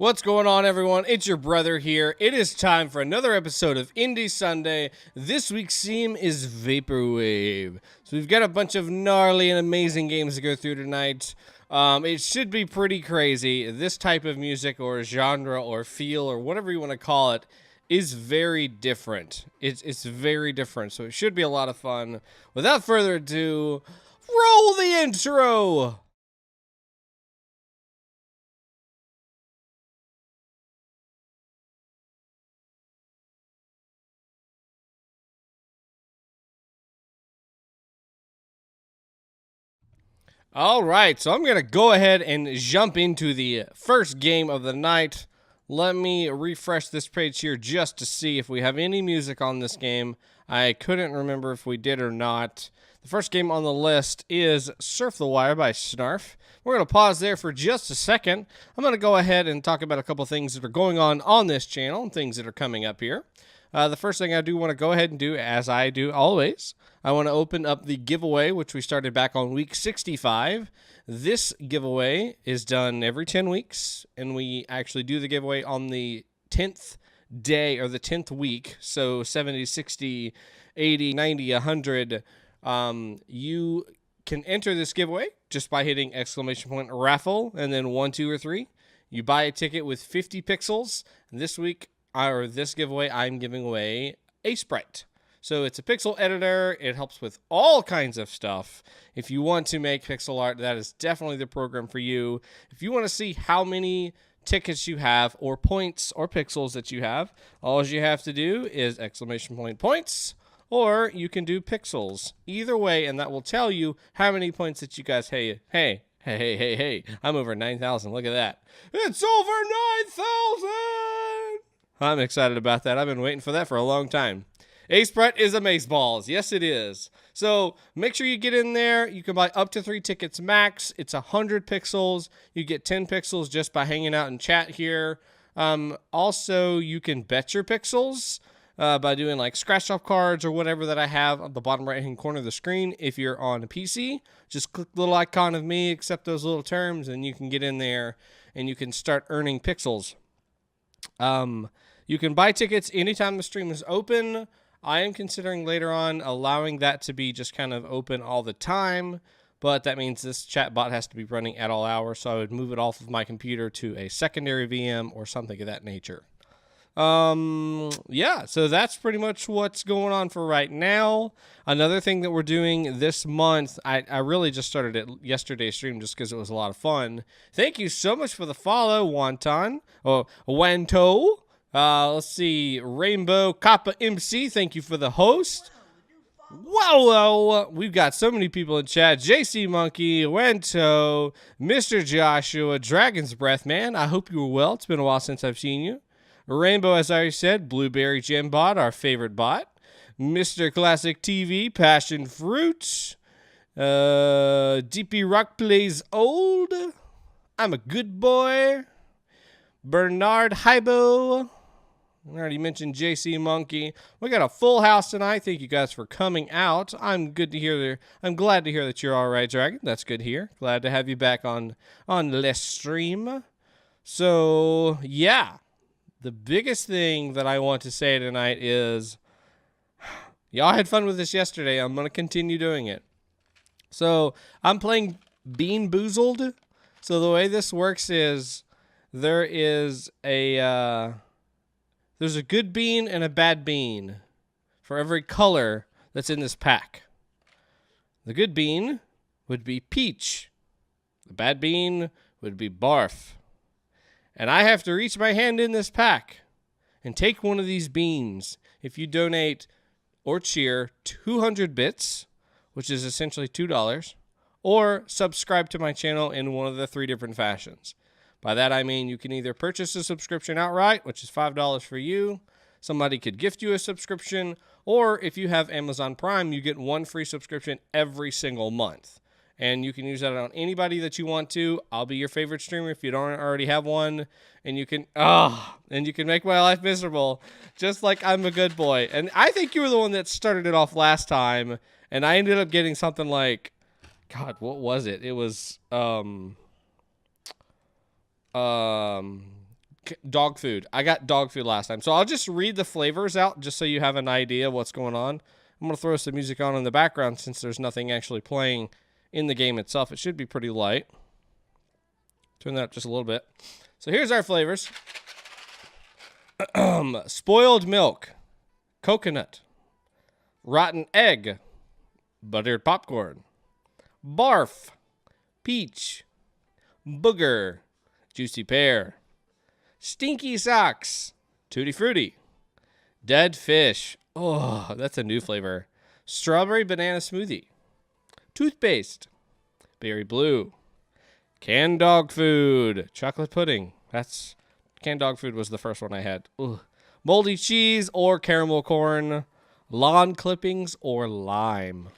What's going on, everyone? It's your brother here. It is time for another episode of Indie Sunday. This week's theme is Vaporwave. So we've got a bunch of gnarly and amazing games to go through tonight. It should be pretty crazy. This type of music or genre or feel or whatever you want to call it is very different. It's very different, so it should be a lot of fun. Without further ado, roll the intro! All right, so I'm going to go ahead and jump into the first game of the night. Let me refresh this page here just to see if we have any music on this game. I couldn't remember if we did or not. The first game on the list is Surf the Wire by Snarf. We're going to pause there for just a second. I'm going to go ahead and talk about a couple things that are going on this channel and things that are coming up here. The first thing I do want to go ahead and do, as I do always, I want to open up the giveaway, which we started back on week 65. This giveaway is done every 10 weeks, and we actually do the giveaway on the 10th day or the 10th week. So 70, 60, 80, 90, 100. You can enter this giveaway just by hitting ! raffle and then 1, 2, or 3. You buy a ticket with 50 pixels. This week, or this giveaway, I'm giving away a sprite. So it's a pixel editor. It helps with all kinds of stuff. If you want to make pixel art, that is definitely the program for you. If you want to see how many tickets you have or points or pixels that you have, all you have to do is ! points, or you can do pixels. Either way, and that will tell you how many points that you guys, hey, I'm over 9,000. Look at that. It's over 9,000! I'm excited about that. I've been waiting for that for a long time. A sprite is amazeballs. Yes, it is. So make sure you get in there. You can buy up to 3 tickets max. It's 100 pixels. You get 10 pixels just by hanging out in chat here. Also, you can bet your pixels by doing like scratch-off cards or whatever that I have on the bottom right-hand corner of the screen. If you're on a PC, just click the little icon of me, accept those little terms, and you can get in there and you can start earning pixels. You can buy tickets anytime the stream is open. I am considering later on allowing that to be just kind of open all the time, but that means this chat bot has to be running at all hours, so I would move it off of my computer to a secondary VM or something of that nature. Yeah, so that's pretty much what's going on for right now. Another thing that we're doing this month, I really just started it yesterday's stream just because it was a lot of fun. Thank you so much for the follow, Wanton, or Wanto. Let's see, Rainbow Kappa MC, thank you for the host. Wow, we've got so many people in chat. JC Monkey, Wento, Mr. Joshua, Dragon's Breath, man. I hope you were well. It's been a while since I've seen you. Rainbow, as I already said, Blueberry Gem Bot, our favorite bot. Mr. Classic TV, Passion Fruit. DP Rock Plays Old. I'm a good boy. Bernard Hybo. I already mentioned JC Monkey. We got a full house tonight. Thank you guys for coming out. I'm glad to hear that you're all right, Dragon. That's good to hear. Glad to have you back on the stream. So, yeah. The biggest thing that I want to say tonight is y'all had fun with this yesterday. I'm going to continue doing it. So, I'm playing Bean Boozled. So, the way this works is there is there's a good bean and a bad bean for every color that's in this pack. The good bean would be peach. The bad bean would be barf. And I have to reach my hand in this pack and take one of these beans. If you donate or cheer 200 bits, which is essentially $2, or subscribe to my channel in one of the 3 different fashions. By that I mean you can either purchase a subscription outright, which is $5 for you. Somebody could gift you a subscription, or if you have Amazon Prime, you get 1 free subscription every single month. And you can use that on anybody that you want to. I'll be your favorite streamer if you don't already have one. And you can make my life miserable, just like I'm a good boy. And I think you were the one that started it off last time, and I ended up getting something like, God, what was it? It was Dog food. I got dog food last time. So I'll just read the flavors out just so you have an idea of what's going on. I'm going to throw some music on in the background since there's nothing actually playing in the game itself. It should be pretty light. Turn that up just a little bit. So here's our flavors. Spoiled milk, coconut, rotten egg, buttered popcorn, barf, peach, booger, juicy pear, stinky socks, tutti frutti, dead fish. Oh, that's a new flavor. Strawberry banana smoothie, toothpaste, berry blue, canned dog food, chocolate pudding. That's canned dog food was the first one I had. Ugh. Moldy cheese or caramel corn, lawn clippings or lime.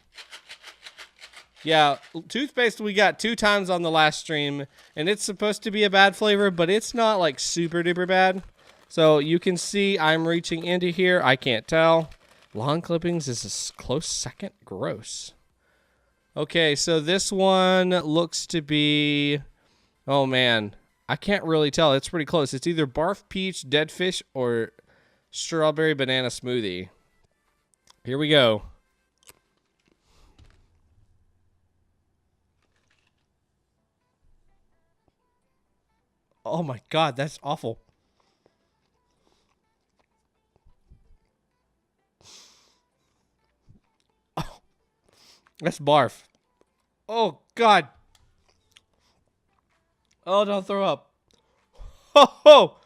Yeah, toothpaste we got 2 times on the last stream, and it's supposed to be a bad flavor, but it's not like super duper bad. So you can see I'm reaching into here. I can't tell. Lawn clippings is a close second. Gross. Okay, so this one looks to be... Oh, man. I can't really tell. It's pretty close. It's either barf, peach, dead fish, or strawberry banana smoothie. Here we go. Oh my god, that's awful. Oh, that's barf. Oh god. Oh, don't throw up. Oh,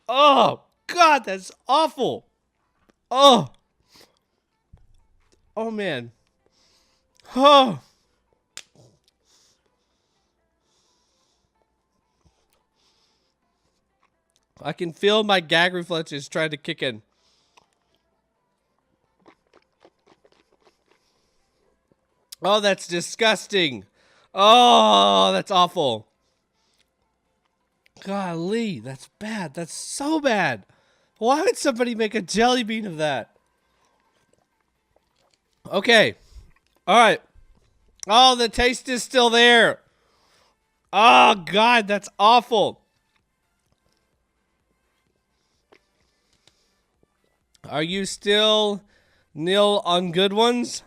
oh god, that's awful. Oh. Oh man. Oh. I can feel my gag reflexes trying to kick in. Oh, that's disgusting. Oh, that's awful. Golly, that's bad. That's so bad. Why would somebody make a jelly bean of that? Okay. All right. Oh, the taste is still there. Oh, God, that's awful. Are you still nil on good ones?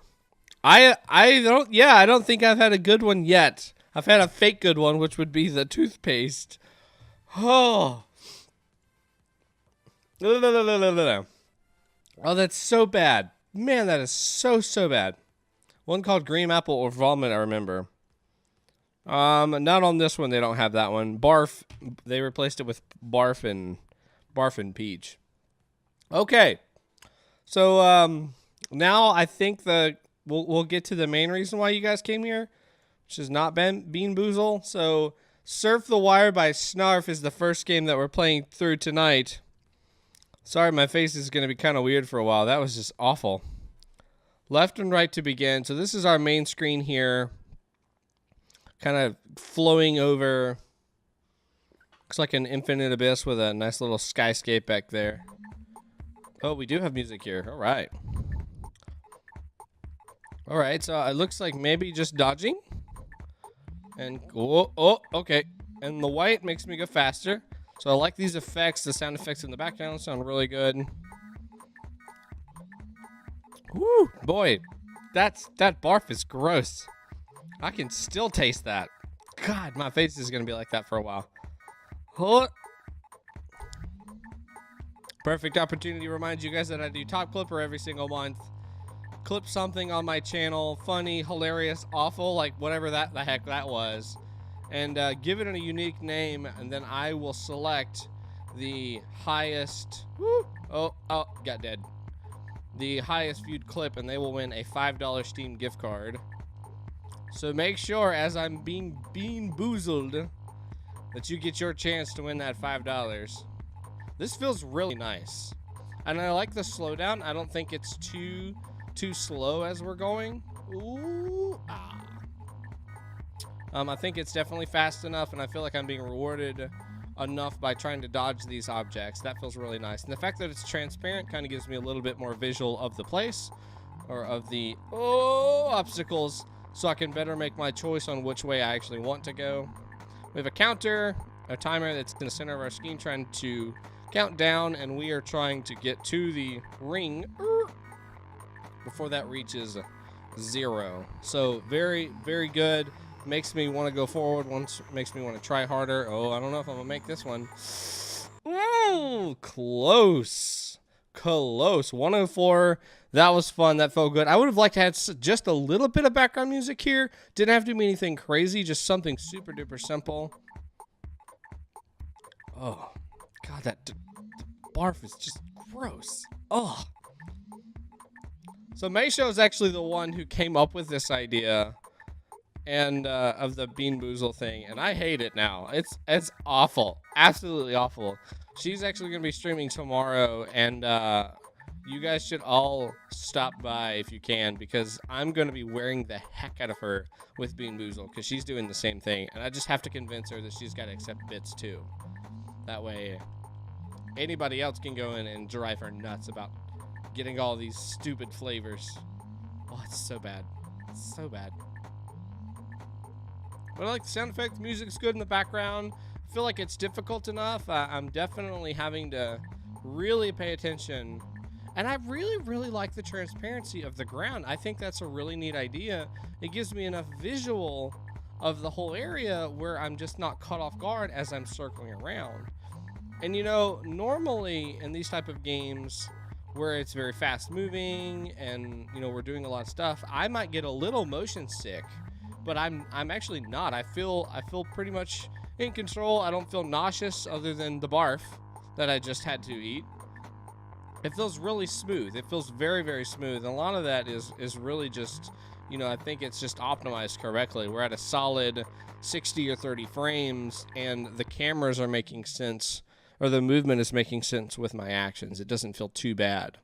I don't think I've had a good one yet. I've had a fake good one, which would be the toothpaste. Oh. Oh, that's so bad. Man, that is so bad. One called Green Apple or Vomit, I remember. Not on this one, they don't have that one. Barf, they replaced it with Barf and Peach. Okay. So, now I think we'll get to the main reason why you guys came here, which is not Bean Boozle. So, Surf the Wire by Snarf is the first game that we're playing through tonight. Sorry, my face is going to be kind of weird for a while. That was just awful. Left and right to begin. So, this is our main screen here. Kind of flowing over. Looks like an infinite abyss with a nice little skyscape back there. Oh, we do have music here. All right. All right, so it looks like maybe just dodging. And, oh, okay. And the white makes me go faster. So I like these effects. The sound effects in the background sound really good. Woo, boy. That barf is gross. I can still taste that. God, my face is going to be like that for a while. Oh. Perfect opportunity to remind you guys that I do Top Clipper every single month. Clip something on my channel, funny, hilarious, awful, like whatever the heck that was, and give it a unique name, and then I will select the highest, got dead, the highest viewed clip, and they will win a $5 Steam gift card. So make sure, as I'm being boozled, that you get your chance to win that $5. This feels really nice, and I like the slowdown. I don't think it's too slow as we're going. Ooh, ah. I think it's definitely fast enough, and I feel like I'm being rewarded enough by trying to dodge these objects. That feels really nice, and the fact that it's transparent kind of gives me a little bit more visual of the place, or of the obstacles. so I can better make my choice on which way I actually want to go. We have a counter, a timer that's in the center of our screen trying to count down, and we are trying to get to the ring before that reaches 0. So very, very good. Makes me want to go forward. Makes me want to try harder. Oh, I don't know if I'm gonna make this one. Ooh, close. 104. That was fun. That felt good. I would have liked to have just a little bit of background music here. Didn't have to be anything crazy. Just something super duper simple. Oh, God, that barf is just gross. Oh. So Meisho is actually the one who came up with this idea and of the Bean Boozle thing, and I hate it now. It's awful, absolutely awful. She's actually gonna be streaming tomorrow, and you guys should all stop by if you can, because I'm gonna be wearing the heck out of her with Bean Boozle, because she's doing the same thing, and I just have to convince her that she's got to accept bits too. That way, anybody else can go in and drive her nuts about getting all these stupid flavors. Oh, it's so bad. It's so bad. But I like the sound effects. Music's good in the background. I feel like it's difficult enough. I'm definitely having to really pay attention. And I really, really like the transparency of the ground. I think that's a really neat idea. It gives me enough visual of the whole area where I'm just not caught off guard as I'm circling around. And you know, normally in these type of games where it's very fast moving and you know we're doing a lot of stuff, I might get a little motion sick, but I'm actually not. I feel pretty much in control. I don't feel nauseous other than the barf that I just had to eat. It feels really smooth. It feels very, very smooth. And a lot of that is really just, you know, I think it's just optimized correctly. We're at a solid 60 or 30 frames, and the cameras are making sense, or the movement is making sense with my actions. It doesn't feel too bad.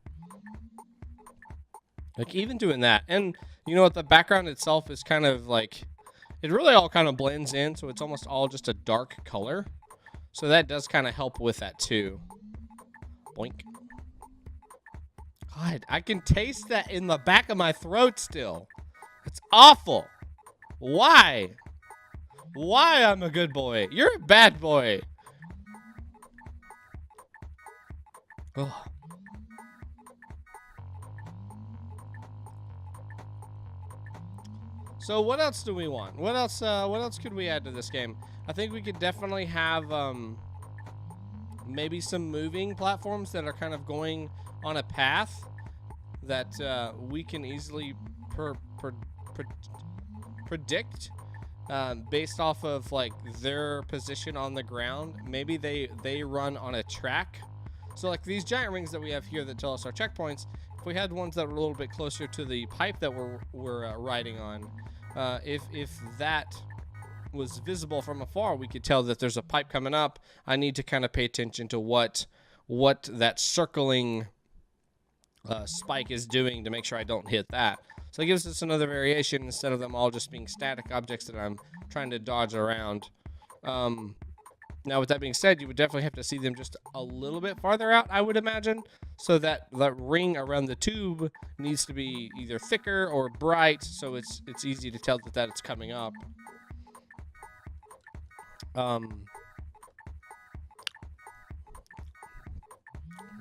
Like even doing that. And you know what, the background itself is kind of like, it really all kind of blends in, so it's almost all just a dark color. So that does kind of help with that too. Boink. God, I can taste that in the back of my throat still. It's awful. Why? Why I'm a good boy? You're a bad boy. Oh. So what else do we want? What else could we add to this game? I think we could definitely have maybe some moving platforms that are kind of going on a path that we can easily predict based off of like their position on the ground. Maybe they run on a track. So like these giant rings that we have here that tell us our checkpoints, if we had ones that were a little bit closer to the pipe that we're riding on, if that was visible from afar, we could tell that there's a pipe coming up. I need to kind of pay attention to what that circling spike is doing to make sure I don't hit that. So it gives us another variation instead of them all just being static objects that I'm trying to dodge around. Now, with that being said, you would definitely have to see them just a little bit farther out, I would imagine, so that ring around the tube needs to be either thicker or bright, so it's easy to tell that it's coming up.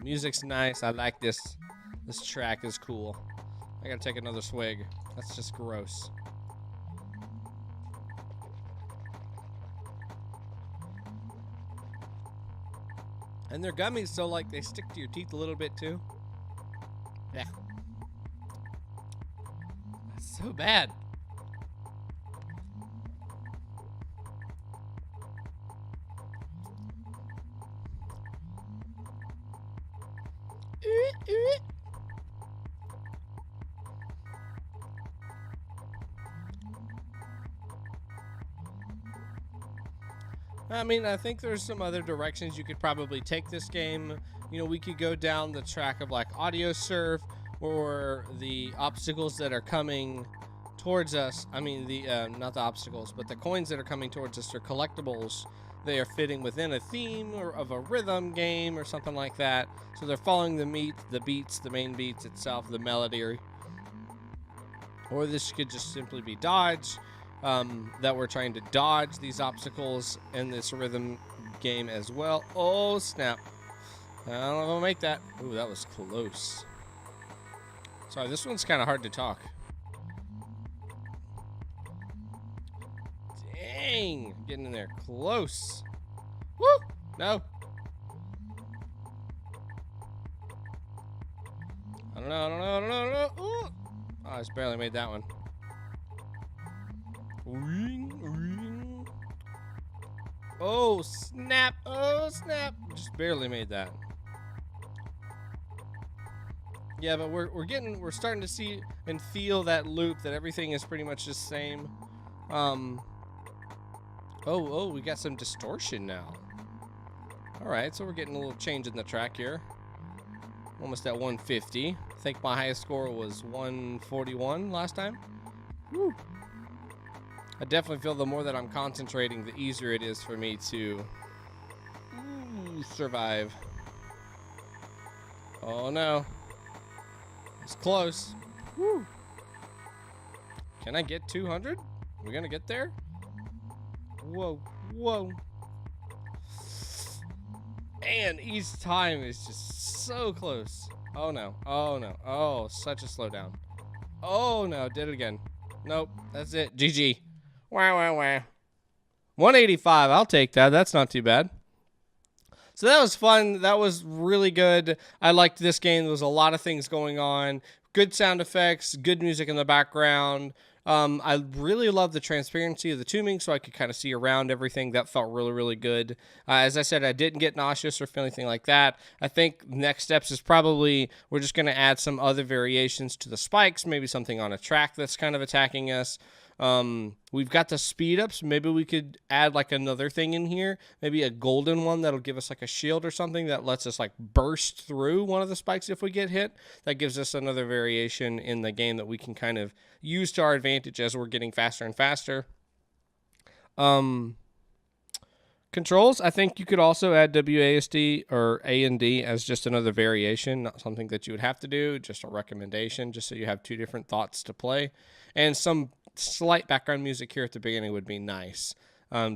Music's nice. I like this. This track is cool. I gotta take another swig. That's just gross. And they're gummies, so like they stick to your teeth a little bit too. Yeah. That's so bad. I mean, I think there's some other directions you could probably take this game. You know, we could go down the track of like audio surf, or the obstacles that are coming towards us. I mean, not the obstacles, but the coins that are coming towards us are collectibles. They are fitting within a theme or of a rhythm game or something like that. So they're following the main beats itself, the melody. Or this could just simply be dodge, that we're trying to dodge these obstacles in this rhythm game as well. Oh, snap. I don't know if I'll make that. Ooh, that was close. Sorry, this one's kind of hard to talk. Dang, getting in there close. Woo! No. I don't know. Ooh. Oh, I just barely made that one. Oh, snap. Oh, snap. Just barely made that. Yeah, but we're starting to see and feel that loop that everything is pretty much the same. Oh, we got some distortion now. All right, so we're getting a little change in the track here. Almost at 150. I think my highest score was 141 last time. Woo. I definitely feel the more that I'm concentrating, the easier it is for me to survive. Oh no. It's close. Woo. Can I get 200? We're gonna get there? Whoa, whoa. And each time is just so close. Oh no, oh no, oh, such a slowdown. Oh no, did it again. Nope, that's it, GG. Wow. 185, I'll take that, that's not too bad. So that was fun, that was really good. I liked this game, there was a lot of things going on. Good sound effects, good music in the background. I really love the transparency of the tuning, so I could kind of see around everything. That felt really, really good. As I said, I didn't get nauseous or feel anything like that. I think next steps is probably we're just going to add some other variations to the spikes, maybe something on a track that's kind of attacking us. We've got the speed ups. Maybe we could add like another thing in here, maybe a golden one that'll give us like a shield or something that lets us like burst through one of the spikes if we get hit. That gives us another variation in the game that we can kind of use to our advantage as we're getting faster and faster. Controls, I think you could also add WASD or A&D as just another variation, not something that you would have to do, just a recommendation, just so you have two different thoughts to play. And some slight background music here at the beginning would be nice.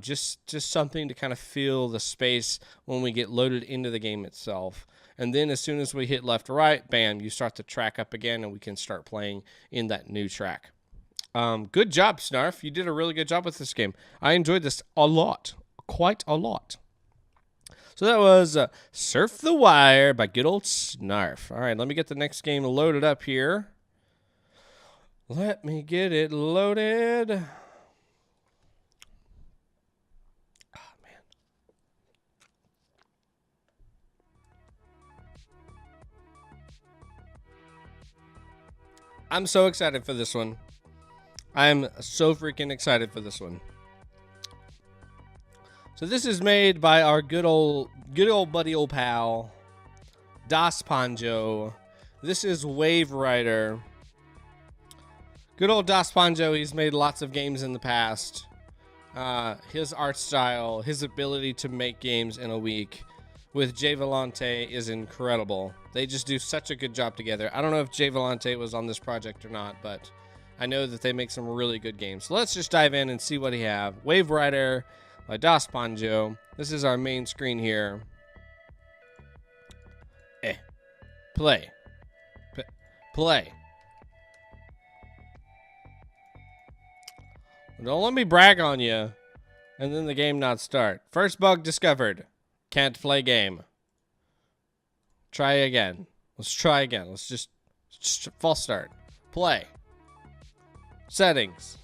Just something to kind of feel the space when we get loaded into the game itself. And then as soon as we hit left or right, bam, you start the track up again and we can start playing in that new track. Good job, Snarf. You did a really good job with this game. I enjoyed this a lot. Quite a lot. So that was Surf the Wire by good old Snarf. All right, let me get the next game loaded up here. Let me get it loaded. Oh, man. I'm so excited for this one. I'm so freaking excited for this one. So this is made by our good old buddy, old pal, dasPanjo. This is WaveRider. Good old dasPanjo, he's made lots of games in the past. His art style, his ability to make games in a week with Jay Vellante is incredible. They just do such a good job together. I don't know if Jay Vellante was on this project or not, but I know that they make some really good games. So let's just dive in and see what he have. WaveRider by dasPanjo. This is our main screen here. Play. Play. Don't let me brag on you and then the game not start. First bug discovered. Can't play game. Try again. Let's try again. Let's just false start. Play. Settings.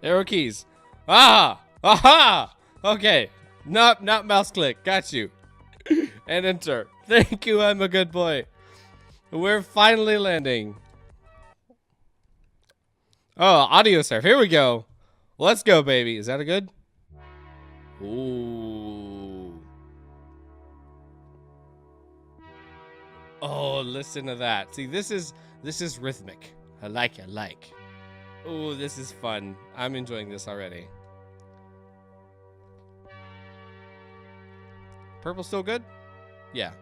Arrow keys. Ah! Aha! Okay. Not mouse click. Got you. And enter. Thank you, I'm a good boy. We're finally landing. Oh, audio surf. Here we go. Let's go, baby. Is that a good? Ooh. Oh, listen to that. See, this is rhythmic. I like. Ooh, this is fun. I'm enjoying this already. Purple still good? Yeah.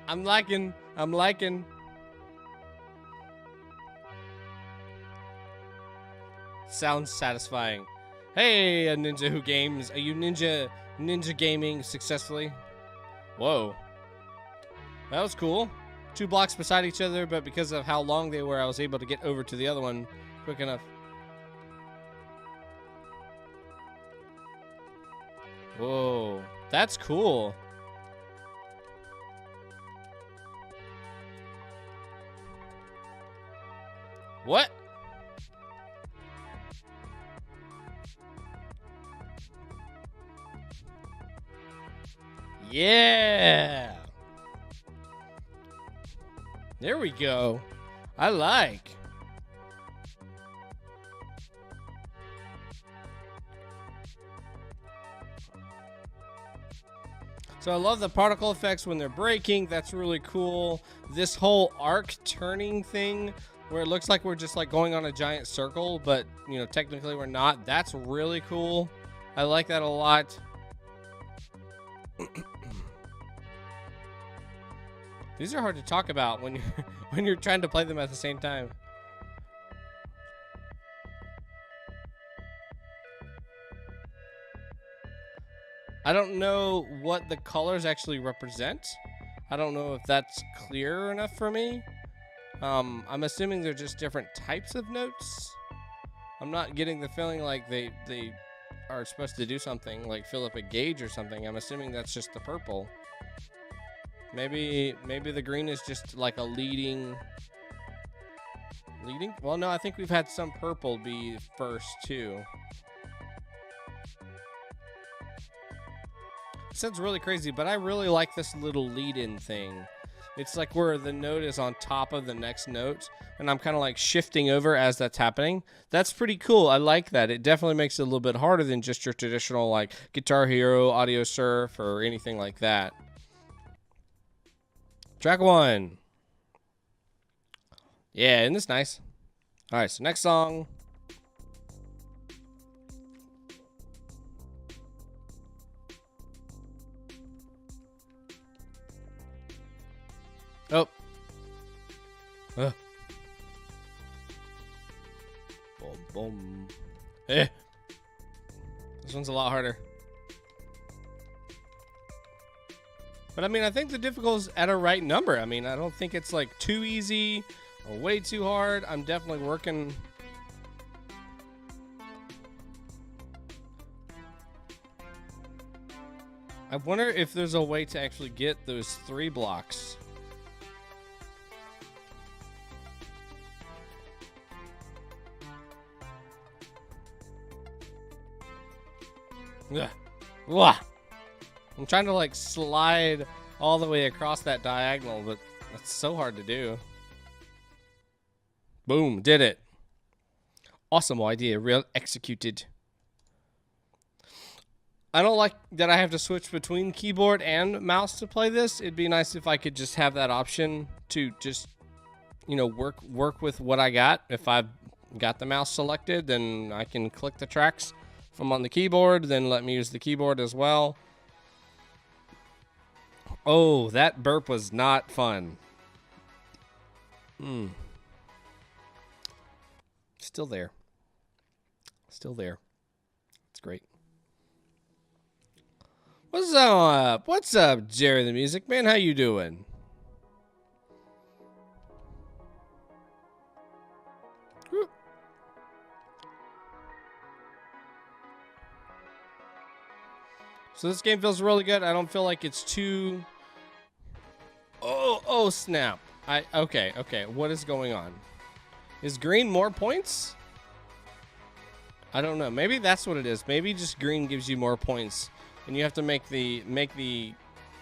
I'm liking. Sounds satisfying. Hey, a ninja who games. Are you ninja gaming successfully? Whoa. That was cool. 2 blocks beside each other, but because of how long they were, I was able to get over to the other one quick enough. Whoa, that's cool. What? Yeah. There we go. I like. So I love the particle effects when they're breaking. That's really cool. This whole arc turning thing where it looks like we're just like going on a giant circle, but you know, technically we're not. That's really cool. I like that a lot. These are hard to talk about when you're trying to play them at the same time. I don't know what the colors actually represent. I don't know if that's clear enough for me. I'm assuming they're just different types of notes. I'm not getting the feeling like they are supposed to do something like fill up a gauge or something. I'm assuming that's just the purple. Maybe the green is just like a leading. Well, no, I think we've had some purple be first too. It sounds really crazy, but I really like this little lead-in thing. It's like where the note is on top of the next note, and I'm kind of like shifting over as that's happening. That's pretty cool. I like that. It definitely makes it a little bit harder than just your traditional like Guitar Hero, Audio Surf, or anything like that. Track 1. Yeah, isn't this nice? All right, so next song. Oh. Boom, boom. Eh. This one's a lot harder. But I mean, I think the difficulty is at a right number. I mean, I don't think it's like too easy or way too hard. I'm definitely working. I wonder if there's a way to actually get those 3 blocks. Ugh. Wah. I'm trying to like slide all the way across that diagonal, but that's so hard to do. Boom, did it. Awesome idea, real executed. I don't like that I have to switch between keyboard and mouse to play this. It'd be nice if I could just have that option to just, you know, work with what I got. If I've got the mouse selected, then I can click the tracks. If I'm on the keyboard, then let me use the keyboard as well. Oh, that burp was not fun. Still there. Still there. It's great. What's up? What's up, Jerry the Music Man? How you doing? Woo. So this game feels really good. I don't feel like it's too... Oh, snap. Okay. What is going on? Is green more points? I don't know. Maybe that's what it is. Maybe just green gives you more points. And you have to make the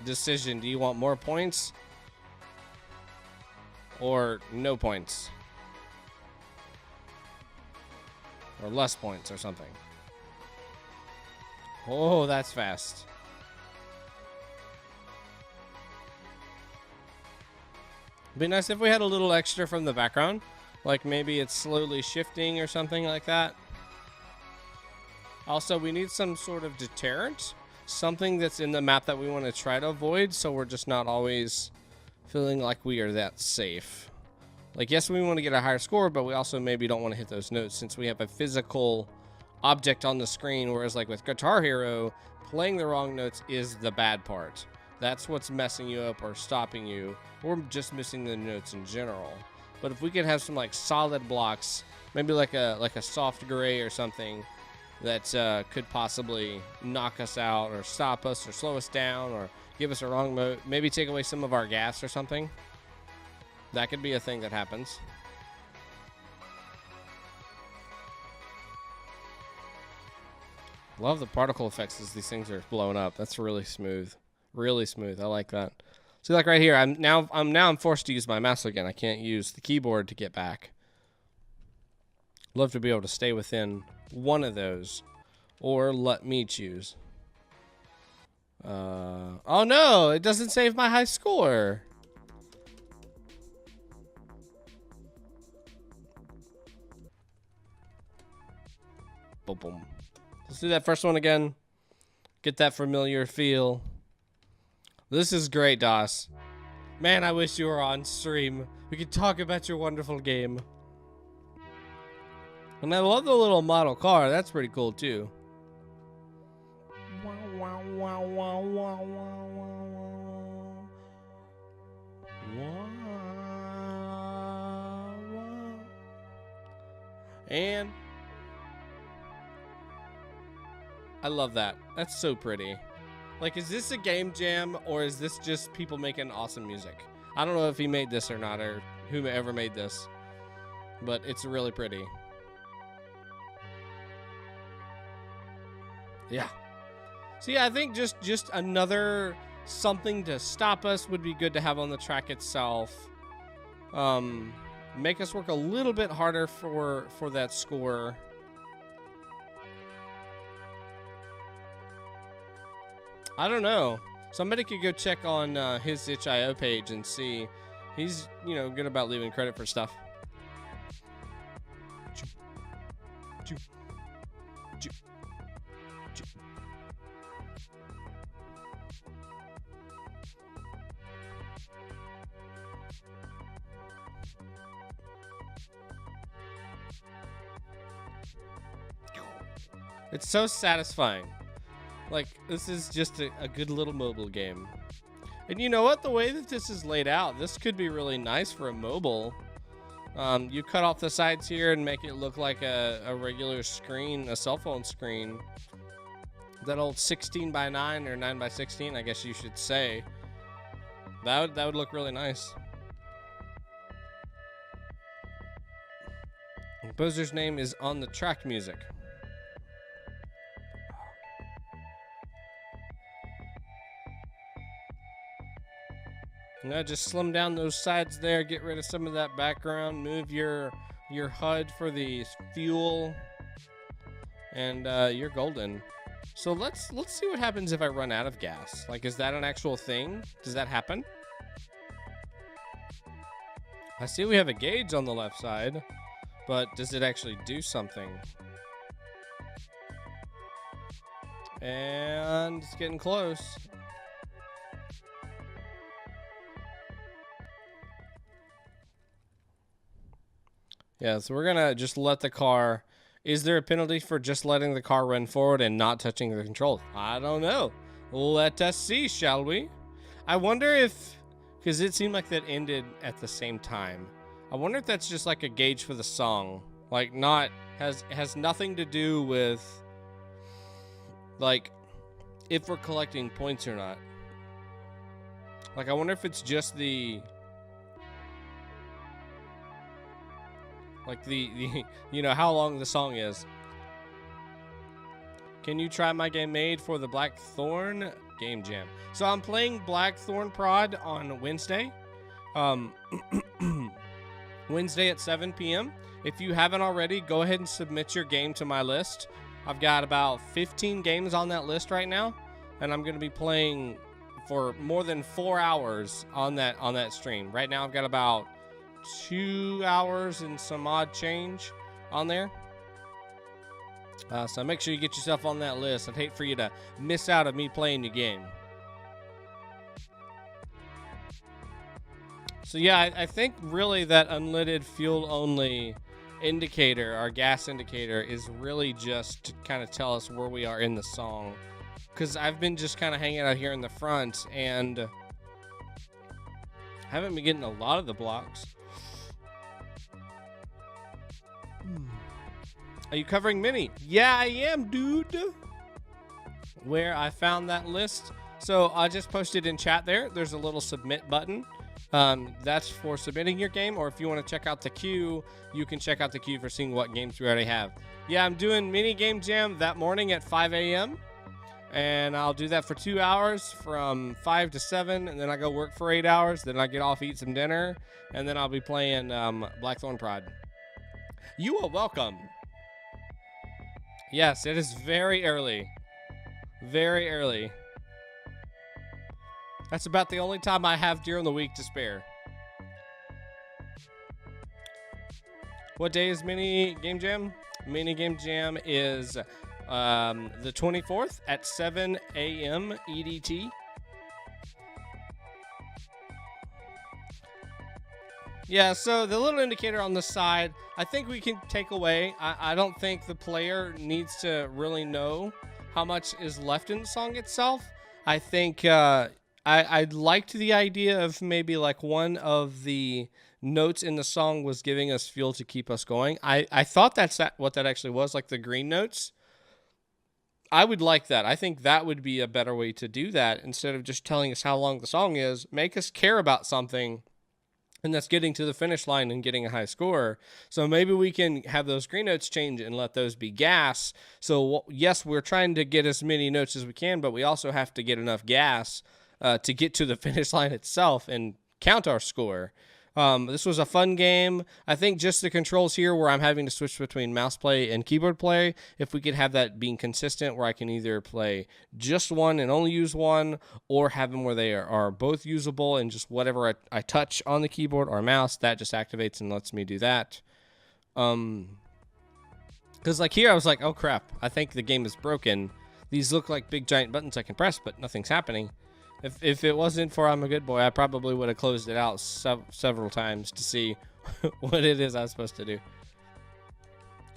decision. Do you want more points? Or no points? Or less points or something. Oh, that's fast. It'd be nice if we had a little extra from the background. Like maybe it's slowly shifting or something like that. Also, we need some sort of deterrent. Something that's in the map that we want to try to avoid, so we're just not always feeling like we are that safe. Like, yes, we want to get a higher score, but we also maybe don't want to hit those notes since we have a physical object on the screen, whereas like with Guitar Hero, playing the wrong notes is the bad part. That's what's messing you up or stopping you, or just missing the notes in general. But if we could have some like solid blocks, maybe like a soft gray or something that could possibly knock us out or stop us or slow us down or give us a wrong mode, maybe take away some of our gas or something. That could be a thing that happens. Love the particle effects as these things are blowing up. That's really smooth. Really smooth. I like that. See, like right here, I'm forced to use my mouse again. I can't use the keyboard to get back. Love to be able to stay within one of those, or let me choose. Oh no, it doesn't save my high score. Boom, boom. Let's do that first one again. Get that familiar feel. This is great, Das. Man, I wish you were on stream. We could talk about your wonderful game. And I love the little model car. That's pretty cool, too. And I love that. That's so pretty. Like, is this a game jam, or is this just people making awesome music? I don't know if he made this or not, or whoever made this, but it's really pretty. Yeah. So yeah, I think just another something to stop us would be good to have on the track itself. Make us work a little bit harder for that score. I don't know. Somebody could go check on his itch.io page and see. He's, you know, good about leaving credit for stuff. It's so satisfying. Like, this is just a good little mobile game. And you know what? The way that this is laid out, this could be really nice for a mobile. You cut off the sides here and make it look like a regular screen, a cell phone screen. That old 16:9 or 9:16, I guess you should say. That would look really nice. The composer's name is on the track music. Now just slim down those sides there, get rid of some of that background, move your HUD for the fuel, and you're golden. So let's see what happens if I run out of gas. Like, is that an actual thing? Does that happen? I see we have a gauge on the left side, but does it actually do something? And it's getting close. Yeah, so we're gonna just let the car. Is there a penalty for just letting the car run forward and not touching the controls? I don't know. Let us see, shall we? I wonder if, because it seemed like that ended at the same time. I wonder if that's just like a gauge for the song. Like, not, has nothing to do with, like, if we're collecting points or not. Like, I wonder if it's just the, like the you know, how long the song is. Can you try my game made for the Blackthorn Game Jam? So I'm playing Blackthorn Prod on Wednesday. Wednesday at 7 p.m. If you haven't already, go ahead and submit your game to my list. I've got about 15 games on that list right now, and I'm going to be playing for more than 4 hours on that stream. Right now I've got about 2 hours and some odd change on there. So make sure you get yourself on that list. I'd hate for you to miss out on me playing your game. So yeah, I think really that unleaded fuel only indicator, our gas indicator, is really just to kind of tell us where we are in the song. Because I've been just kind of hanging out here in the front and haven't been getting a lot of the blocks. Are you covering Mini? Yeah, I am, dude. Where I found that list. So I just posted in chat there. There's a little submit button. That's for submitting your game, or if you want to check out the queue, you can check out the queue for seeing what games we already have. Yeah, I'm doing mini game jam that morning at 5 a.m. and I'll do that for 2 hours from 5 to 7, and then I go work for 8 hours. Then I get off, eat some dinner, and then I'll be playing Blackthorn Pride. You are welcome. Yes, it is very early. Very early. That's about the only time I have during the week to spare. What day is Mini Game Jam? Mini Game Jam is the 24th at 7 a.m. EDT. Yeah, so the little indicator on the side, I think we can take away. I don't think the player needs to really know how much is left in the song itself. I think I liked the idea of maybe like one of the notes in the song was giving us fuel to keep us going. I thought that's what that actually was, like the green notes. I would like that. I think that would be a better way to do that. Instead of just telling us how long the song is, make us care about something, and that's getting to the finish line and getting a high score. So maybe we can have those green notes change and let those be gas. So yes, we're trying to get as many notes as we can, but we also have to get enough gas to get to the finish line itself and count our score. This was a fun game. I think just the controls here where I'm having to switch between mouse play and keyboard play, if we could have that being consistent where I can either play just one and only use one, or have them where they are both usable and just whatever I touch on the keyboard or mouse, that just activates and lets me do that. Because like here I was like, oh crap, I think the game is broken. These look like big giant buttons I can press, but nothing's happening. If it wasn't for I'm a good boy, I probably would have closed it out several times to see what it is I was supposed to do.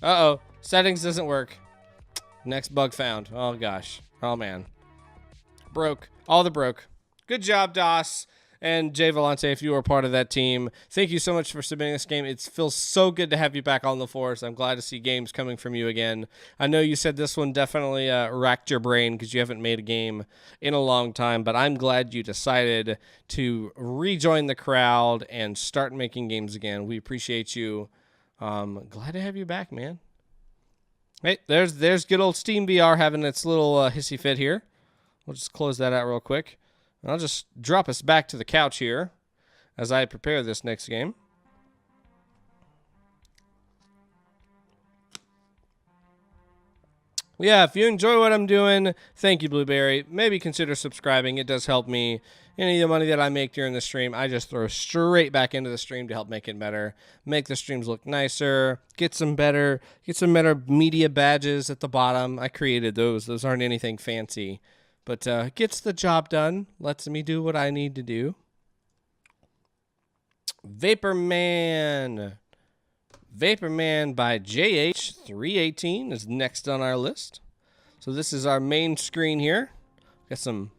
Uh-oh. Settings doesn't work. Next bug found. Oh, gosh. Oh, man. Broke. All the broke. Good job, DOS. And Jay Volante, if you were part of that team, thank you so much for submitting this game. It feels so good to have you back on the force. I'm glad to see games coming from you again. I know you said this one definitely racked your brain because you haven't made a game in a long time, but I'm glad you decided to rejoin the crowd and start making games again. We appreciate you. Glad to have you back, man. Hey, there's good old Steam VR having its little hissy fit here. We'll just close that out real quick. I'll just drop us back to the couch here as I prepare this next game. Yeah, if you enjoy what I'm doing, thank you, Blueberry. Maybe consider subscribing. It does help me. Any of the money that I make during the stream, I just throw straight back into the stream to help make it better. Make the streams look nicer. Get some better media badges at the bottom. I created those. Those aren't anything fancy. But gets the job done. Lets me do what I need to do. Vaporman. Vaporman by JH318 is next on our list. So this is our main screen here. Got some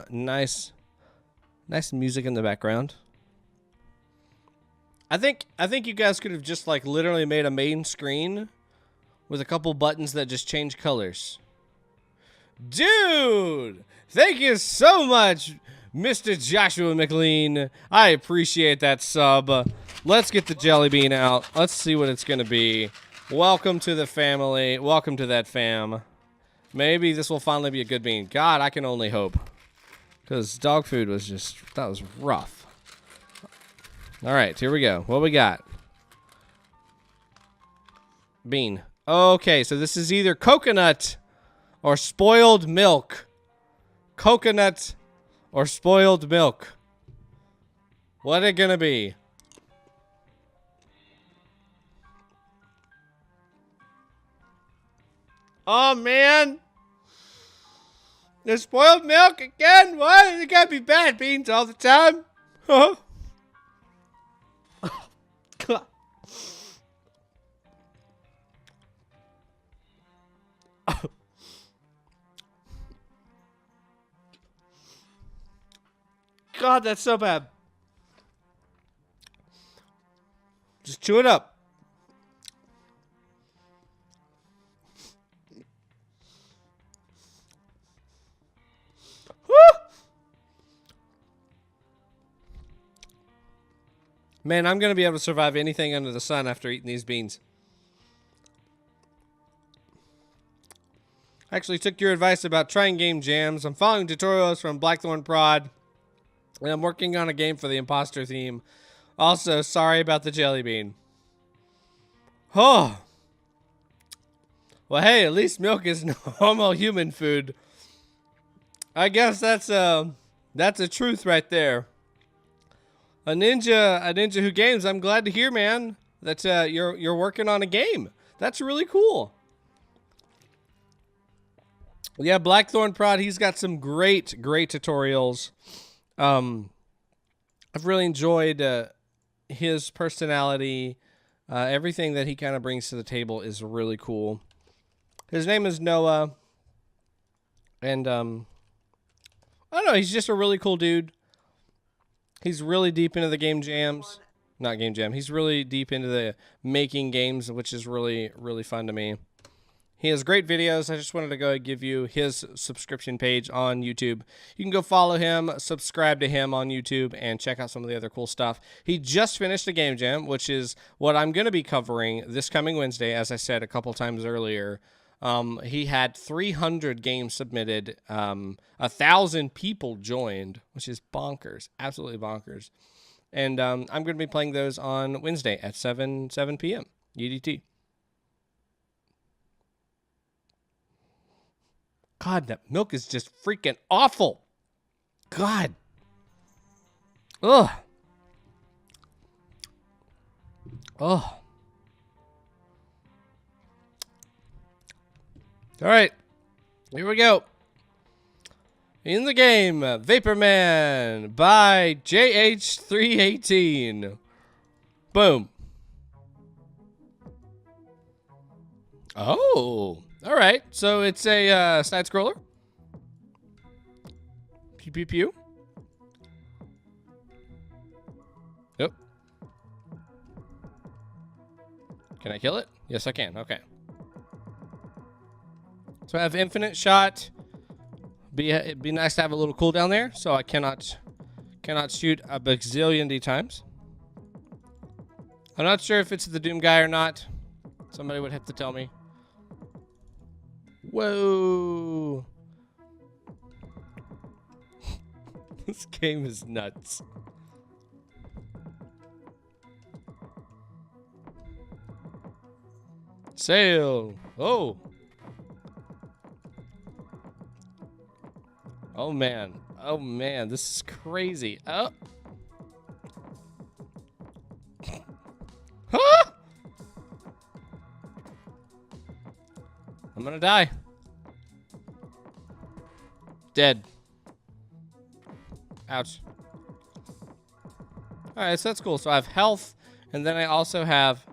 nice music in the background. I think you guys could have just like literally made a main screen with a couple buttons that just change colors. Dude, thank you so much, Mr. Joshua McLean. I appreciate that sub. Let's get the jelly bean out. Let's see what it's going to be. Welcome to the family. Welcome to that fam. Maybe this will finally be a good bean. God, I can only hope. Because dog food was just, that was rough. All right, here we go. What we got? Bean. Okay, so this is either coconut or spoiled milk. Coconut or spoiled milk. What it gonna be? Oh man! There's spoiled milk again? What? It gotta be bad beans all the time? Huh? God, that's so bad. Just chew it up. Woo! Man, I'm going to be able to survive anything under the sun after eating these beans. I actually took your advice about trying game jams. I'm following tutorials from Blackthorn Prod, and I'm working on a game for the imposter theme. Also, sorry about the jelly bean. Oh. Well, hey, at least milk is normal human food. I guess that's a truth right there. A ninja who games. I'm glad to hear, man, that you're working on a game. That's really cool. Yeah, Blackthorn Prod, he's got some great tutorials. I've really enjoyed his personality. Everything that he kind of brings to the table is really cool. His name is Noah. And, I don't know, he's just a really cool dude. He's really deep into the game jams. Not game jam. He's really deep into the making games, which is really, really fun to me. He has great videos. I just wanted to go give you his subscription page on YouTube. You can go follow him, subscribe to him on YouTube, and check out some of the other cool stuff. He just finished a game jam, which is what I'm going to be covering this coming Wednesday, as I said a couple times earlier. He had 300 games submitted, 1,000 people joined, which is bonkers, absolutely bonkers. And I'm going to be playing those on Wednesday at 7 p.m. UDT. God, that milk is just freaking awful. God. Ugh. Ugh. All right. Here we go. In the game, Vaporman by JH318. Boom. Oh. All right, so it's a side scroller. Pew pew pew. Yep. Can I kill it? Yes, I can. Okay. So I have infinite shot. It'd be nice to have a little cooldown there, so I cannot shoot a bazillion times. I'm not sure if it's the Doom guy or not. Somebody would have to tell me. Whoa. This game is nuts. Sail. Oh. Oh man. Oh man, this is crazy. Oh. Huh? I'm gonna die. Dead. Ouch. Alright, so that's cool. So I have health, and then I also have...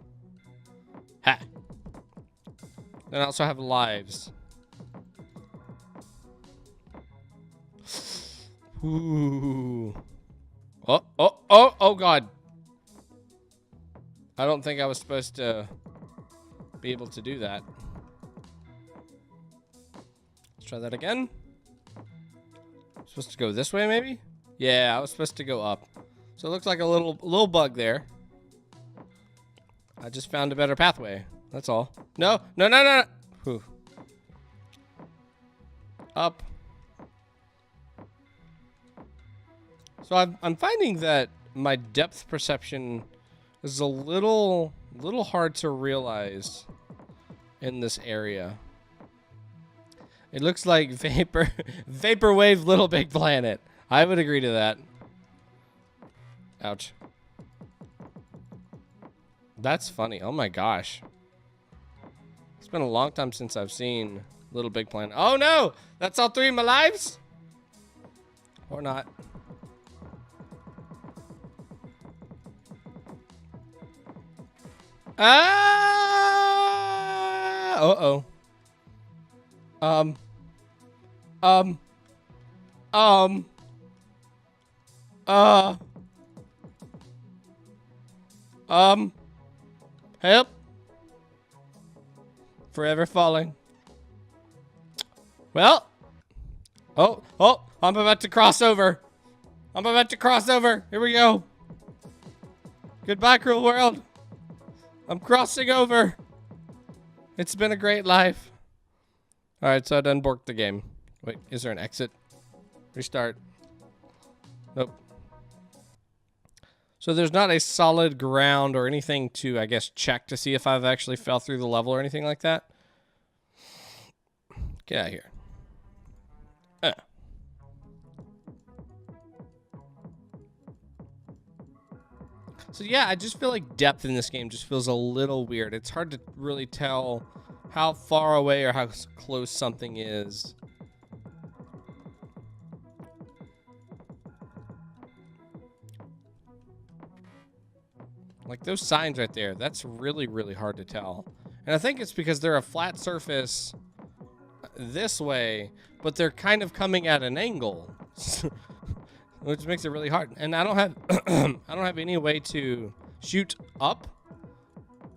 Ha! Then I also have lives. Ooh. Oh god. I don't think I was supposed to be able to do that. Let's try that again. Supposed to go this way, maybe? Yeah, I was supposed to go up. So it looks like a little bug there. I just found a better pathway. That's all. No. Whew. Up. So I'm finding that my depth perception is a little hard to realize in this area. It looks like vaporwave Little Big Planet. I would agree to that. Ouch. That's funny. Oh my gosh. It's been a long time since I've seen Little Big Planet. Oh no! That's all 3 of my lives? Or not. Ah! Uh-oh. Help. Forever falling. Well. Oh, I'm about to cross over. I'm about to cross over. Here we go. Goodbye, cruel world. I'm crossing over. It's been a great life. All right, so I done borked the game. Wait, is there an exit? Restart. Nope. So there's not a solid ground or anything to, I guess, check to see if I've actually fell through the level or anything like that. Get out of here. So yeah, I just feel like depth in this game just feels a little weird. It's hard to really tell how far away or how close something is. Like those signs right there, that's really, really hard to tell. And I think it's because they're a flat surface this way, but they're kind of coming at an angle, which makes it really hard. And I don't have I don't have any way to shoot up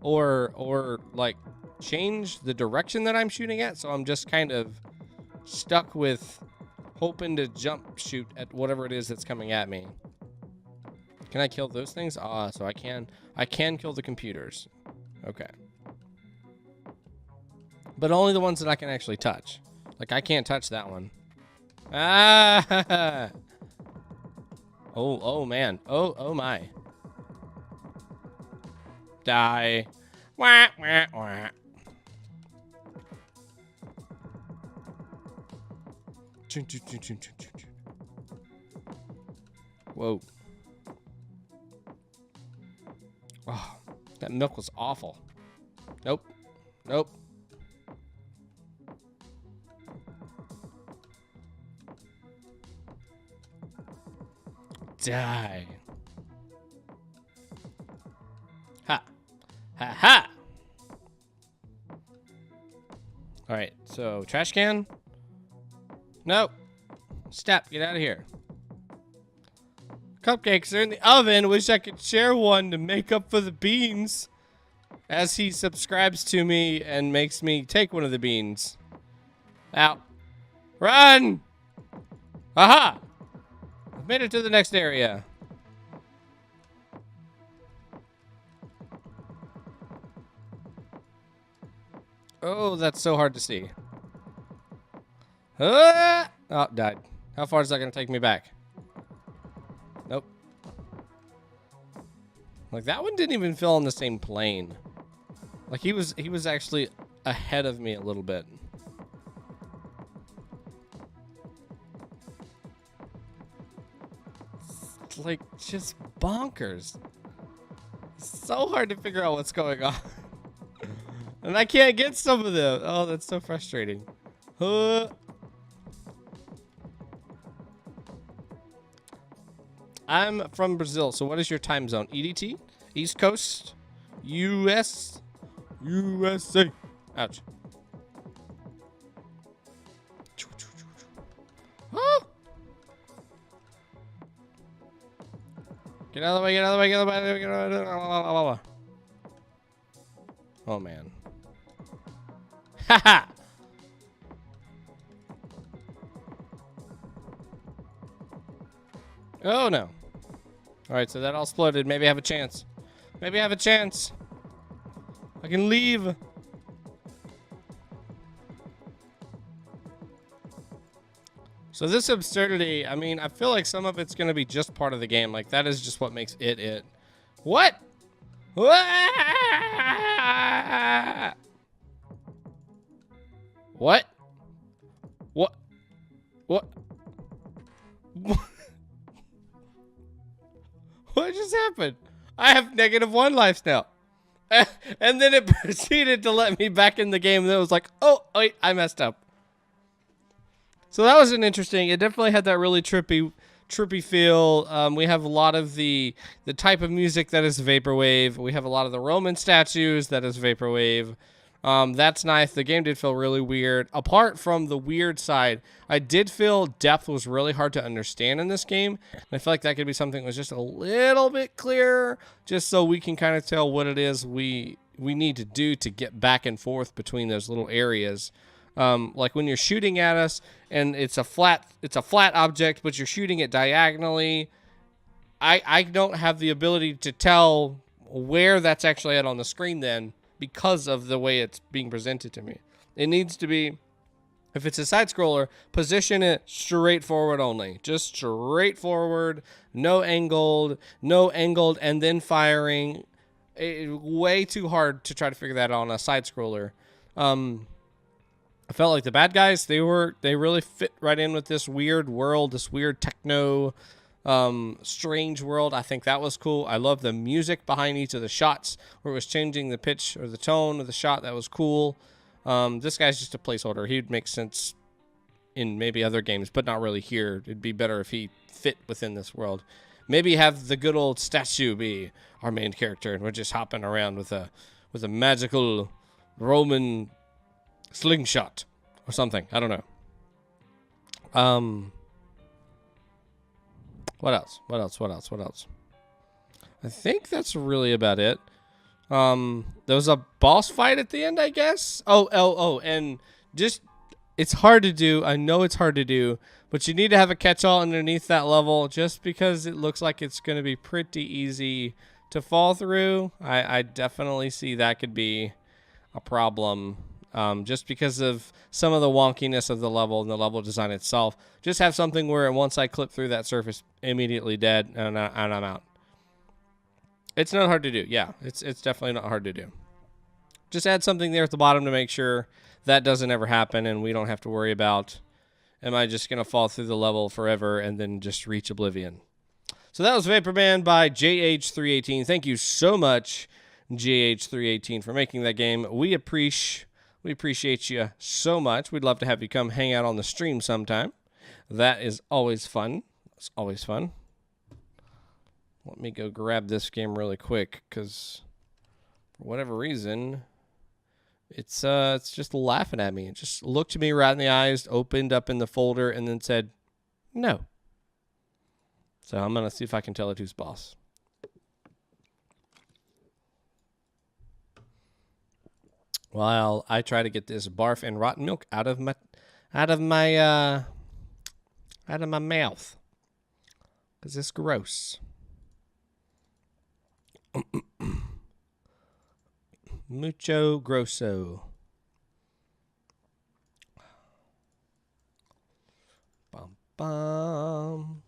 or like change the direction that I'm shooting at, so I'm just kind of stuck with hoping to jump shoot at whatever it is that's coming at me. Can I kill those things? So I can kill the computers. Okay. But only the ones that I can actually touch. Like, I can't touch that one. Ah! Oh man. Oh my. Die. Wah, wah, wah. Whoa. Oh, that milk was awful. Nope. Nope. Die. Ha. Ha ha. All right, so trash can. Nope. Step, get out of here. Cupcakes are in the oven. Wish I could share one to make up for the beans. As he subscribes to me and makes me take one of the beans. Out. Run! Aha! I've made it to the next area. Oh, that's so hard to see. Oh, died. How far is that going to take me back? Nope. Like, that one didn't even feel on the same plane. Like, he was actually ahead of me a little bit. It's like, just bonkers. It's so hard to figure out what's going on. And I can't get some of them. Oh, that's so frustrating. I'm from Brazil, so what is your time zone? EDT? East Coast? US? USA. Ouch. Oh! Get out of the way, get out of the way, get out of the way, get out of the way. Oh, man. Haha! Oh, no. Alright, so that all exploded. Maybe I have a chance. Maybe I have a chance. I can leave. So this absurdity, I mean, I feel like some of it's going to be just part of the game. Like, that is just what makes it. What? What? What? What? What? What just happened? I have -1 life now. And then it proceeded to let me back in the game. And it was like, oh, wait, I messed up. So that was an interesting. It definitely had that really trippy feel. We have a lot of the type of music that is vaporwave. We have a lot of the Roman statues that is vaporwave. That's nice. The game did feel really weird. Apart from the weird side, I did feel depth was really hard to understand in this game. And I feel like that could be something that was just a little bit clearer, just so we can kind of tell what it is we need to do to get back and forth between those little areas. Like when you're shooting at us and it's a flat object, but you're shooting it diagonally. I don't have the ability to tell where that's actually at on the screen then, because of the way it's being presented to me. It needs to be, if it's a side scroller, position it straight forward only. Just straight forward, no angled, and then firing. Way too hard to try to figure that out on a side scroller. I felt like the bad guys, they really fit right in with this weird world, this weird techno strange world. I think that was cool. I love the music behind each of the shots where it was changing the pitch or the tone of the shot. That was cool. This guy's just a placeholder. He'd make sense in maybe other games, but not really here. It'd be better if he fit within this world. Maybe have the good old statue be our main character, and we're just hopping around with a magical Roman slingshot or something. I don't know. What else? I think that's really about it. There was a boss fight at the end, I guess. Oh, and just, it's hard to do. I know it's hard to do, but you need to have a catch-all underneath that level just because it looks like it's going to be pretty easy to fall through. I definitely see that could be a problem. Just because of some of the wonkiness of the level and the level design itself. Just have something where once I clip through that surface, immediately dead, and I'm out. It's not hard to do. Yeah, it's definitely not hard to do. Just add something there at the bottom to make sure that doesn't ever happen, and we don't have to worry about, am I just going to fall through the level forever and then just reach oblivion. So that was Vaporman by JH318. Thank you so much, JH318, for making that game. We appreciate you so much. We'd love to have you come hang out on the stream sometime. That is always fun. It's always fun. Let me go grab this game really quick, because for whatever reason, it's just laughing at me. It just looked me right in the eyes, opened up in the folder, and then said, no. So I'm going to see if I can tell it who's boss. While I try to get this barf and rotten milk out of my mouth, because it's gross. Mucho grosso. Bum bum.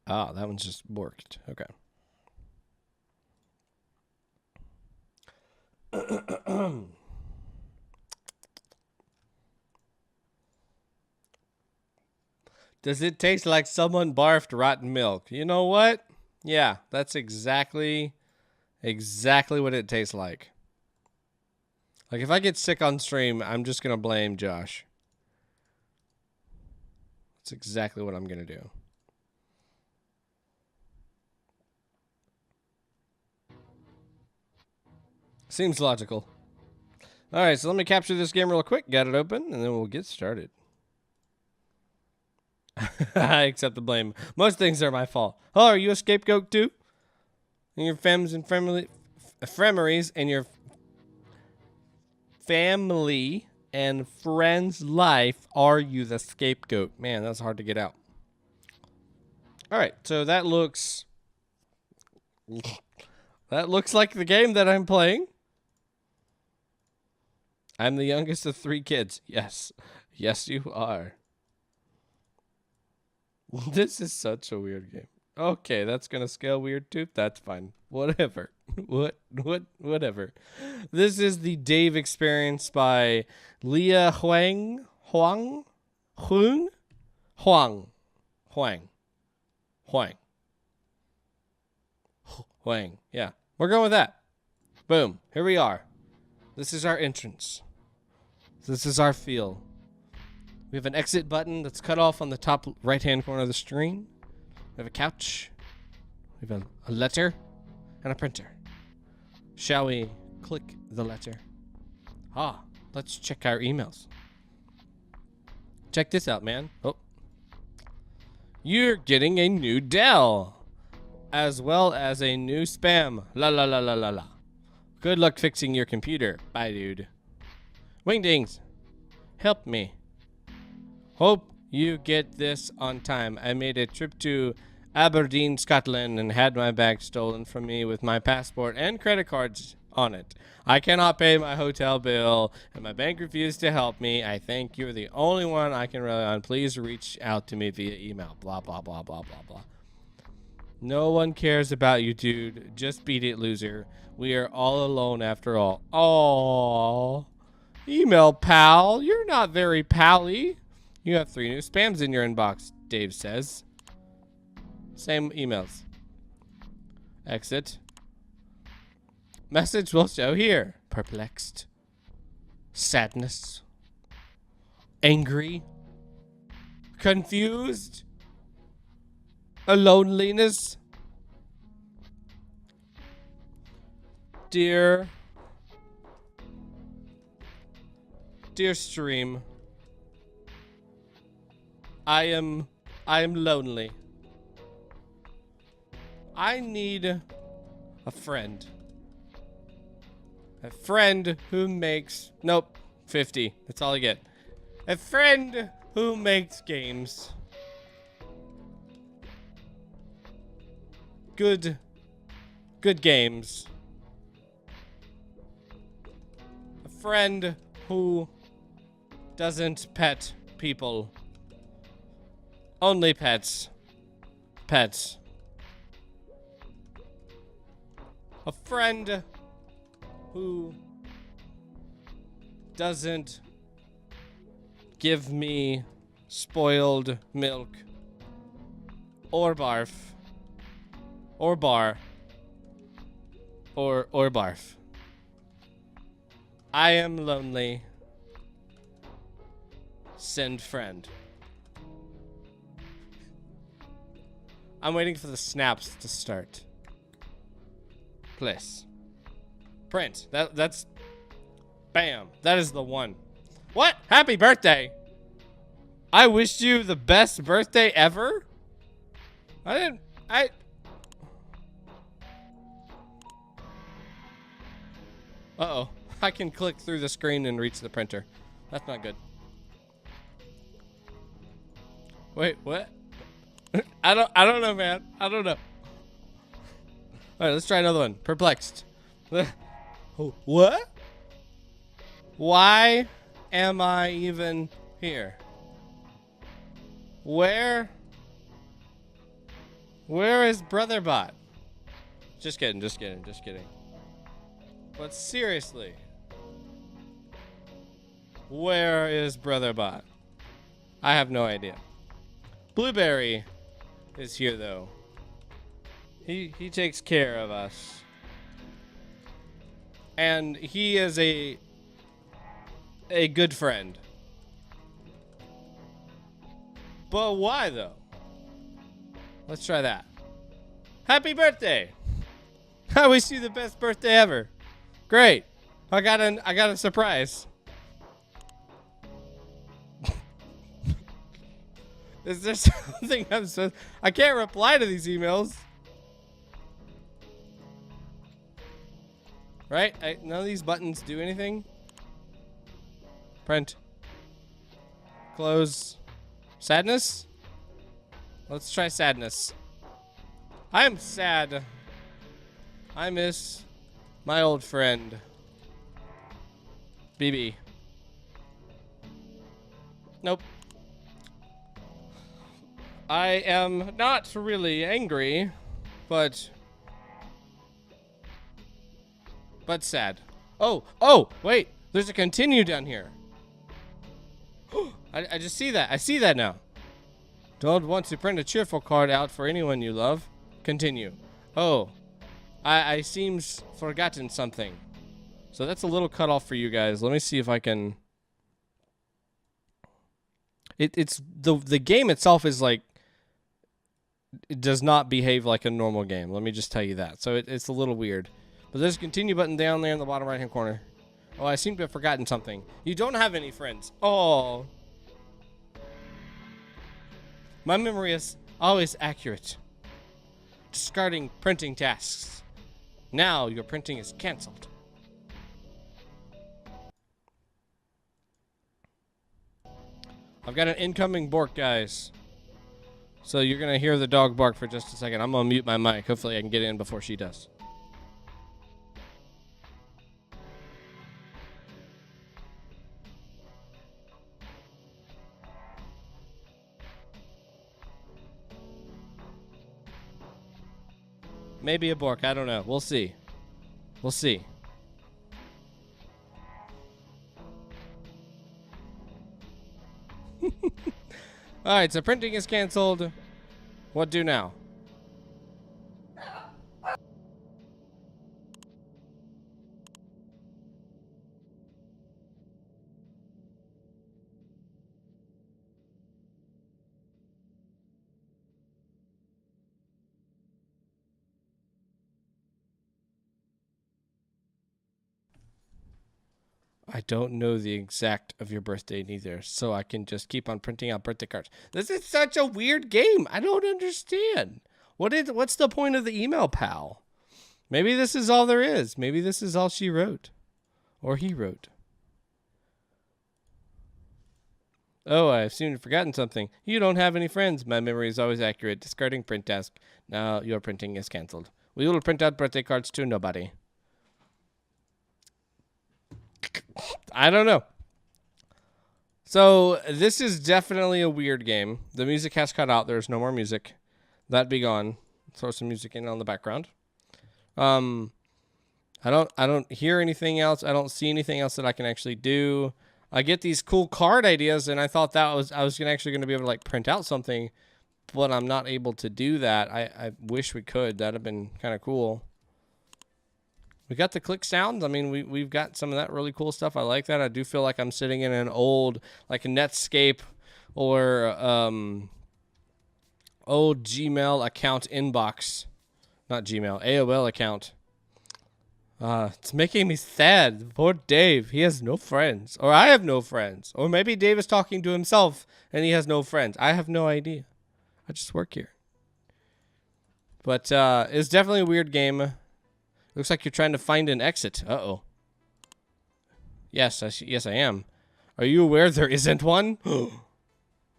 Ah, that one's just borked. Okay. Does it taste like someone barfed rotten milk? You know what? Yeah, that's exactly what it tastes like. Like, if I get sick on stream, I'm just going to blame Josh. That's exactly what I'm going to do. Seems logical. All right, so let me capture this game real quick, get it open, and then we'll get started. I accept the blame. Most things are my fault. Oh, are you a scapegoat too? And your fems and fremeries and your family and friends' life, are you the scapegoat? Man, that's hard to get out. All right, so that looks like the game that I'm playing. I'm the youngest of 3 kids. Yes. Yes, you are. This is such a weird game. Okay, that's going to scale weird too. That's fine. Whatever. Whatever. This is the Dave Experience by Leiahuang. Huang. Yeah, we're going with that. Boom. Here we are. This is our entrance. This is our feel. We have an exit button that's cut off on the top right-hand corner of the screen. We have a couch. We have a letter and a printer. Shall we click the letter? Let's check our emails. Check this out, man. Oh. You're getting a new Dell, as well as a new spam. La la la la la la. Good luck fixing your computer. Bye, dude. Wingdings, help me. Hope you get this on time. I made a trip to Aberdeen, Scotland, and had my bag stolen from me with my passport and credit cards on it. I cannot pay my hotel bill, and my bank refused to help me. I think you're the only one I can rely on. Please reach out to me via email. Blah, blah, blah, blah, blah, blah. No one cares about you, dude. Just beat it, loser. We are all alone after all. Aww. Email pal. You're not very pally. You have 3 new spams in your inbox, Dave says. Same emails. Exit. Message will show here. Perplexed. Sadness. Angry. Confused. A loneliness. Dear stream. I am lonely. I need a friend. A friend who makes... Nope. 50. That's all I get. A friend who makes games. Good games. A friend who doesn't pet people. Only pets. Pets. A friend who doesn't give me spoiled milk or barf or bar or barf. I am lonely. Send friend. I'm waiting for the snaps to start. Place. Print. That's bam. That is the one. What? Happy birthday. I wished you the best birthday ever? I Uh-oh. I can click through the screen and reach the printer. That's not good. Wait, what? I don't know, man. I don't know. All right, let's try another one. Perplexed. What? Why am I even here? Where is BrotherBot? Just kidding. But seriously, where is BrotherBot? I have no idea. Blueberry is here though. He takes care of us. And he is a good friend. But why though? Let's try that. Happy birthday! I wish you the best birthday ever. Great. I got a surprise. Is there something I'm supposed... I can't reply to these emails. Right? None of these buttons do anything. Print. Close. Sadness? Let's try sadness. I am sad. I miss my old friend. BB. Nope. I am not really angry, but sad. Oh, wait. There's a continue down here. I just see that. I see that now. Don't want to print a cheerful card out for anyone you love. Continue. Oh, I seems forgotten something. So that's a little cut off for you guys. Let me see if I can. It's the game itself is like, it does not behave like a normal game. Let me just tell you that. So it's a little weird. But there's a continue button down there in the bottom right hand corner. Oh, I seem to have forgotten something. You don't have any friends. Oh. My memory is always accurate. Discarding printing tasks. Now your printing is canceled. I've got an incoming bork, guys. So you're going to hear the dog bark for just a second. I'm going to mute my mic. Hopefully I can get in before she does. Maybe a bork. I don't know. We'll see. We'll see. All right, so printing is canceled. What do now? I don't know the exact of your birthday neither, so I can just keep on printing out birthday cards. This is such a weird game. I don't understand. What's the point of the email, pal? Maybe this is all there is. Maybe this is all she wrote. Or he wrote. Oh, I've soon forgotten something. You don't have any friends. My memory is always accurate. Discarding print task. Now your printing is canceled. We will print out birthday cards to nobody. I don't know. So this is definitely a weird game. The music has cut out. There's no more music. That be gone. Throw some music in on the background. I don't hear anything else. I don't see anything else that I can actually do. I get these cool card ideas, and I thought that was actually going to be able to like print out something, but I'm not able to do that. I wish we could. That'd have been kind of cool. We got the click sounds. I mean, we've got some of that really cool stuff. I like that. I do feel like I'm sitting in an old, like a Netscape or old Gmail account inbox. Not Gmail, AOL account. It's making me sad. Poor Dave. He has no friends. Or I have no friends. Or maybe Dave is talking to himself and he has no friends. I have no idea. I just work here. But it's definitely a weird game. Looks like you're trying to find an exit. Uh-oh. Yes, yes, I am. Are you aware there isn't one?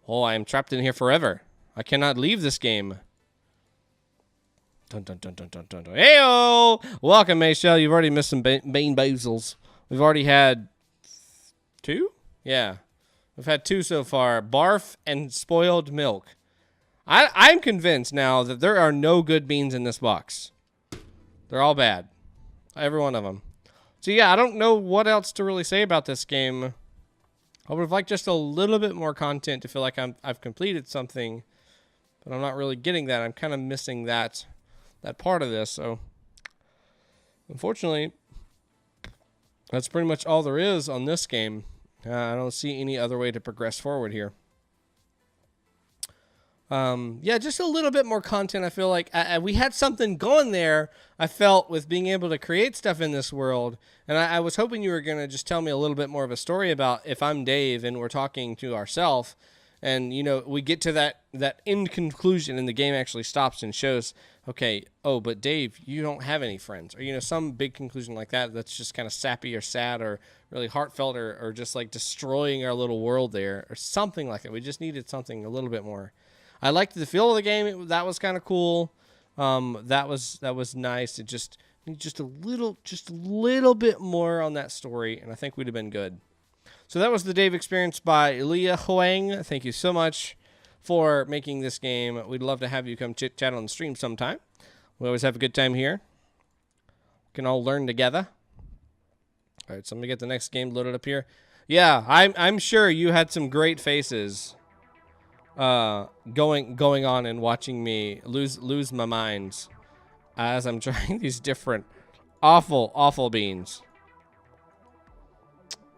Oh, I am trapped in here forever. I cannot leave this game. Dun, dun, dun, dun, dun, dun, dun. Hey-o! Welcome, Mayshell. You've already missed some bean basils. We've already had 2? Yeah. We've had 2 so far. Barf and spoiled milk. I'm convinced now that there are no good beans in this box. They're all bad. Every one of them. So yeah, I don't know what else to really say about this game. I would have liked just a little bit more content to feel like I've completed something. But I'm not really getting that. I'm kind of missing that part of this. So unfortunately, that's pretty much all there is on this game. I don't see any other way to progress forward here. Yeah, just a little bit more content. I feel like we had something going there, I felt, with being able to create stuff in this world. And I was hoping you were going to just tell me a little bit more of a story about if I'm Dave and we're talking to ourselves. And, you know, we get to that end conclusion and the game actually stops and shows, okay, oh, but Dave, you don't have any friends. Or, you know, some big conclusion like that that's just kind of sappy or sad or really heartfelt or just like destroying our little world there or something like that. We just needed something a little bit more. I liked the feel of the game. That was kind of cool. That was nice. It just a little bit more on that story, and I think we'd have been good. So that was the Dave Experience by Leiahuang. Thank you so much for making this game. We'd love to have you come chit chat on the stream sometime. We always have a good time here. We can all learn together. All right, so let me get the next game loaded up here. Yeah, I'm sure you had some great faces. Going on and watching me lose my mind as I'm trying these different awful beans.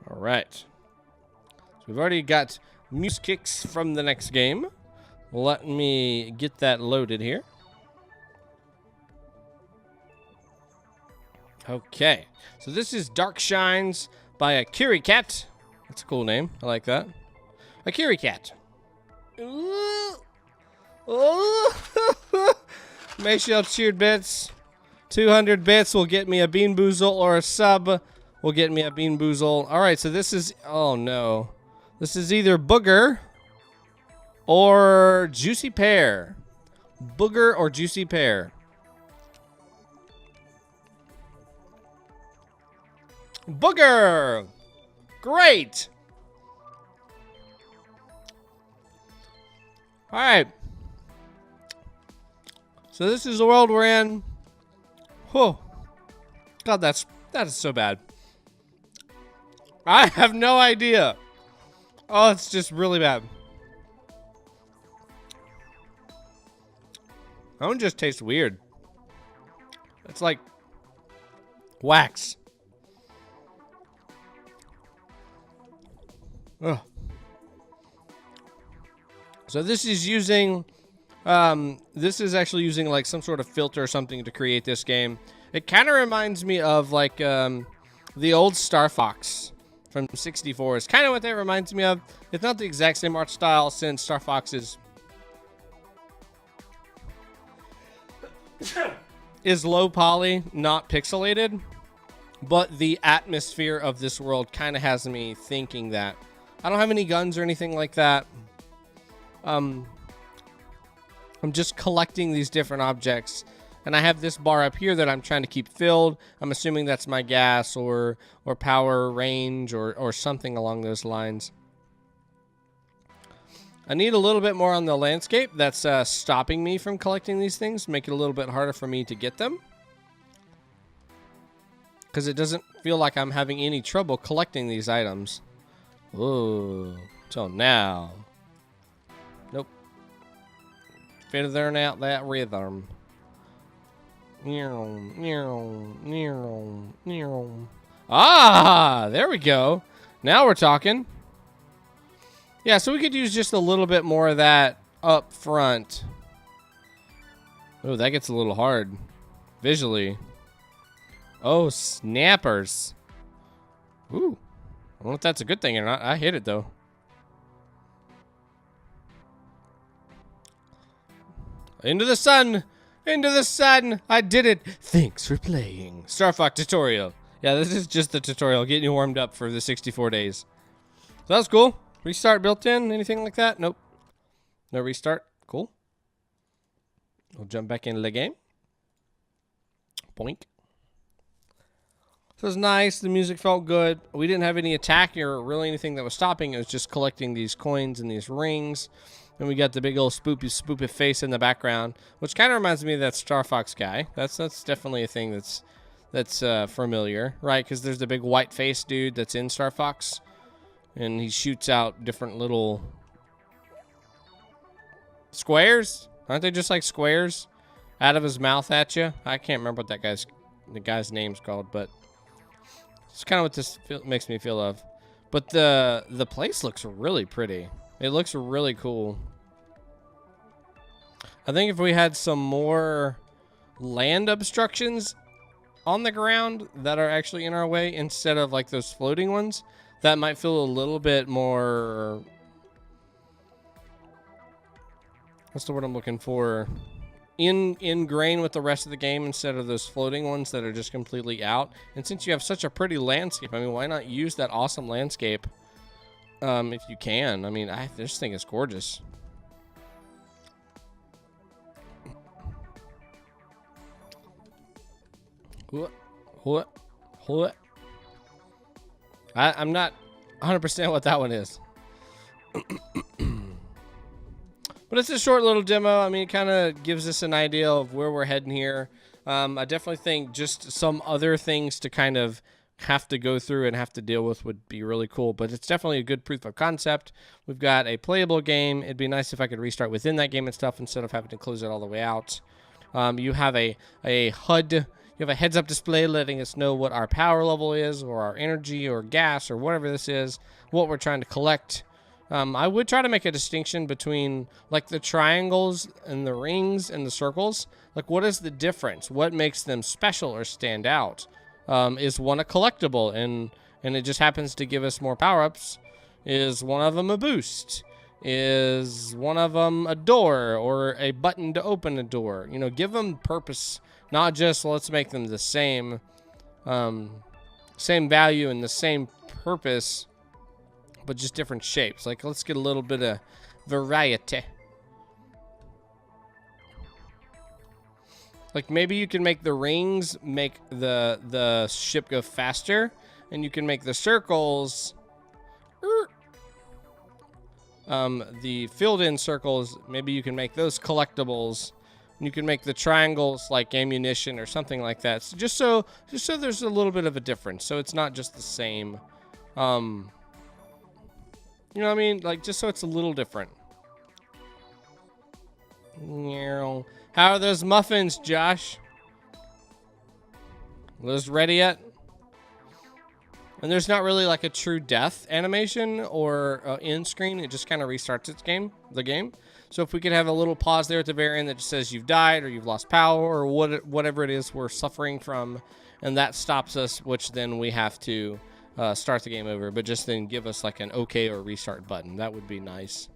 All right, so we've already got music kicks from the next game. Let me get that loaded here. Okay, so this is Darkshines by AkariKat. That's a cool name. I like that. AkariKat. Make sure y'all cheered bits. 200 bits will get me a Bean Boozle, or a sub will get me a Bean Boozle. All right, so this is, oh no. This is either Booger or Juicy Pear. Booger or Juicy Pear. Booger! Great! Alright. So this is the world we're in. Whew. God, that is so bad. I have no idea. Oh, it's just really bad. That one just tastes weird. It's like wax. Ugh. So this is using, this is actually using like some sort of filter or something to create this game. It kind of reminds me of like the old Star Fox from 64 is kind of what that reminds me of. It's not the exact same art style since Star Fox is low poly, not pixelated, but the atmosphere of this world kind of has me thinking that. I don't have any guns or anything like that. I'm just collecting these different objects, and I have this bar up here that I'm trying to keep filled. I'm assuming that's my gas or power range or something along those lines. I need a little bit more on the landscape. That's stopping me from collecting these things, make it a little bit harder for me to get them, because it doesn't feel like I'm having any trouble collecting these items. Whoa, till now. Nope. Figuring out that rhythm. Ah, there we go. Now we're talking. Yeah, so we could use just a little bit more of that up front. Oh, that gets a little hard visually. Oh, snappers. Ooh. I don't know if that's a good thing or not. I hit it, though. Into the sun! Into the sun! I did it! Thanks for playing. Star Fox tutorial. Yeah, this is just the tutorial, getting you warmed up for the 64 days. So that's cool. Restart built in? Anything like that? Nope. No restart. Cool. We'll jump back into the game. Boink. So it was nice. The music felt good. We didn't have any attack or really anything that was stopping. It was just collecting these coins and these rings. And we got the big old spoopy face in the background, which kind of reminds me of that Star Fox guy. That's definitely a thing that's familiar, right? Because there's the big white face dude that's in Star Fox, and he shoots out different little squares. Aren't they just like squares out of his mouth at you? I can't remember what the guy's name's called, but it's kind of what this makes me feel of. But the place looks really pretty. It looks really cool. I think if we had some more land obstructions on the ground that are actually in our way instead of like those floating ones, that might feel a little bit more, what's the word I'm looking for? In grain with the rest of the game instead of those floating ones that are just completely out. And since you have such a pretty landscape, I mean, why not use that awesome landscape if you can? I mean, I just think it's gorgeous. What? I'm not 100% what that one is. But it's a short little demo. I mean, it kind of gives us an idea of where we're heading here. I definitely think just some other things to kind of have to go through and have to deal with would be really cool. But it's definitely a good proof of concept. We've got a playable game. It'd be nice if I could restart within that game and stuff instead of having to close it all the way out. You have a HUD. You have a heads-up display letting us know what our power level is, or our energy or gas or whatever this is, what we're trying to collect. I would try to make a distinction between like the triangles and the rings and the circles. Like, what is the difference? What makes them special or stand out? Is one a collectible and it just happens to give us more power-ups? Is one of them a boost? Is one of them a door or a button to open a door? You know, give them purpose, not just let's make them the same, same value and the same purpose, but just different shapes. Like, let's get a little bit of variety. Like, maybe you can make the rings make the ship go faster, and you can make the circles, the filled-in circles, maybe you can make those collectibles, and you can make the triangles like ammunition or something like that. So just so there's a little bit of a difference, so it's not just the same. You know what I mean? Like, just so it's a little different. How are those muffins, Josh? Are those ready yet? And there's not really like a true death animation or end screen. It just kind of restarts the game. So if we could have a little pause there at the very end that just says you've died or you've lost power or whatever it is we're suffering from, and that stops us, which then we have to start the game over, but just then give us like an OK or restart button. That would be nice.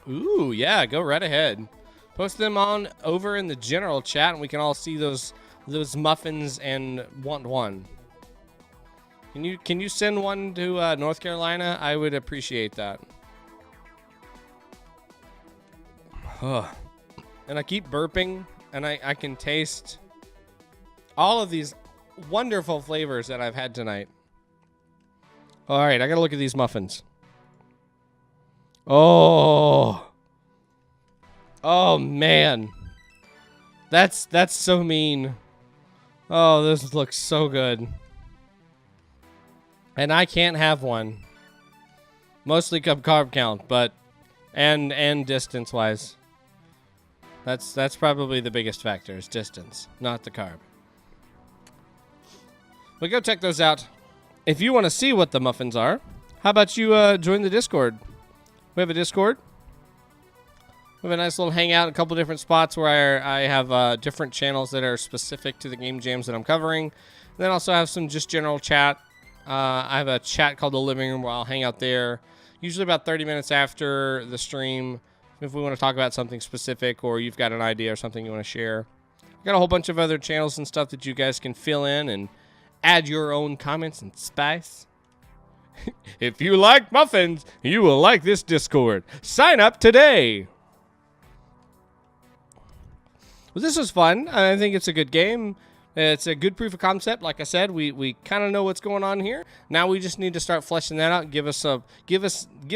Ooh, yeah, go right ahead. Post them on over in the general chat, and we can all see those muffins and want one. Can you send one to North Carolina? I would appreciate that. And I keep burping, and I can taste all of these wonderful flavors that I've had tonight. All right, I gotta look at these muffins. Oh man, that's so mean. Oh, this looks so good, and I can't have one. Mostly carb count, but and distance wise, that's probably the biggest factor is distance, not the carb. But go check those out. If you want to see what the muffins are, how about you join the Discord? We have a Discord. We have a nice little hangout, a couple different spots where I have different channels that are specific to the game jams that I'm covering. And then also have some just general chat. I have a chat called The Living Room where I'll hang out there, usually about 30 minutes after the stream, if we want to talk about something specific or you've got an idea or something you want to share. I've got a whole bunch of other channels and stuff that you guys can fill in and add your own comments and spice. If you like muffins, you will like this Discord. Sign up today. Well, this was fun. I think it's a good game. It's a good proof of concept. Like I said, we kind of know what's going on here. Now we just need to start fleshing that out. Give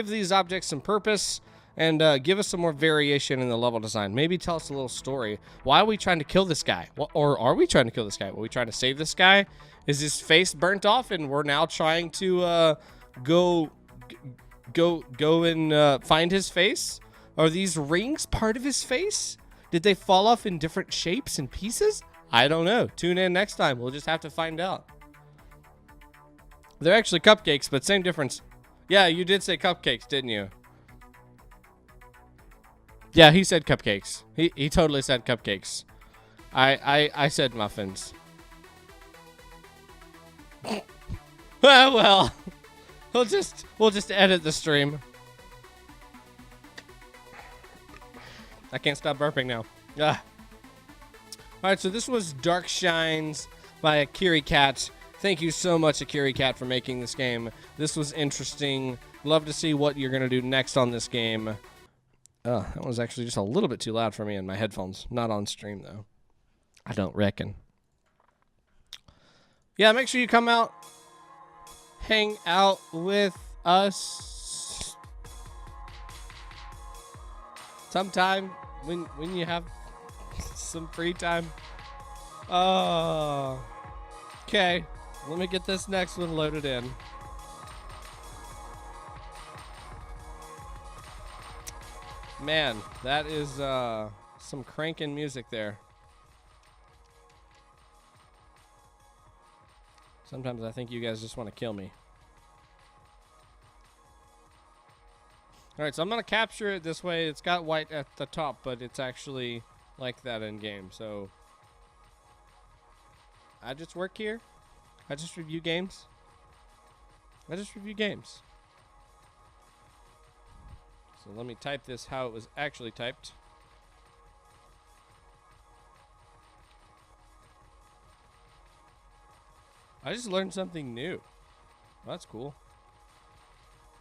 these objects some purpose and give us some more variation in the level design. Maybe tell us a little story. Why are we trying to kill this guy? Or are we trying to kill this guy? Are we trying to save this guy? Is his face burnt off and we're now trying to go and find his face? Are these rings part of his face? Did they fall off in different shapes and pieces? I don't know. Tune in next time. We'll just have to find out. They're actually cupcakes, but same difference. Yeah, you did say cupcakes, didn't you? Yeah, he said cupcakes. He totally said cupcakes. I said muffins. well, we'll just edit the stream. I can't stop burping now. All right, so this was Darkshines by AkariKat. Thank you so much, AkariKat, for making this game. This was interesting. Love to see what you're going to do next on this game. That was actually just a little bit too loud for me in my headphones. Not on stream, though. I don't reckon. Yeah, make sure you come out. Hang out with us. Sometime when you have some free time. Oh. Okay. Let me get this next one loaded in. Man, that is some cranking music there. Sometimes I think you guys just want to kill me. All right, so I'm gonna capture it this way. It's got white at the top, but it's actually like that in game. So I just work here. I just review games. I just review games. So let me type this how it was actually typed. I just learned something new. That's cool.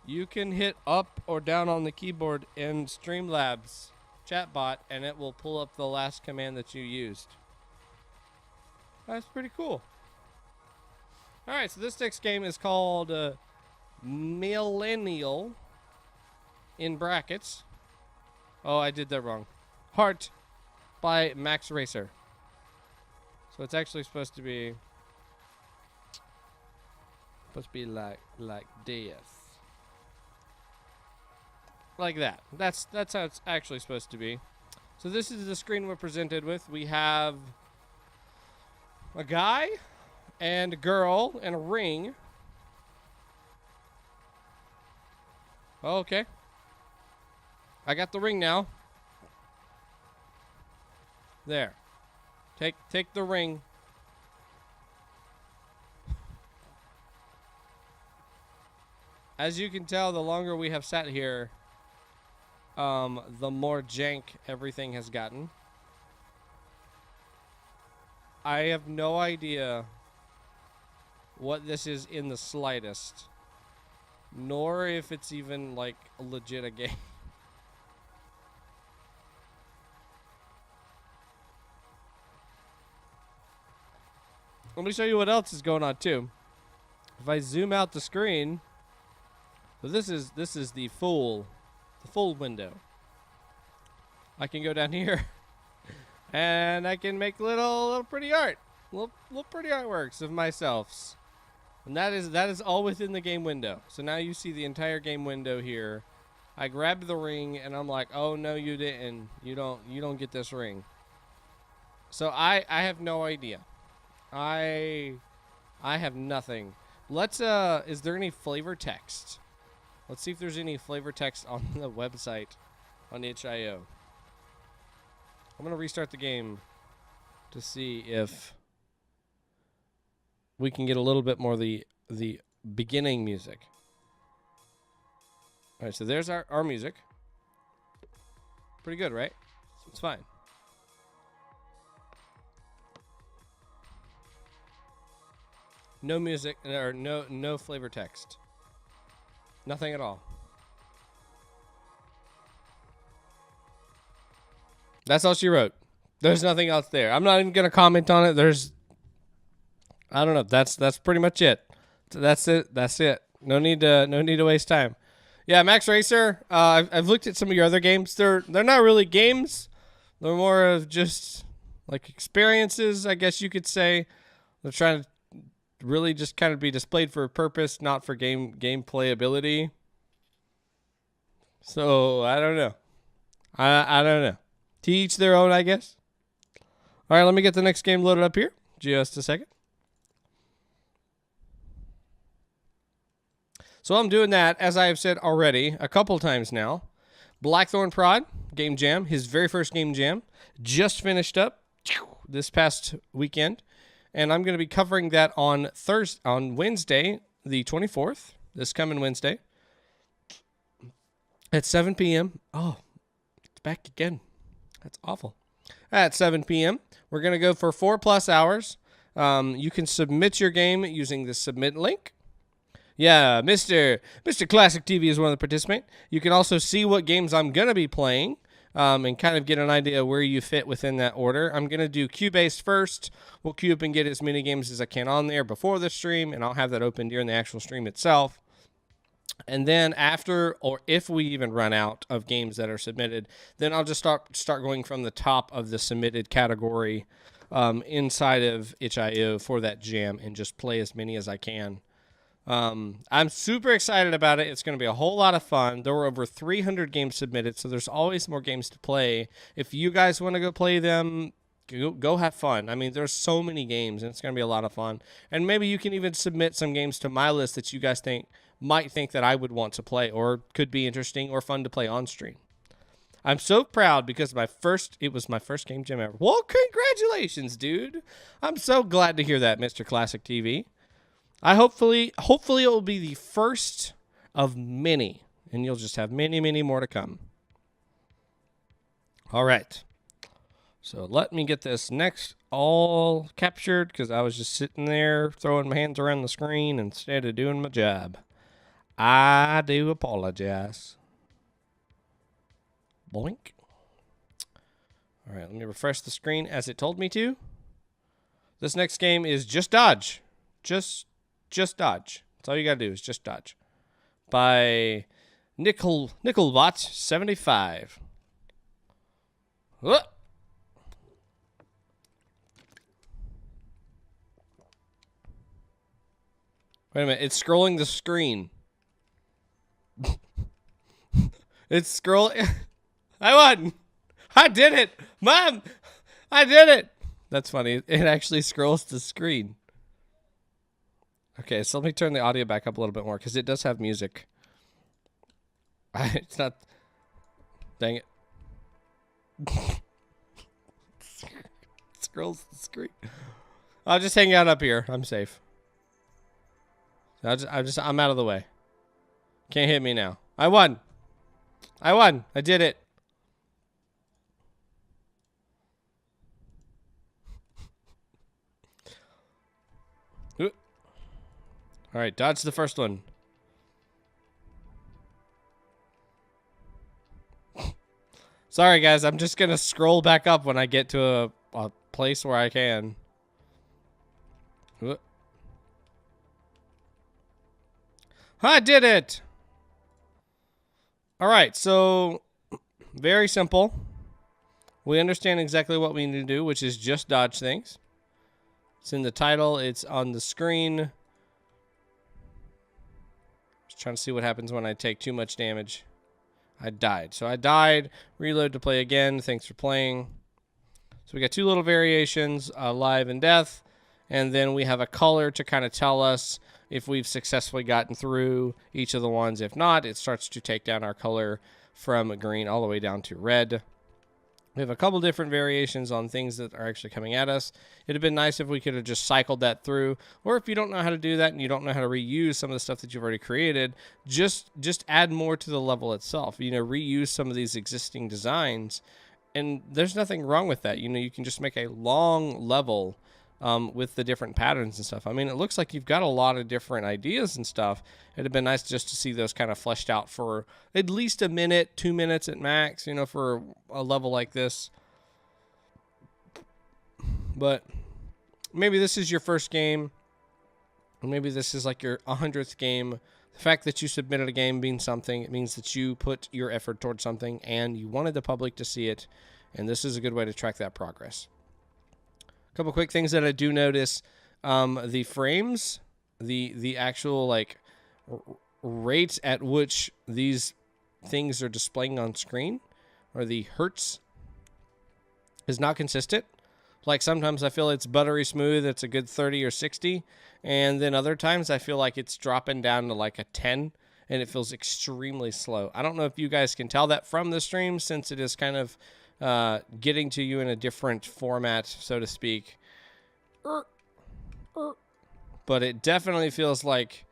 You can hit up or down on the keyboard in Streamlabs chatbot, and it will pull up the last command that you used. That's pretty cool. All right, so this next game is called Millennial, in brackets. Oh, I did that wrong. Heart by maxracer. So it's actually supposed to be like this. Like that. That's how it's actually supposed to be. So this is the screen we're presented with. We have a guy and a girl and a ring. Okay. I got the ring now. There. Take the ring. As you can tell, the longer we have sat here, the more jank everything has gotten. I have no idea what this is in the slightest, nor if it's even like legit a game. Let me show you what else is going on too. If I zoom out the screen, so this is the full window. I can go down here and I can make little pretty art, little pretty artworks of myself, and that is all within the game window. So now you see the entire game window here. I grabbed the ring and I'm like, oh no, you didn't. You don't get this ring. So I have no idea. I have nothing. Let's is there any flavor text? Let's see if there's any flavor text on the website on itch.io. I'm gonna restart the game to see if we can get a little bit more of the beginning music. All right, so there's our music. Pretty good, right? It's fine. No music or no flavor text. Nothing at all. That's all she wrote. There's nothing else there. I'm not even gonna comment on it. I don't know. That's pretty much it. That's it. No need to waste time. Yeah, maxracer. I've looked at some of your other games. They're not really games. They're more of just like experiences, I guess you could say. They're trying to really just kind of be displayed for a purpose, not for game playability. So I don't know. I don't know. To each their own, I guess. All right, let me get the next game loaded up here. Just a second. So I'm doing that, as I have said already a couple times now. Blackthorn Prod Game Jam, his very first Game Jam, just finished up this past weekend. And I'm going to be covering that on Wednesday, the 24th, this coming Wednesday, at 7 p.m. Oh, it's back again. That's awful. At 7 p.m., we're going to go for 4+ hours. You can submit your game using the submit link. Yeah, Mr. Classic TV is one of the participants. You can also see what games I'm going to be playing. And kind of get an idea where you fit within that order. I'm going to do queue-based first. We'll queue up and get as many games as I can on there before the stream, and I'll have that open during the actual stream itself. And then after, or if we even run out of games that are submitted, then I'll just start going from the top of the submitted category inside of itch.io for that jam and just play as many as I can. I'm super excited about it. It's going to be a whole lot of fun. There were over 300 games submitted, so there's always more games to play. If you guys want to go play them, go have fun. I mean, there's so many games, and it's going to be a lot of fun. And maybe you can even submit some games to my list that you guys think might think that I would want to play or could be interesting or fun to play on stream. I'm so proud because it was my first game jam ever. Well, congratulations, dude. I'm so glad to hear that, Mr. Classic TV. Hopefully it will be the first of many, and you'll just have many, many more to come. All right. So let me get this next all captured because I was just sitting there throwing my hands around the screen instead of doing my job. I do apologize. Boink. All right, let me refresh the screen as it told me to. This next game is Just Dodge. Just Dodge. That's all you gotta do is just dodge. By Nickelbot75. Wait a minute, it's scrolling the screen. It's scrolling. I won. I did it. Mom, I did it. That's funny. It actually scrolls the screen. Okay, so let me turn the audio back up a little bit more because it does have music. It's not. Dang it. Scrolls the screen. I'll just hang out up here. I'm safe. I'm out of the way. Can't hit me now. I won. I did it. All right, dodge the first one. Sorry, guys. I'm just going to scroll back up when I get to a place where I can. I did it. All right, so very simple. We understand exactly what we need to do, which is just dodge things. It's in the title. It's on the screen. Just trying to see what happens when I take too much damage. I died. So I died. Reload to play again. Thanks for playing. So we got two little variations, live and death. And then we have a color to kind of tell us if we've successfully gotten through each of the ones. If not, it starts to take down our color from green all the way down to red. We have a couple different variations on things that are actually coming at us. It'd have been nice if we could have just cycled that through. Or if you don't know how to do that and you don't know how to reuse some of the stuff that you've already created, just add more to the level itself. You know, reuse some of these existing designs. And there's nothing wrong with that. You know, you can just make a long level with the different patterns and stuff. I mean, it looks like you've got a lot of different ideas and stuff. It'd have been nice just to see those kind of fleshed out for at least a minute, 2 minutes at max, you know, for a level like this. But maybe this is your first game, or maybe this is like your 100th game. The fact that you submitted a game means something. It means that you put your effort towards something and you wanted the public to see it. And this is a good way to track that progress. Couple quick things that I do notice. The frames, the actual like rate at which these things are displaying on screen, or the hertz, is not consistent. Like sometimes I feel it's buttery smooth, it's a good 30 or 60, and then other times I feel like it's dropping down to like a 10 and it feels extremely slow. I don't know if you guys can tell that from the stream, since it is kind of getting to you in a different format, so to speak. But it definitely feels like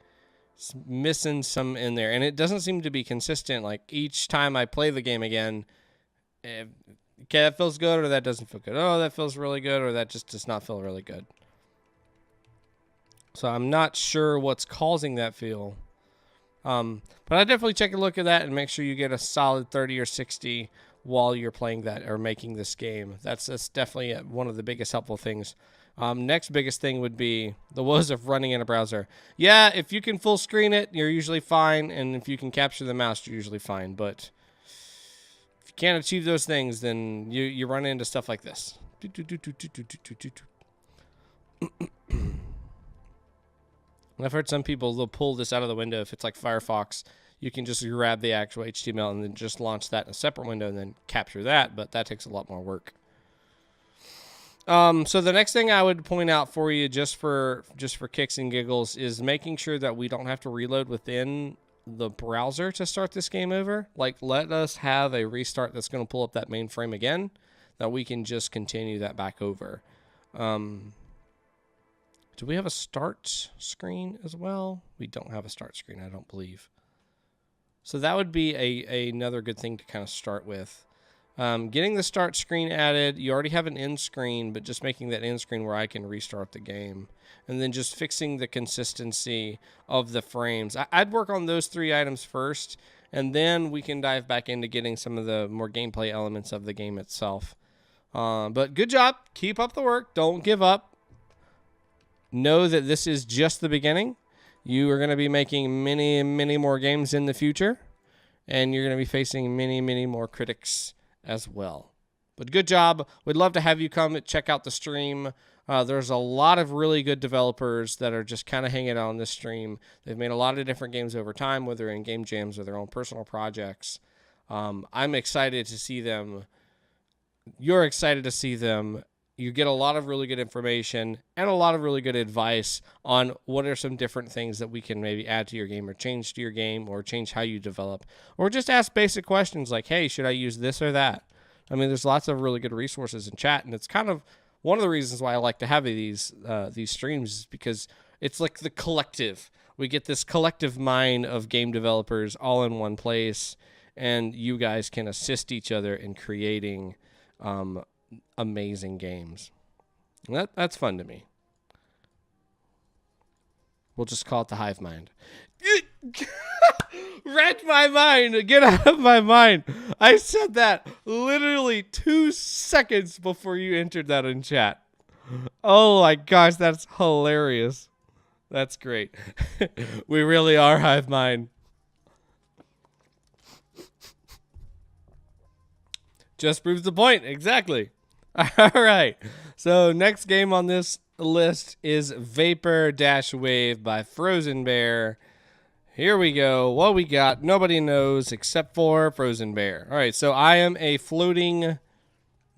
it's missing some in there, and it doesn't seem to be consistent. Like each time I play the game again, okay, that feels good, or that doesn't feel good. Oh, that feels really good, or that just does not feel really good. So I'm not sure what's causing that feel. But I definitely check a look at that and make sure you get a solid 30 or 60 while you're playing that or making this game. That's definitely one of the biggest helpful things. Next biggest thing would be the woes of running in a browser. Yeah, if you can full screen it, you're usually fine, and if you can capture the mouse, you're usually fine. But if you can't achieve those things, then you run into stuff like this. I've heard some people, they'll pull this out of the window. If it's like Firefox, you can just grab the actual HTML and then just launch that in a separate window and then capture that, but that takes a lot more work. So the next thing I would point out for you, just for kicks and giggles, is making sure that we don't have to reload within the browser to start this game over. Like, let us have a restart that's going to pull up that mainframe again, that we can just continue that back over. Do we have a start screen as well? We don't have a start screen, I don't believe. So that would be another good thing to kind of start with. Getting the start screen added, you already have an end screen, but just making that end screen where I can restart the game. And then just fixing the consistency of the frames. I'd work on those 3 items first, and then we can dive back into getting some of the more gameplay elements of the game itself. But good job. Keep up the work. Don't give up. Know that this is just the beginning. You are going to be making many, many more games in the future, and you're going to be facing many, many more critics as well. But good job. We'd love to have you come check out the stream. There's a lot of really good developers that are just kind of hanging out on this stream. They've made a lot of different games over time, whether in game jams or their own personal projects. I'm excited to see them. You're excited to see them. You get a lot of really good information and a lot of really good advice on what are some different things that we can maybe add to your game or change to your game or change how you develop, or just ask basic questions like, hey, should I use this or that? I mean, there's lots of really good resources in chat, and it's kind of one of the reasons why I like to have these streams, is because it's like the collective. We get this collective mind of game developers all in one place, and you guys can assist each other in creating amazing games. That's fun to me. We'll just call it the hive mind. Wreck my mind. Get out of my mind. I said that literally 2 seconds before you entered that in chat. Oh my gosh, that's hilarious. That's great. We really are hive mind. Just proves the point. Exactly. All right. So next game on this list is Vapor-Wave by FrozenBear. Here we go. What we got, nobody knows except for FrozenBear. All right, so I am a floating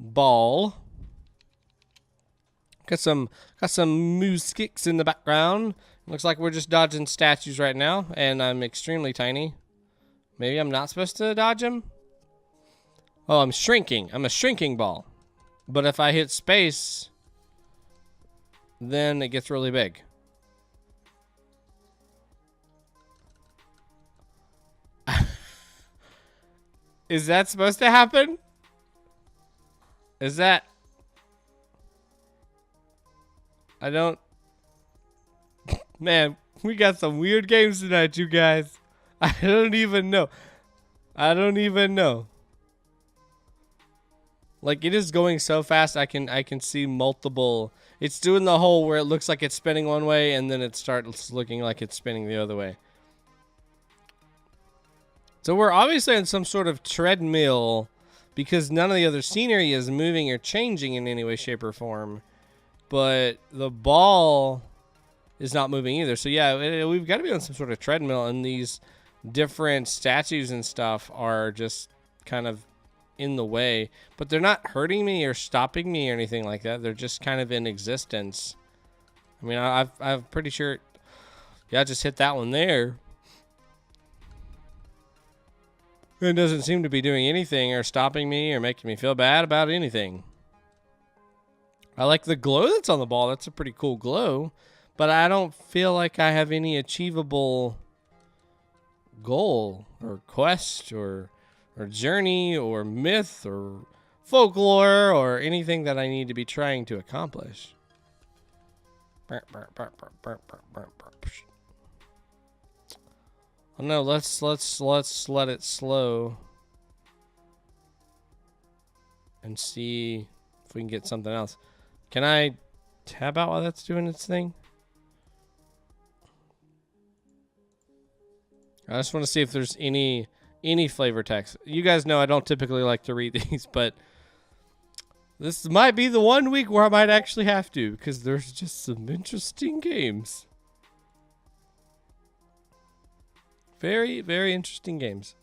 ball. Got some moose kicks in the background. Looks like we're just dodging statues right now, and I'm extremely tiny. Maybe I'm not supposed to dodge them? Oh, I'm shrinking. I'm a shrinking ball. But if I hit space, then it gets really big. Is that supposed to happen? Is that... I don't... Man, we got some weird games tonight, you guys. I don't even know. I don't even know. Like, it is going so fast, I can see multiple... It's doing the whole where it looks like it's spinning one way, and then it starts looking like it's spinning the other way. So we're obviously on some sort of treadmill, because none of the other scenery is moving or changing in any way, shape, or form. But the ball is not moving either. So yeah, we've got to be on some sort of treadmill, and these different statues and stuff are just kind of in the way. But they're not hurting me or stopping me or anything like that. They're just kind of in existence. I mean, I'm pretty sure... Yeah, I just hit that one there. It doesn't seem to be doing anything or stopping me or making me feel bad about anything. I like the glow that's on the ball. That's a pretty cool glow. But I don't feel like I have any achievable goal or quest or journey or myth or folklore or anything that I need to be trying to accomplish. Oh no, let's let it slow and see if we can get something else. Can I tab out while that's doing its thing? I just want to see if there's any flavor text. You guys know I don't typically like to read these, but this might be the one week where I might actually have to, because there's just some interesting games. Very, very interesting games.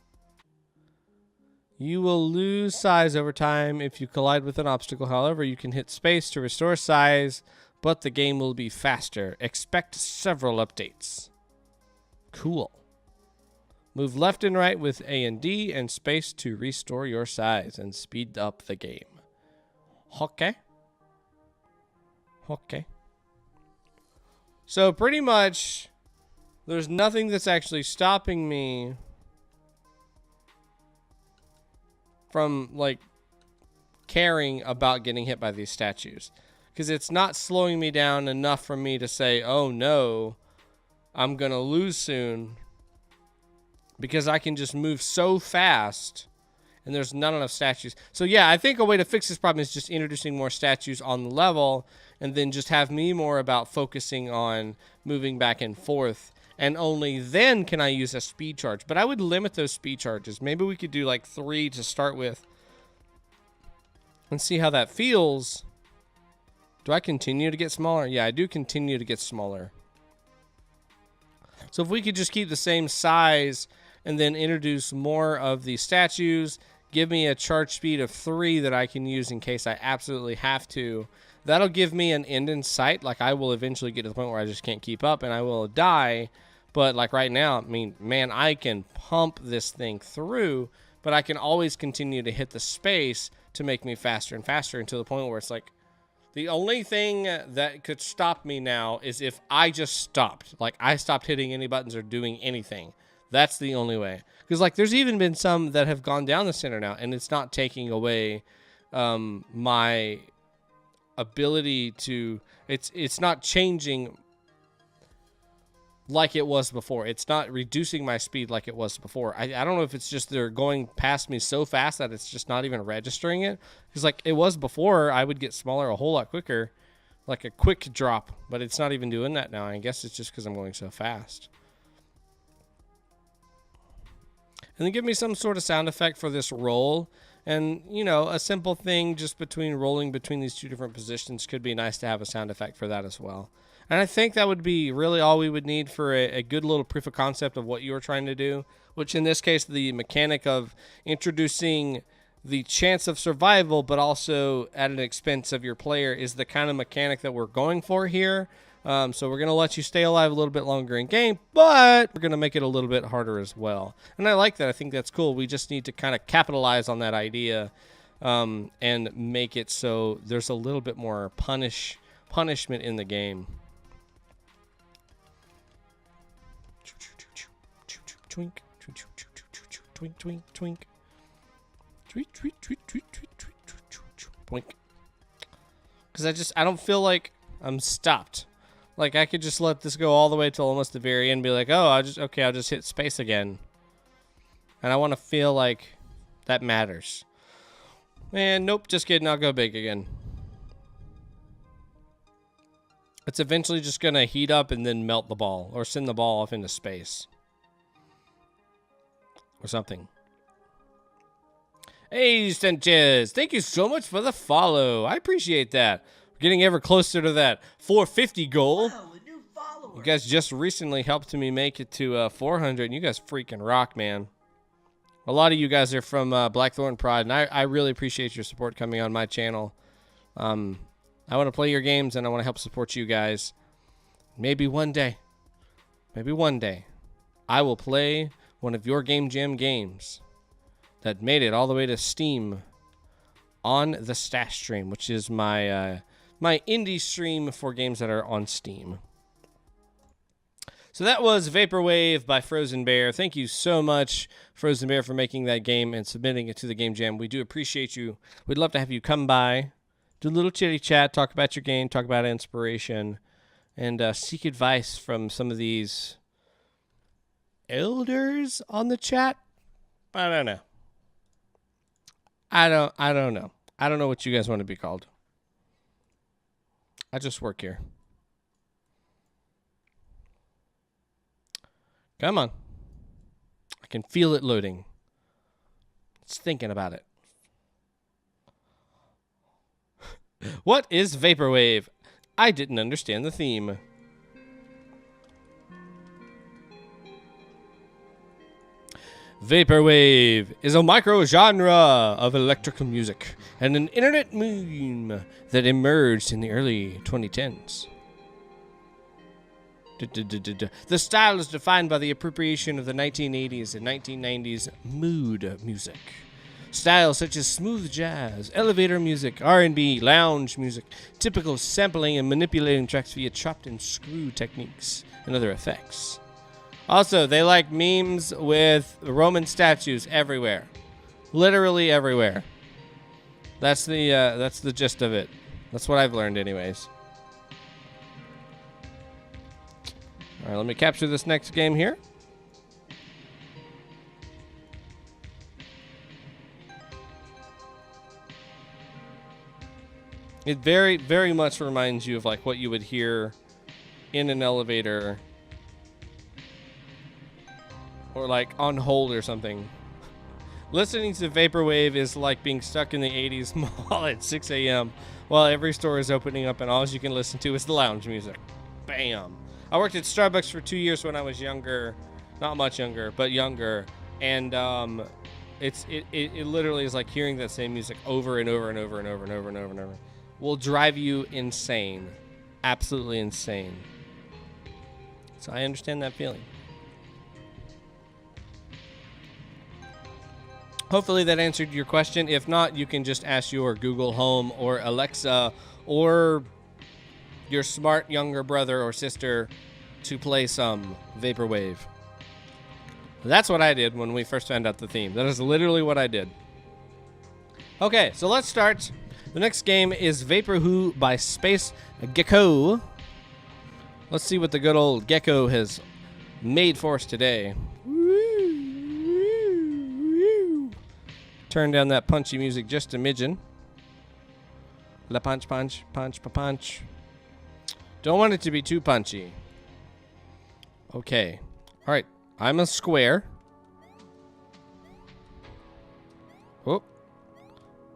You will lose size over time if you collide with an obstacle. However, you can hit space to restore size, but the game will be faster. Expect several updates. Cool. Move left and right with A and D and space to restore your size and speed up the game. Okay. Okay. So pretty much, there's nothing that's actually stopping me from, like, caring about getting hit by these statues. Because it's not slowing me down enough for me to say, oh no, I'm going to lose soon. Because I can just move so fast and there's not enough statues. So yeah, I think a way to fix this problem is just introducing more statues on the level and then just have me more about focusing on moving back and forth. And only then can I use a speed charge. But I would limit those speed charges. Maybe we could do like 3 to start with and see how that feels. Do I continue to get smaller? Yeah, I do continue to get smaller. So if we could just keep the same size and then introduce more of the statues, give me a charge speed of 3 that I can use in case I absolutely have to. That'll give me an end in sight. Like, I will eventually get to the point where I just can't keep up and I will die. But like right now, I mean, man, I can pump this thing through, but I can always continue to hit the space to make me faster and faster until the point where it's like, the only thing that could stop me now is if I just stopped. Like, I stopped hitting any buttons or doing anything. That's the only way. Because, like, there's even been some that have gone down the center now, and it's not taking away my ability to... It's not changing like it was before. It's not reducing my speed like it was before. I don't know if it's just they're going past me so fast that it's just not even registering it. Because, like, it was before, I would get smaller a whole lot quicker. Like a quick drop. But it's not even doing that now. I guess it's just because I'm going so fast. And then give me some sort of sound effect for this roll. And, you know, a simple thing just between rolling between these two different positions could be nice to have a sound effect for that as well. And I think that would be really all we would need for a good little proof of concept of what you were trying to do. Which in this case, the mechanic of introducing the chance of survival, but also at an expense of your player, is the kind of mechanic that we're going for here. So we're going to let you stay alive a little bit longer in game, but we're going to make it a little bit harder as well. And I like that. I think that's cool. We just need to kind of capitalize on that idea and make it so there's a little bit more punishment in the game. Twink, twink, twink, twink, twink. Tweet, tweet, tweet, tweet, tweet, tweet, tweet, twink. Because I don't feel like I'm stopped. Like, I could just let this go all the way till almost the very end and be like, oh, I'll just hit space again. And I want to feel like that matters. And nope, just kidding, I'll go big again. It's eventually just going to heat up and then melt the ball. Or send the ball off into space. Or something. Hey, Sanchez, thank you so much for the follow. I appreciate that. We're getting ever closer to that 450 goal. Wow, a new follower. You guys just recently helped me make it to 400, and you guys freaking rock, man. A lot of you guys are from Blackthorn Pride, and I really appreciate your support coming on my channel. I want to play your games, and I want to help support you guys. Maybe one day, I will play one of your Game Jam games that made it all the way to Steam on the Stash stream, which is my my indie stream for games that are on Steam. So that was Vaporwave by FrozenBear. Thank you so much, FrozenBear, for making that game and submitting it to the Game Jam. We do appreciate you. We'd love to have you come by, do a little chitty chat, talk about your game, talk about inspiration, and seek advice from some of these elders on the chat. I don't know. I don't know. I don't know what you guys want to be called. I just work here. Come on. I can feel it loading. It's thinking about it. What is Vaporwave? I didn't understand the theme. Vaporwave is a micro-genre of electrical music and an internet meme that emerged in the early 2010s. The style is defined by the appropriation of the 1980s and 1990s mood music. Styles such as smooth jazz, elevator music, R&B, lounge music, typical sampling and manipulating tracks via chopped and screw techniques, and other effects. Also, they like memes with Roman statues everywhere. Literally everywhere. That's the gist of it. That's what I've learned anyways. All right, let me capture this next game here. It very, very much reminds you of like what you would hear in an elevator or like on hold or something. Listening to Vaporwave is like being stuck in the 80s mall at 6 a.m. while every store is opening up and all you can listen to is the lounge music. Bam. I worked at Starbucks for 2 years when I was younger. Not much younger, but younger. And it literally is like hearing that same music over and over and over and over and over and over and over. Will drive you insane. Absolutely insane. So I understand that feeling. Hopefully that answered your question. If not, you can just ask your Google Home or Alexa or your smart younger brother or sister to play some Vaporwave. That's what I did when we first found out the theme. That is literally what I did. Okay, so let's start. The next game is Vaporwho by SpaceGecko. Let's see what the good old Gecko has made for us today. Turn down that punchy music just a midgen. La punch, punch, punch, punch. Don't want it to be too punchy. Okay. All right. I'm a square. Oh. All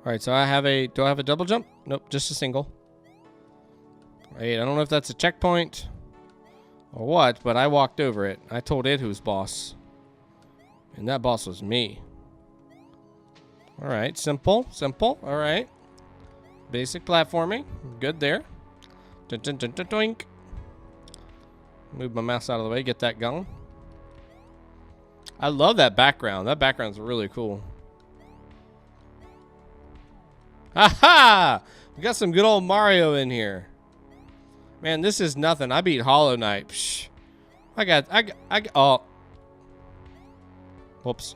right, so do I have a double jump? Nope, just a single. Wait, I don't know if that's a checkpoint or what, but I walked over it. I told it who's boss. And that boss was me. All right, simple. All right. Basic platforming. Good there. Dun, dun, dun, dun, doink. Move my mouse out of the way, get that going. I love that background. That background's really cool. Aha! We got some good old Mario in here. Man, this is nothing. I beat Hollow Knight. Psh. Oh. Whoops.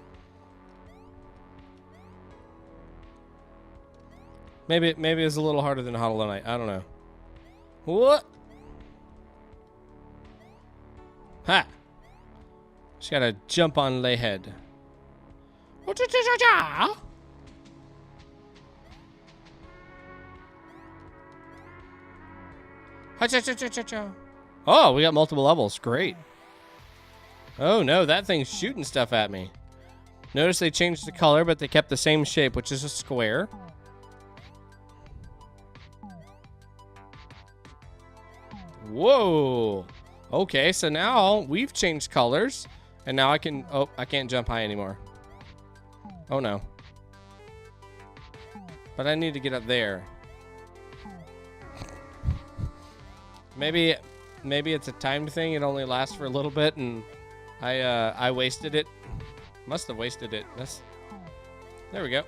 Maybe it's a little harder than Hollow Knight. I don't know. What? Ha! Just gotta jump on lay head. Oh, we got multiple levels. Great. Oh no, that thing's shooting stuff at me. Notice they changed the color, but they kept the same shape, which is a square. Whoa. Okay, so now we've changed colors, and now I can't jump high anymore. Oh no. But I need to get up there. Maybe it's a timed thing. It only lasts for a little bit, and I wasted it. Must have wasted it. There we go.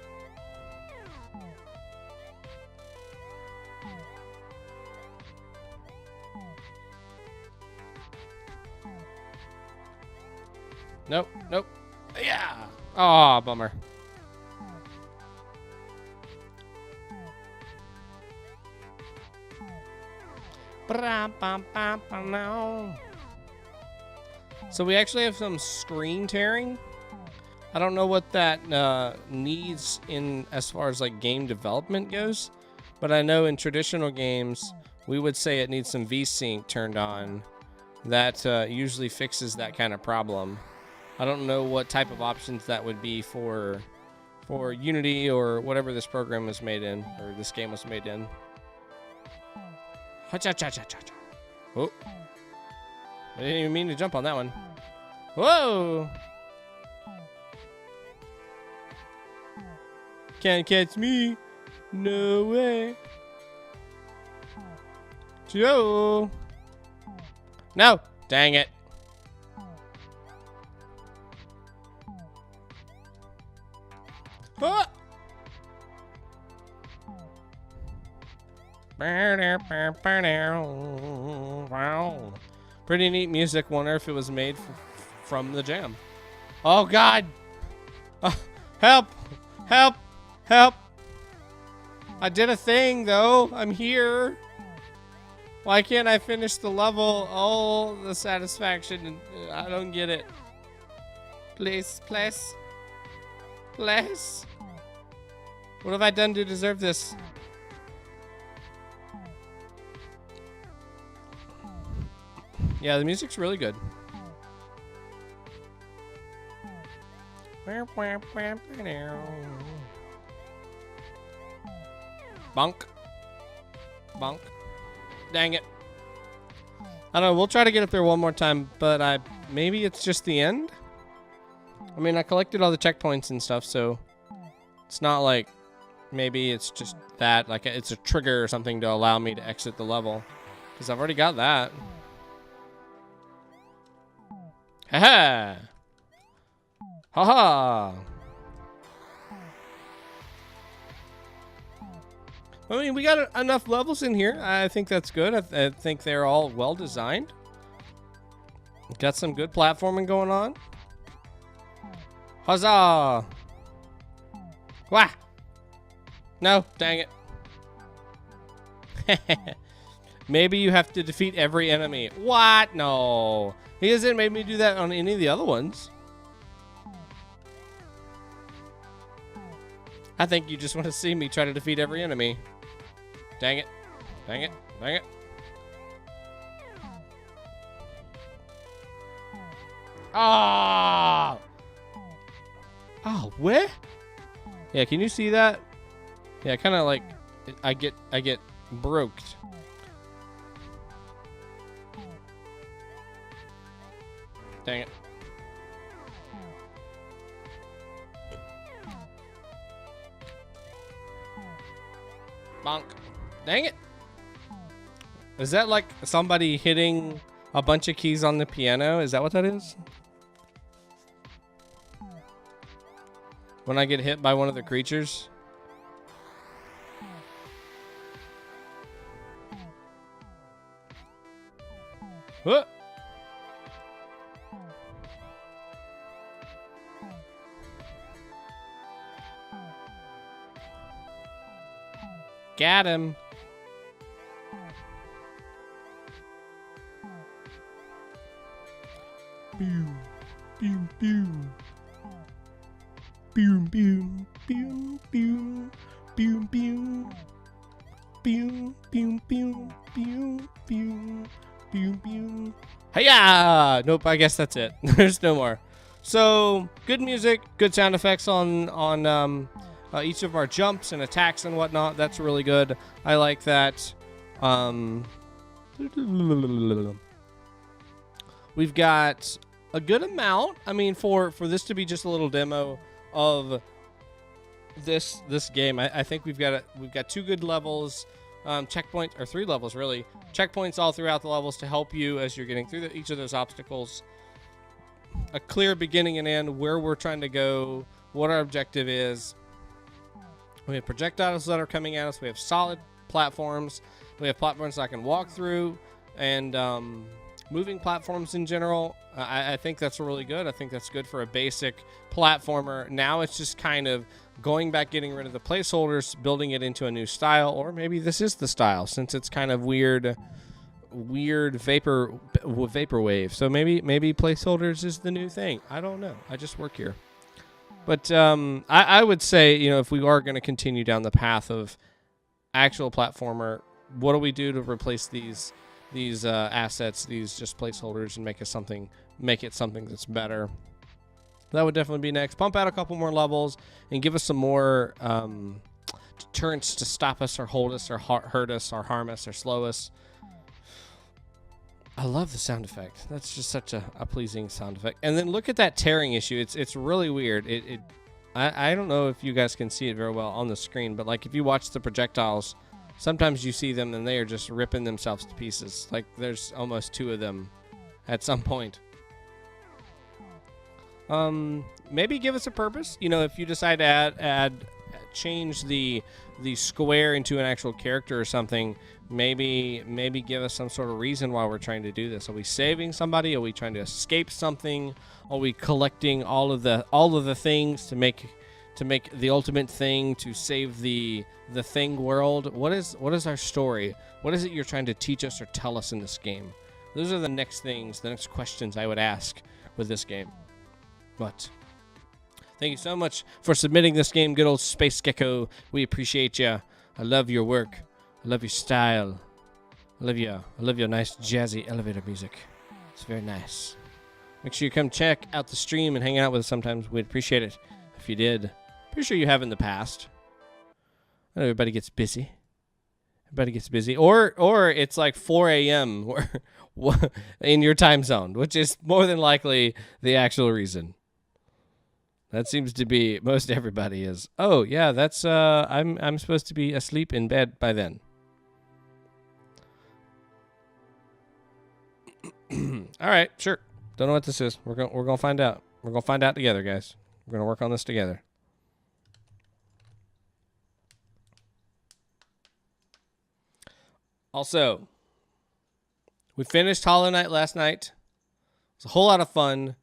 Nope. Yeah. Oh, bummer. So we actually have some screen tearing. I don't know what that needs in as far as like game development goes, but I know in traditional games we would say it needs some VSync turned on. That usually fixes that kind of problem. I don't know what type of options that would be for Unity or whatever this program was made in, or this game was made in. Oh. I didn't even mean to jump on that one. Whoa! can't catch me. No way. Joe. No. Dang it. Ah. Pretty neat music. Wonder if it was made from the jam. Oh God! Help! Help! Help! I did a thing though. I'm here. Why can't I finish the level? Oh, the satisfaction. I don't get it. Please, please, please. What have I done to deserve this? Yeah, the music's really good. Bonk. Bonk. Dang it. I don't know, we'll try to get up there one more time, but maybe it's just the end? I mean, I collected all the checkpoints and stuff, so it's not like maybe it's just that, like it's a trigger or something to allow me to exit the level, because I've already got that. Haha! Haha! I mean, we got enough levels in here. I think that's good. I think they're all well designed. Got some good platforming going on. Huzzah! Wah! No, dang it. Maybe you have to defeat every enemy. What? No. He hasn't made me do that on any of the other ones. I think you just want to see me try to defeat every enemy. Dang it. Dang it. Dang it. Ah! Oh, where? Yeah, can you see that? Yeah, kind of like I get broked. Dang it. Bonk. Dang it. Is that like somebody hitting a bunch of keys on the piano? Is that what that is? When I get hit by one of the creatures? What? Got him. Pew, pew, pew. Pew, pew, pew, pew, pew, pew. Pew, pew, pew, pew, pew, pew, pew. Hiya! Nope, I guess that's it. There's no more. So, good music, good sound effects on each of our jumps and attacks and whatnot. That's really good. I like that. We've got a good amount. I mean, for this to be just a little demo of this game, I think we've got 2 good levels, checkpoints, or 3 levels really, checkpoints all throughout the levels to help you as you're getting through each of those obstacles. A clear beginning and end, where we're trying to go, what our objective is. We have projectiles that are coming at us. We have solid platforms. We have platforms I can walk through, and moving platforms in general. I think that's really good. I think that's good for a basic platformer. Now it's just kind of going back, getting rid of the placeholders, building it into a new style, or maybe this is the style since it's kind of weird vaporwave. So maybe placeholders is the new thing. I don't know. I just work here. But I would say, you know, if we are going to continue down the path of actual platformer, what do we do to replace these assets, these just placeholders, and make it something that's better? That would definitely be next. Pump out a couple more levels and give us some more deterrents to stop us or hold us or hurt us or harm us or slow us. I love the sound effect. That's just such a pleasing sound effect. And then look at that tearing issue. It's really weird. I don't know if you guys can see it very well on the screen, but like if you watch the projectiles, sometimes you see them and they are just ripping themselves to pieces. Like there's almost 2 of them at some point. Maybe give us a purpose. You know, if you decide to change the square into an actual character or something, maybe give us some sort of reason why we're trying to do this. Are we saving somebody? Are we trying to escape something? Are we collecting all of the things to make the ultimate thing to save the thing world? What is our story? What is it you're trying to teach us or tell us in this game? Those are the next questions I would ask with this game. But thank you so much for submitting this game, good old SpaceGecko. We appreciate you. I love your work. I love your style. I love your nice jazzy elevator music. It's very nice. Make sure you come check out the stream and hang out with us sometimes. We'd appreciate it if you did. Pretty sure you have in the past. I know everybody gets busy. Or it's like 4 a.m. in your time zone, which is more than likely the actual reason. That seems to be most everybody is. Oh yeah, that's I'm supposed to be asleep in bed by then. All right, sure. Don't know what this is. We're gonna find out. We're gonna find out together, guys. We're gonna work on this together. Also, we finished Hollow Knight last night. It was a whole lot of fun.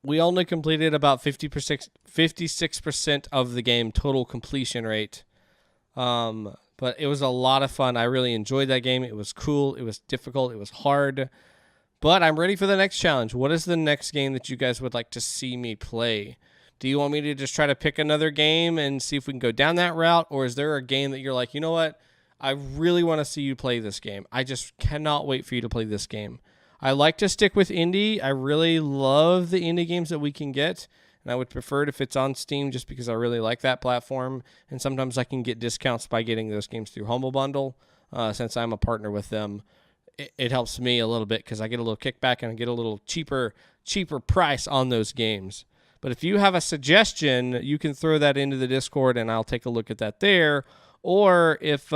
We only completed about 56% of the game total completion rate. But it was a lot of fun. I really enjoyed that game. It was cool. It was difficult. It was hard. But I'm ready for the next challenge. What is the next game that you guys would like to see me play? Do you want me to just try to pick another game and see if we can go down that route? Or is there a game that you're like, you know what? I really want to see you play this game. I just cannot wait for you to play this game. I like to stick with indie. I really love the indie games that we can get, and I would prefer it if it's on Steam just because I really like that platform, and sometimes I can get discounts by getting those games through Humble Bundle. Since I'm a partner with them, it helps me a little bit because I get a little kickback and I get a little cheaper price on those games. But if you have a suggestion, you can throw that into the Discord, and I'll take a look at that there. Or if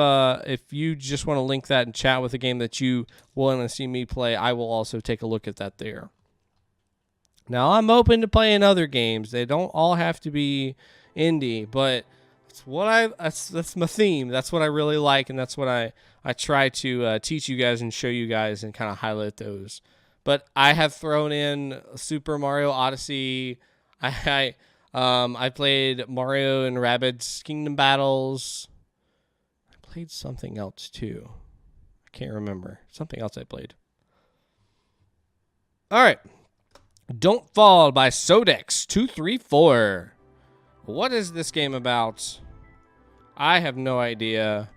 you just want to link that and chat with a game that you want to see me play, I will also take a look at that there. Now, I'm open to playing other games. They don't all have to be indie, but that's my theme. That's what I really like, and that's what I try to teach you guys and show you guys and kind of highlight those. But I have thrown in Super Mario Odyssey. I played Mario and Rabbids Kingdom Battles. Played something else too. I can't remember. Something else I played. All right. Don't Fall by Sodex234. What is this game about? I have no idea.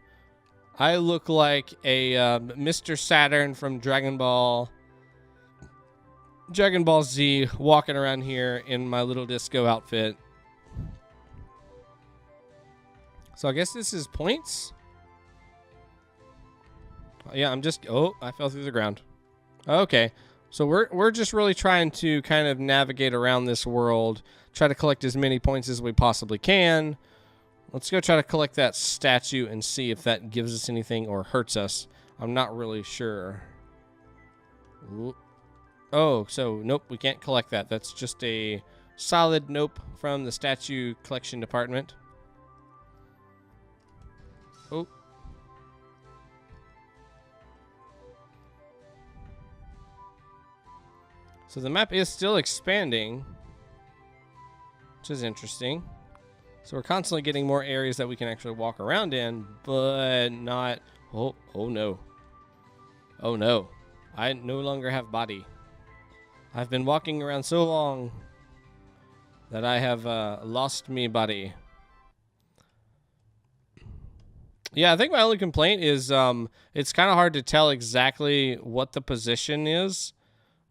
I look like a Mr. Saturn from Dragon Ball Z walking around here in my little disco outfit. So I guess this is points. Yeah, I fell through the ground. Okay. So we're just really trying to kind of navigate around this world, try to collect as many points as we possibly can. Let's go try to collect that statue and see if that gives us anything or hurts us. I'm not really sure. Oh, so nope, we can't collect that. That's just a solid nope from the statue collection department. Oh. So the map is still expanding, which is interesting. So we're constantly getting more areas that we can actually walk around in, but not... Oh no. Oh no. I no longer have body. I've been walking around so long that I have lost me body. Yeah, I think my only complaint is it's kind of hard to tell exactly what the position is.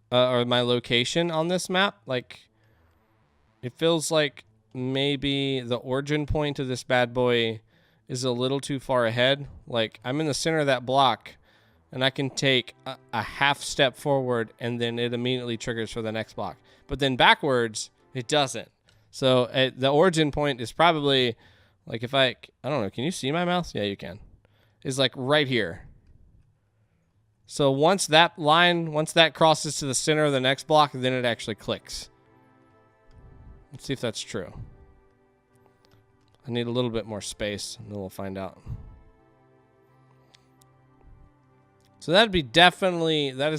Or my location on this map. Like, it feels like maybe the origin point of this bad boy is a little too far ahead. Like, I'm in the center of that block, and I can take a half step forward, and then it immediately triggers for the next block. But then backwards, it doesn't. So the origin point is probably like if I don't know, can you see my mouse? Yeah, you can. Is like right here. So once that crosses to the center of the next block, then it actually clicks. Let's see if that's true. I need a little bit more space, and then we'll find out. So that is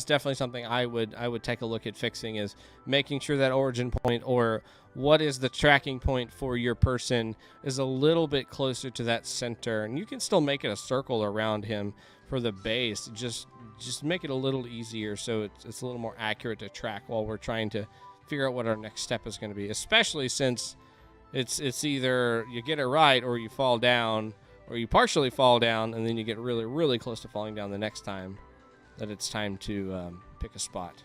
definitely something I would take a look at fixing, is making sure that origin point, or what is the tracking point for your person, is a little bit closer to that center. And you can still make it a circle around him for the base. Just make it a little easier so it's a little more accurate to track while we're trying to figure out what our next step is going to be, especially since it's either you get it right or you fall down, or you partially fall down and then you get really, really close to falling down the next time that it's time to pick a spot.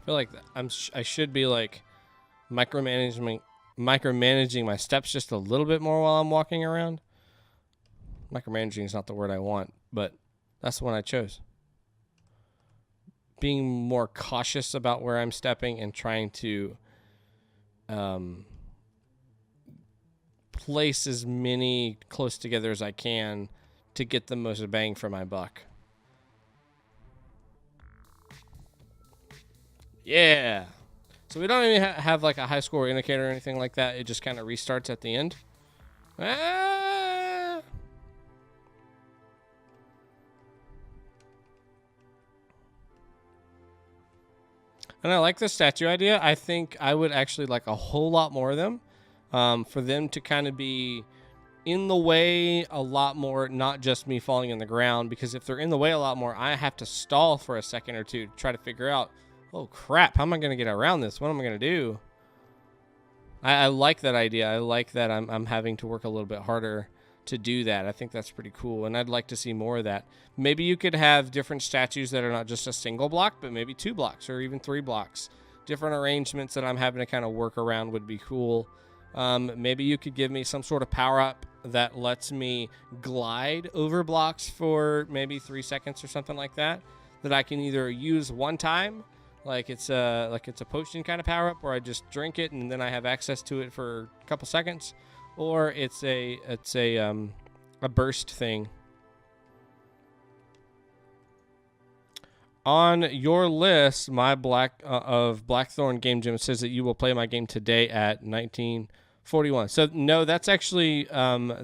I feel like I should be like micromanaging my steps just a little bit more while I'm walking around. Micromanaging is not the word I want, but that's the one I chose. Being more cautious about where I'm stepping and trying to place as many close together as I can to get the most bang for my buck. Yeah. So we don't even have like a high score indicator or anything like that. It just kind of restarts at the end. Ah! And I like the statue idea. I think I would actually like a whole lot more of them, for them to kind of be in the way a lot more, not just me falling in the ground, because if they're in the way a lot more, I have to stall for a second or two to try to figure out, oh crap, how am I going to get around this? What am I going to do? I like that idea. I like that I'm having to work a little bit harder to do that. I think that's pretty cool, and I'd like to see more of that. Maybe you could have different statues that are not just a single block, but maybe 2 blocks or even 3 blocks. Different arrangements that I'm having to kind of work around would be cool. Maybe you could give me some sort of power-up that lets me glide over blocks for maybe 3 seconds or something like that I can either use one time, like it's a potion kind of power-up where I just drink it and then I have access to it for a couple seconds, or it's a burst thing. On your list, my Blackthorn Game Jam says that you will play my game today at 1941. So no, that's actually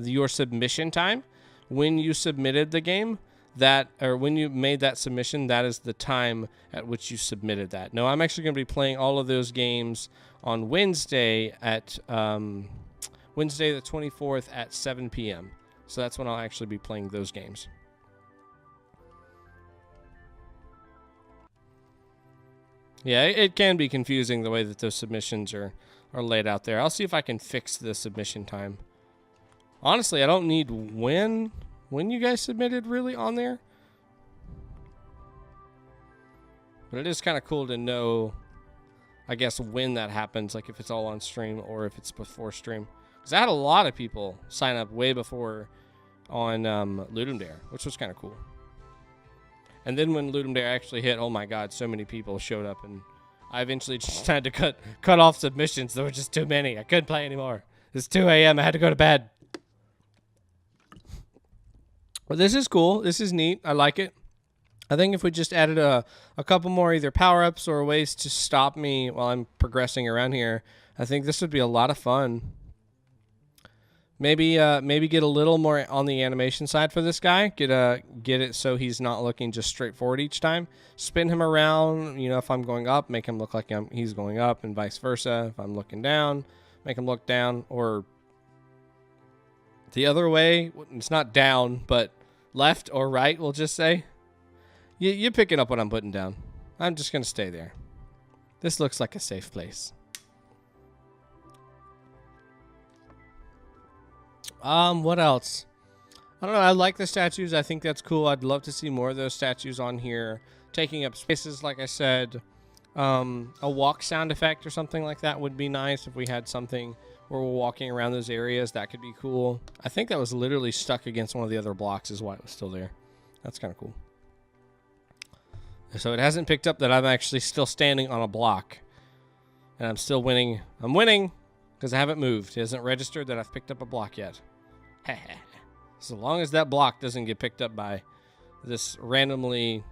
your submission time. When you submitted the game, when you made that submission, that is the time at which you submitted that. No, I'm actually going to be playing all of those games on Wednesday at Wednesday the 24th at 7 p.m. So that's when I'll actually be playing those games. Yeah, it can be confusing the way that those submissions are laid out there. I'll see if I can fix the submission time. Honestly, I don't need when you guys submitted really on there. But it is kind of cool to know, I guess, when that happens, like if it's all on stream or if it's before stream. Because I had a lot of people sign up way before on WaveRider, which was kind of cool. And then when WaveRider actually hit, oh my god, so many people showed up, and I eventually just had to cut off submissions. There were just too many. I couldn't play anymore. It's 2 a.m. I had to go to bed. Well, this is cool. This is neat. I like it. I think if we just added a couple more either power-ups or ways to stop me while I'm progressing around here, I think this would be a lot of fun. Maybe get a little more on the animation side for this guy. Get it so he's not looking just straight forward each time. Spin him around. You know, if I'm going up, make him look like he's going up, and vice versa. If I'm looking down, make him look down, or the other way. It's not down, but left or right, we'll just say. You're picking up what I'm putting down. I'm just going to stay there. This looks like a safe place. What else? I don't know. I like the statues. I think that's cool. I'd love to see more of those statues on here, taking up spaces, like I said. A walk sound effect or something like that would be nice if we had something where we're walking around those areas. That could be cool. I think that was literally stuck against one of the other blocks is why it was still there. That's kind of cool. So it hasn't picked up that I'm actually still standing on a block. And I'm still winning. I'm winning because I haven't moved. It hasn't registered that I've picked up a block yet. So long as that block doesn't get picked up by this randomly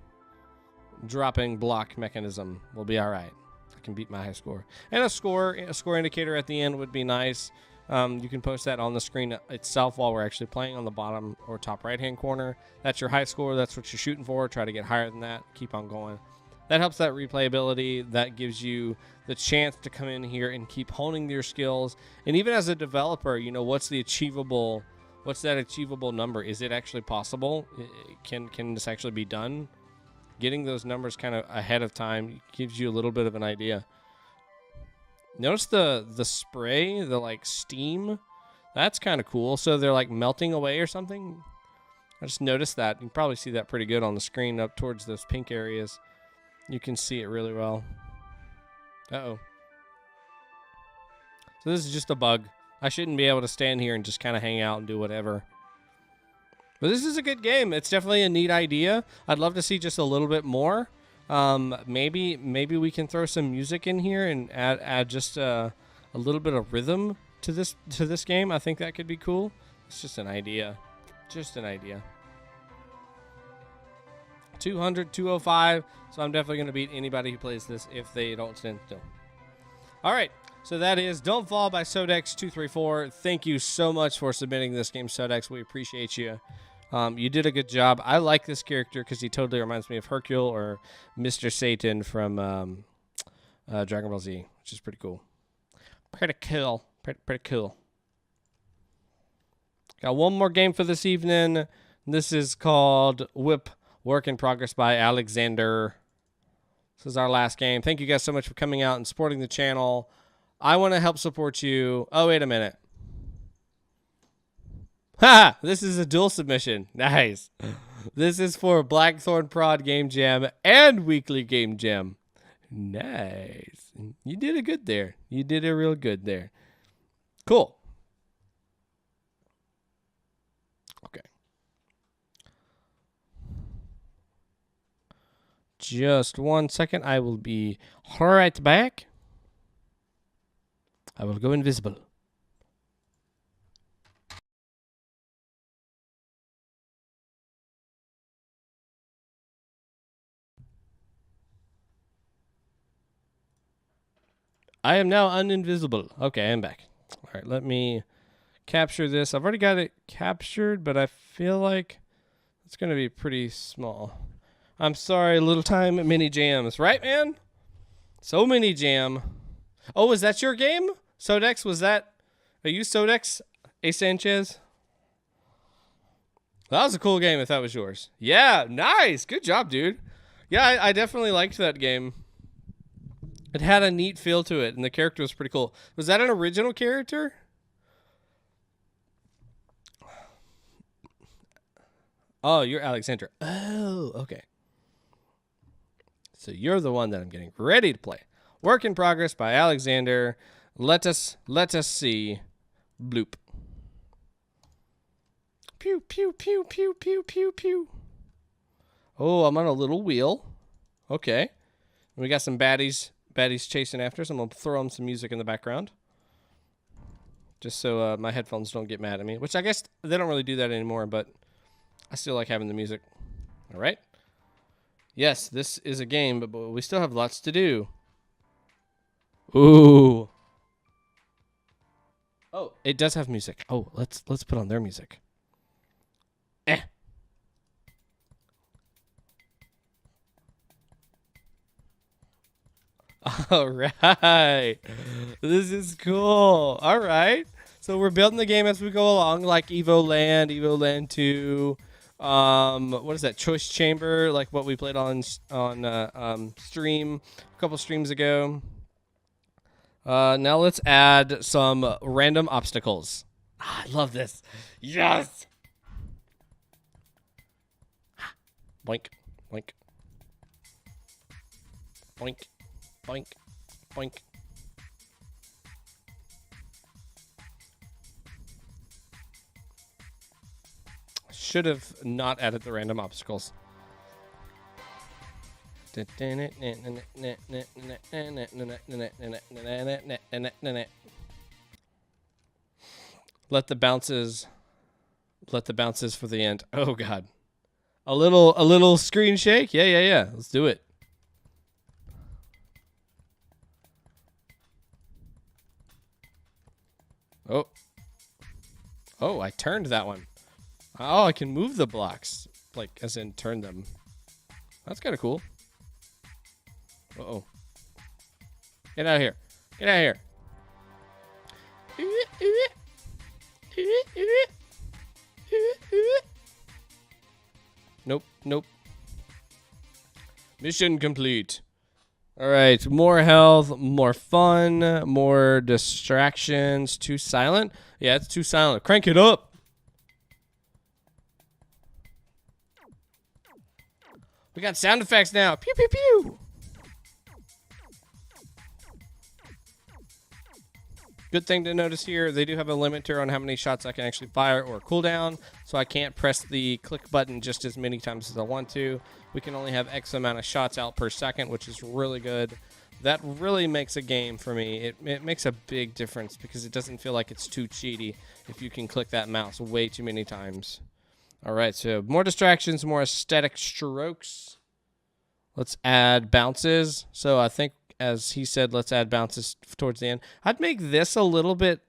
dropping block mechanism, we'll be all right. I can beat my high score. And a score indicator at the end would be nice. You can post that on the screen itself while we're actually playing on the bottom or top right-hand corner. That's your high score. That's what you're shooting for. Try to get higher than that. Keep on going. That helps that replayability. That gives you the chance to come in here and keep honing your skills. And even as a developer, you know, what's that achievable number? Is it actually possible? Can this actually be done? Getting those numbers kind of ahead of time gives you a little bit of an idea. Notice the spray, the like steam. That's kind of cool. So they're like melting away or something. I just noticed that. You can probably see that pretty good on the screen up towards those pink areas. You can see it really well. Uh-oh. So this is just a bug. I shouldn't be able to stand here and just kind of hang out and do whatever. But this is a good game. It's definitely a neat idea. I'd love to see just a little bit more. Maybe we can throw some music in here and add just a little bit of rhythm to this game. I think that could be cool. It's just an idea. Just an idea. 200, 205. So I'm definitely going to beat anybody who plays this if they don't stand still. All right. So that is Don't Fall by Sodex234. Thank you so much for submitting this game, Sodex. We appreciate you. You did a good job. I like this character because he totally reminds me of Hercule or Mr. Satan from Dragon Ball Z, which is pretty cool. Pretty cool. Pretty cool. Got one more game for this evening. This is called Whip Work in Progress by Alexander. This is our last game. Thank you guys so much for coming out and supporting the channel. I want to help support you. Oh, wait a minute. Ha! This is a dual submission. Nice. This is for Blackthorn Prod Game Jam and Weekly Game Jam. Nice. You did it good there. You did it real good there. Cool. Okay. Just 1 second. I will be right back. I will go invisible. I am now uninvisible. Okay, I'm back. All right, let me capture this. I've already got it captured, but I feel like it's going to be pretty small. I'm sorry, little time mini jams. Right, man? So mini jam. Oh, is that your game? Sodex, was that? Are you Sodex A. Sanchez? That was a cool game if that was yours. Yeah, nice. Good job, dude. Yeah, I definitely liked that game. It had a neat feel to it, and the character was pretty cool. Was that an original character? Oh, you're Alexander. Oh, okay. So you're the one that I'm getting ready to play. Work in Progress by Alexander. Let us see. Bloop. Pew, pew, pew, pew, pew, pew, pew. Oh, I'm on a little wheel. Okay. We got some baddies chasing after us. I'm going to throw them some music in the background. Just so my headphones don't get mad at me. Which I guess they don't really do that anymore, but I still like having the music. All right. Yes, this is a game, but we still have lots to do. Ooh. Oh, it does have music. Oh, let's put on their music. All right. This is cool. All right. So we're building the game as we go along, like Evo Land 2. What is that? Choice Chamber, like what we played on stream a couple streams ago. Now let's add some random obstacles. I love this. Yes. Boink, boink, boink, boink, boink. Should have not added the random obstacles. Let the bounces for the end. Oh god. A little screen shake? Yeah. Let's do it. Oh, I turned that one. Oh, I can move the blocks. Like, as in turn them. That's kind of cool. Uh-oh. Get out of here. Get out of here. Nope. Mission complete. All right, more health, more fun, more distractions. Too silent? Yeah, it's too silent. Crank it up. We got sound effects now. Pew, pew, pew. Good thing to notice here, they do have a limiter on how many shots I can actually fire or cooldown, so I can't press the click button just as many times as I want to. We can only have X amount of shots out per second, which is really good. That really makes a game for me. It makes a big difference because it doesn't feel like it's too cheaty if you can click that mouse way too many times. All right, so more distractions, more aesthetic strokes. Let's add bounces. So I think, as he said, let's add bounces towards the end. I'd make this a little bit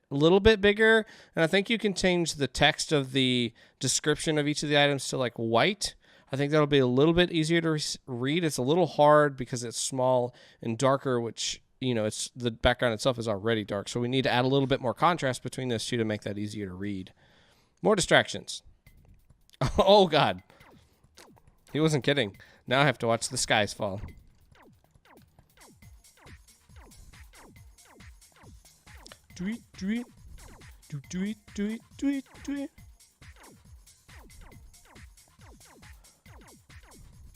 bigger, and I think you can change the text of the description of each of the items to like white. I think that'll be a little bit easier to read. It's a little hard because it's small and darker, which, you know, it's the background itself is already dark. So we need to add a little bit more contrast between those two to make that easier to read. More distractions. Oh, God. He wasn't kidding. Now I have to watch the skies fall. Tweet.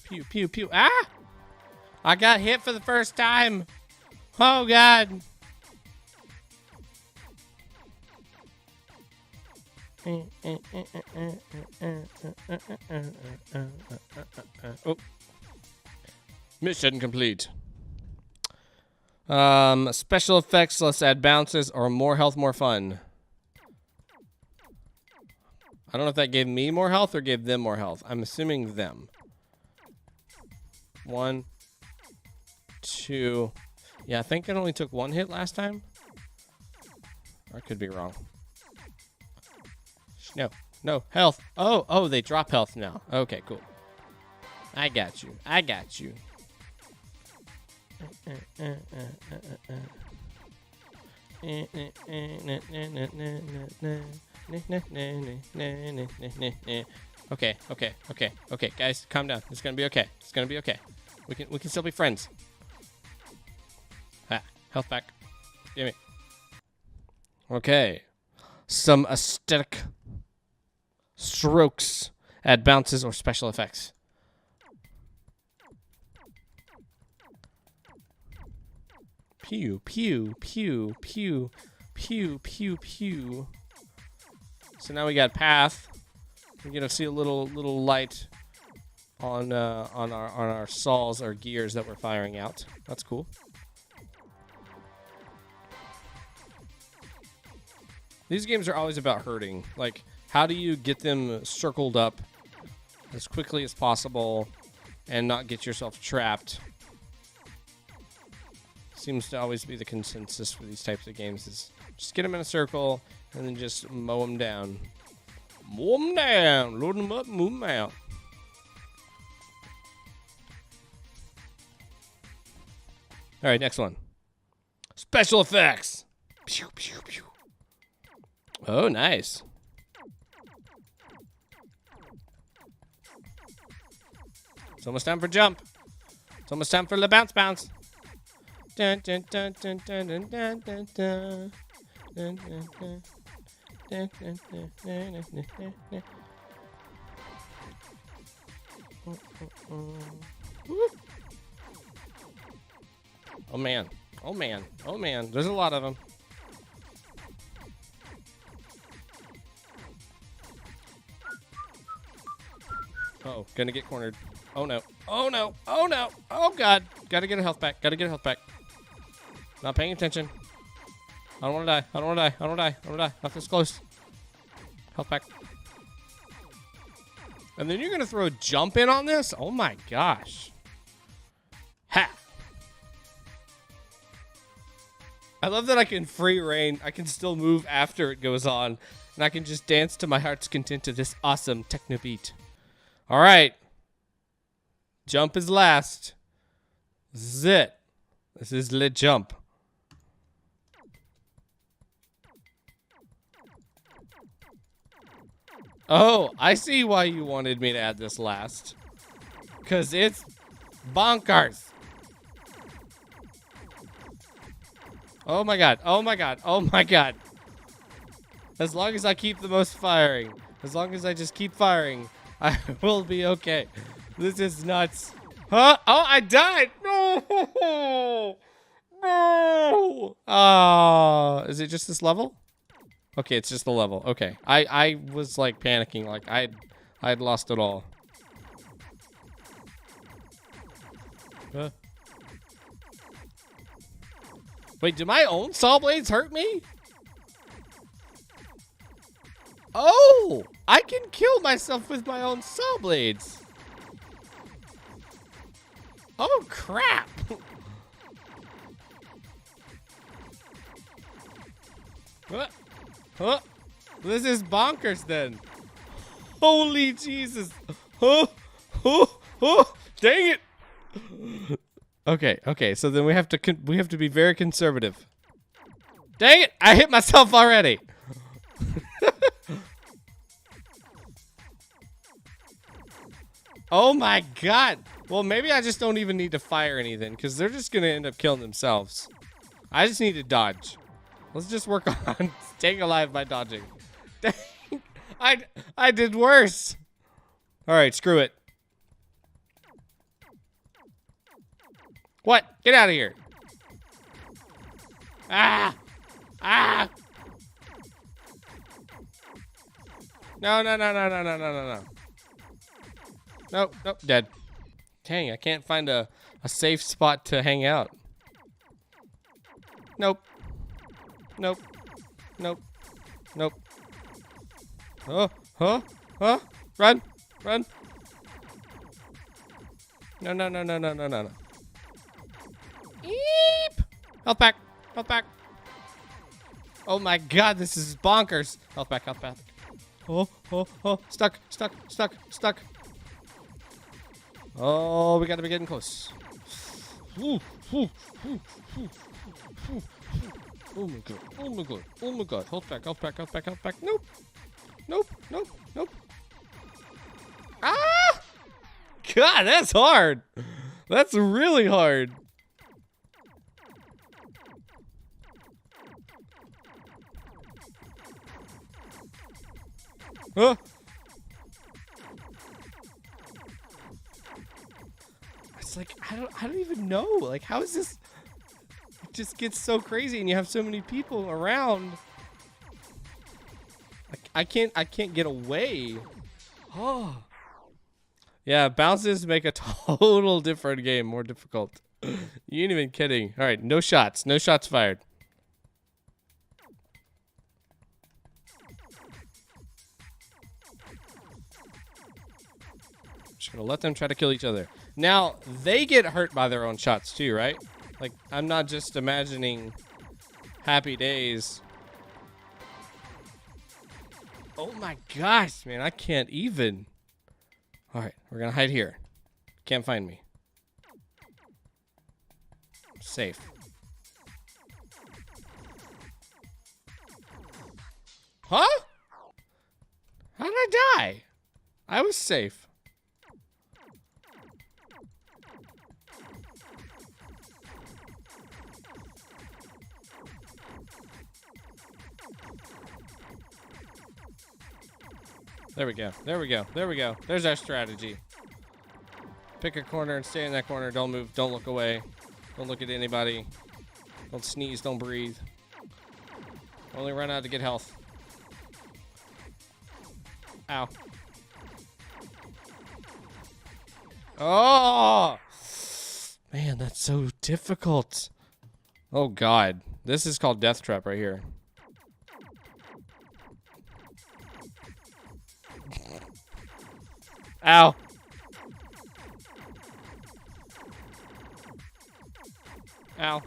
Pew, pew, pew. Ah! I got hit for the first time. Oh, God. Oh. Mission complete. Special effects, let's add bounces or more health, more fun. I don't know if that gave me more health or gave them more health. I'm assuming them. 1, 2. Yeah, I think it only took 1 hit last time. I could be wrong. No, health. Oh, they drop health now. Okay, cool. I got you. Okay, guys, calm down. It's gonna be okay. We can still be friends. Ah, health back. Give me. Okay. Some aesthetic strokes. Add bounces or special effects. Pew, pew, pew, pew, pew, pew, pew. So now we got path. We're gonna see a little light on our saws or gears that we're firing out. That's cool. These games are always about hurting. Like, how do you get them circled up as quickly as possible and not get yourself trapped? Seems to always be the consensus for these types of games is just get them in a circle and then just mow them down. Mow them down. Load them up, move them out. All right, next one. Special effects. Pew, pew, pew. Oh, nice. It's almost time for jump. It's almost time for the bounce. Dun, dun, dun, dun, dun, dun, dun, dun, dun. Dun, dun, dun. Dun, dun, dun, dun, dun, dun, dun. Oh man. There's a lot of them. Oh, gonna get cornered. Oh no. Oh no. Oh no. Oh god. Gotta get a health pack. Gotta get a health pack. Not paying attention. I don't wanna die. I don't wanna die. I don't wanna die. I don't wanna die. Not this close. Health pack. And then you're gonna throw a jump in on this? Oh my gosh. Ha! I love that I can free reign. I can still move after it goes on. And I can just dance to my heart's content to this awesome techno beat. Alright. Jump is last. This is it. This is lit jump. Oh, I see why you wanted me to add this last. Because it's bonkers. Oh my god. Oh my god. Oh my god. As long as I keep the most firing. As long as I just keep firing. I will be okay. This is nuts. Huh? Oh, I died. No. No. Is it just this level? Okay, it's just the level. Okay. I was like panicking. Like I'd lost it all. Wait, do my own saw blades hurt me? Oh, I can kill myself with my own saw blades. Oh, crap. This is bonkers then. Holy Jesus. Dang it. Okay, so then we have to be very conservative. Dang it, I hit myself already. Oh my god. Well, maybe I just don't even need to fire anything because they're just going to end up killing themselves. I just need to dodge. Let's just work on staying alive by dodging. Dang, I did worse. All right, screw it. What? Get out of here. Ah. Ah. No. Nope, dead. Dang, I can't find a safe spot to hang out. Nope. Huh? Run. No. Eep. Health pack. Oh my god, this is bonkers. Health pack. Oh. Stuck. Oh, we gotta be getting close. Oh my god. Health pack. Nope. Ah! God, that's hard. That's really hard. Huh? It's like I don't even know. Like, how is this? It just gets so crazy, and you have so many people around. Like, I can't get away. Oh. Yeah, bounces make a total different game more difficult. You ain't even kidding. All right, no shots fired. Just gonna let them try to kill each other. Now, they get hurt by their own shots too, right? Like, I'm not just imagining happy days. Oh my gosh, man, I can't even. All right, we're gonna hide here. Can't find me. Safe. Huh? How did I die? I was safe. There we go. There's our strategy. Pick a corner and stay in that corner. Don't move. Don't look away. Don't look at anybody. Don't sneeze. Don't breathe. Only run out to get health. Ow. Oh! Man, that's so difficult. Oh, God. This is called Death Trap right here. Ow. Ow.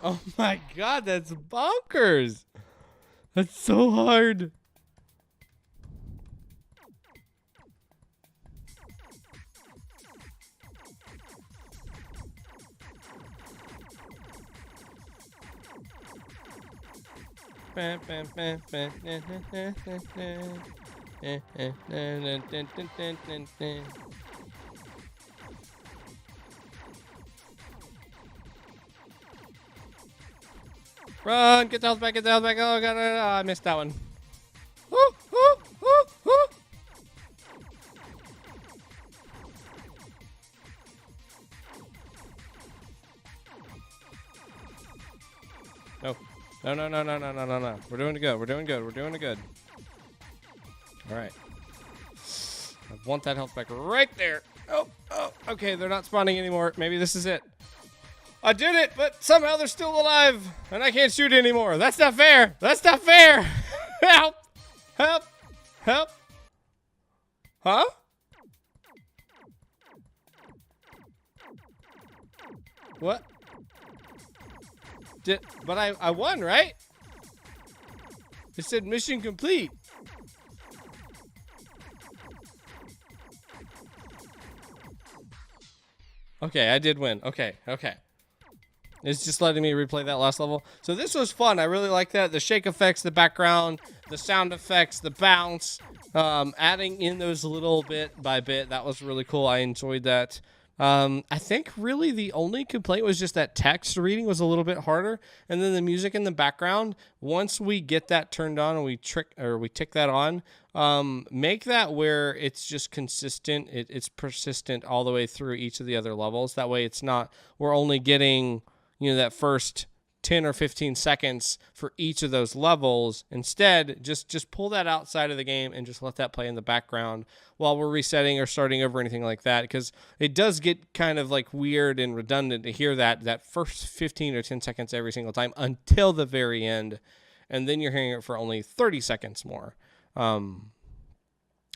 Oh my God, that's bonkers. That's so hard. Run! Get the health back! Get the health back! Oh God! I missed that one. Woo, woo, woo, woo. No, no, no, no, no, no, no, no. We're doing it good. We're doing good. We're doing it good. All right. I want that health back right there. Oh, oh. Okay, they're not spawning anymore. Maybe this is it. I did it, but somehow they're still alive, and I can't shoot anymore. That's not fair. That's not fair. Help! Help! Help! Huh? What? But I won, right? It said mission complete. Okay, I did win. Okay, okay. It's just letting me replay that last level. So this was fun. I really like that. The shake effects, the background, the sound effects, the bounce, adding in those little bit by bit. That was really cool. I enjoyed that. I think really the only complaint was just that text reading was a little bit harder, and then the music in the background. Once we get that turned on and we tick that on, make that where it's just consistent. It's persistent all the way through each of the other levels. That way, it's not we're only getting that first 10 or 15 seconds for each of those levels. Instead, just pull that outside of the game and just let that play in the background while we're resetting or starting over, anything like that, because it does get kind of like weird and redundant to hear that first 15 or 10 seconds every single time until the very end, and then you're hearing it for only 30 seconds more.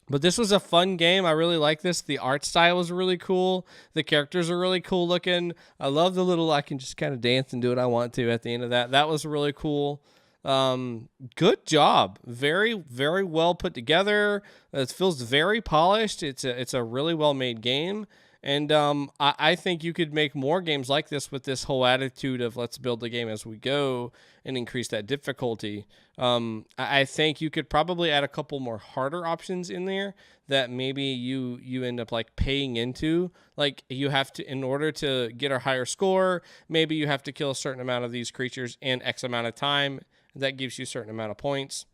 But this was a fun game. I really like this. The art style was really cool. The characters are really cool looking. I love the little, I can just kind of dance and do what I want to at the end of that. That was really cool. Good job. Very, very well put together. It feels very polished. It's a really well made game. And I think you could make more games like this with this whole attitude of let's build the game as we go and increase that difficulty. I think you could probably add a couple more harder options in there that maybe you end up like paying into. Like you have to, in order to get a higher score, maybe you have to kill a certain amount of these creatures in X amount of time. That gives you a certain amount of points.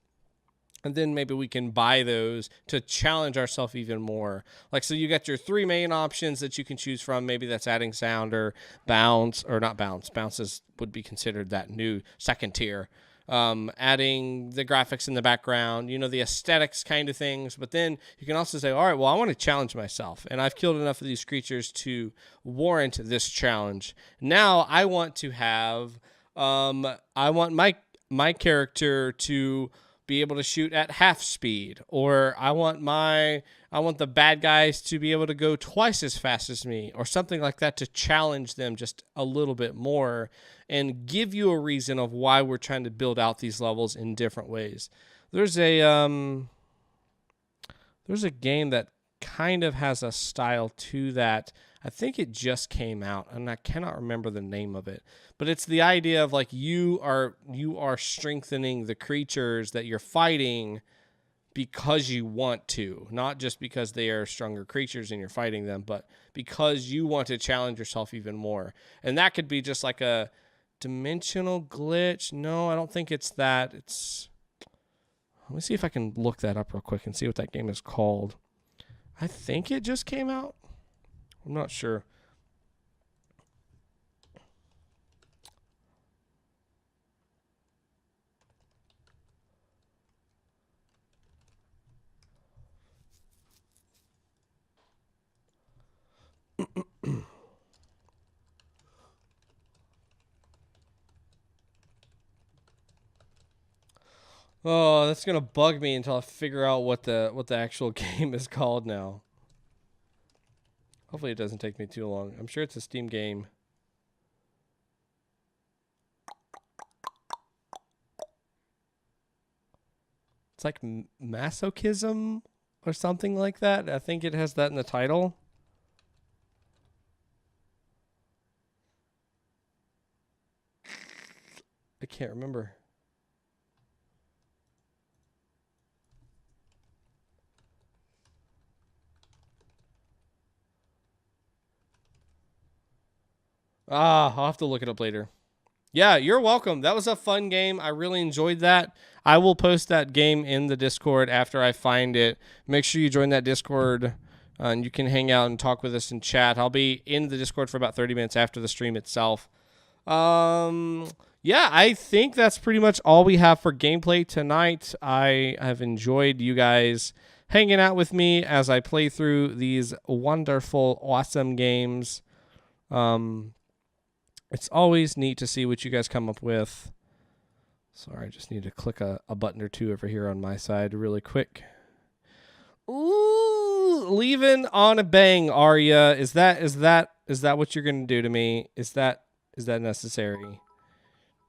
And then maybe we can buy those to challenge ourselves even more. Like, so you got your 3 main options that you can choose from. Maybe that's adding sound or bounce, or not bounce. Bounces would be considered that new second tier. Adding the graphics in the background, the aesthetics kind of things. But then you can also say, all right, well, I want to challenge myself. And I've killed enough of these creatures to warrant this challenge. Now I want to have, I want my character to be able to shoot at half speed, or I want the bad guys to be able to go twice as fast as me, or something like that, to challenge them just a little bit more and give you a reason of why we're trying to build out these levels in different ways. There's a game that kind of has a style to that. I think it just came out, and I cannot remember the name of it. But it's the idea of like you are strengthening the creatures that you're fighting because you want to, not just because they are stronger creatures and you're fighting them, but because you want to challenge yourself even more. And that could be just like a dimensional glitch. No, I don't think it's that. Let me see if I can look that up real quick and see what that game is called. I think it just came out. I'm not sure. Oh, that's gonna bug me until I figure out what the actual game is called now. Hopefully it doesn't take me too long. I'm sure it's a Steam game. It's like masochism or something like that. I think it has that in the title. I can't remember. I'll have to look it up later. Yeah, you're welcome. That was a fun game. I really enjoyed that. I will post that game in the Discord after I find it. Make sure you join that Discord, and you can hang out and talk with us in chat. I'll be in the Discord for about 30 minutes after the stream itself. Yeah, I think that's pretty much all we have for gameplay tonight. I have enjoyed you guys hanging out with me as I play through these wonderful, awesome games. It's always neat to see what you guys come up with. Sorry, I just need to click a button or two over here on my side really quick. Ooh, leaving on a bang, Arya. Is that what you're gonna do to me? Is that necessary?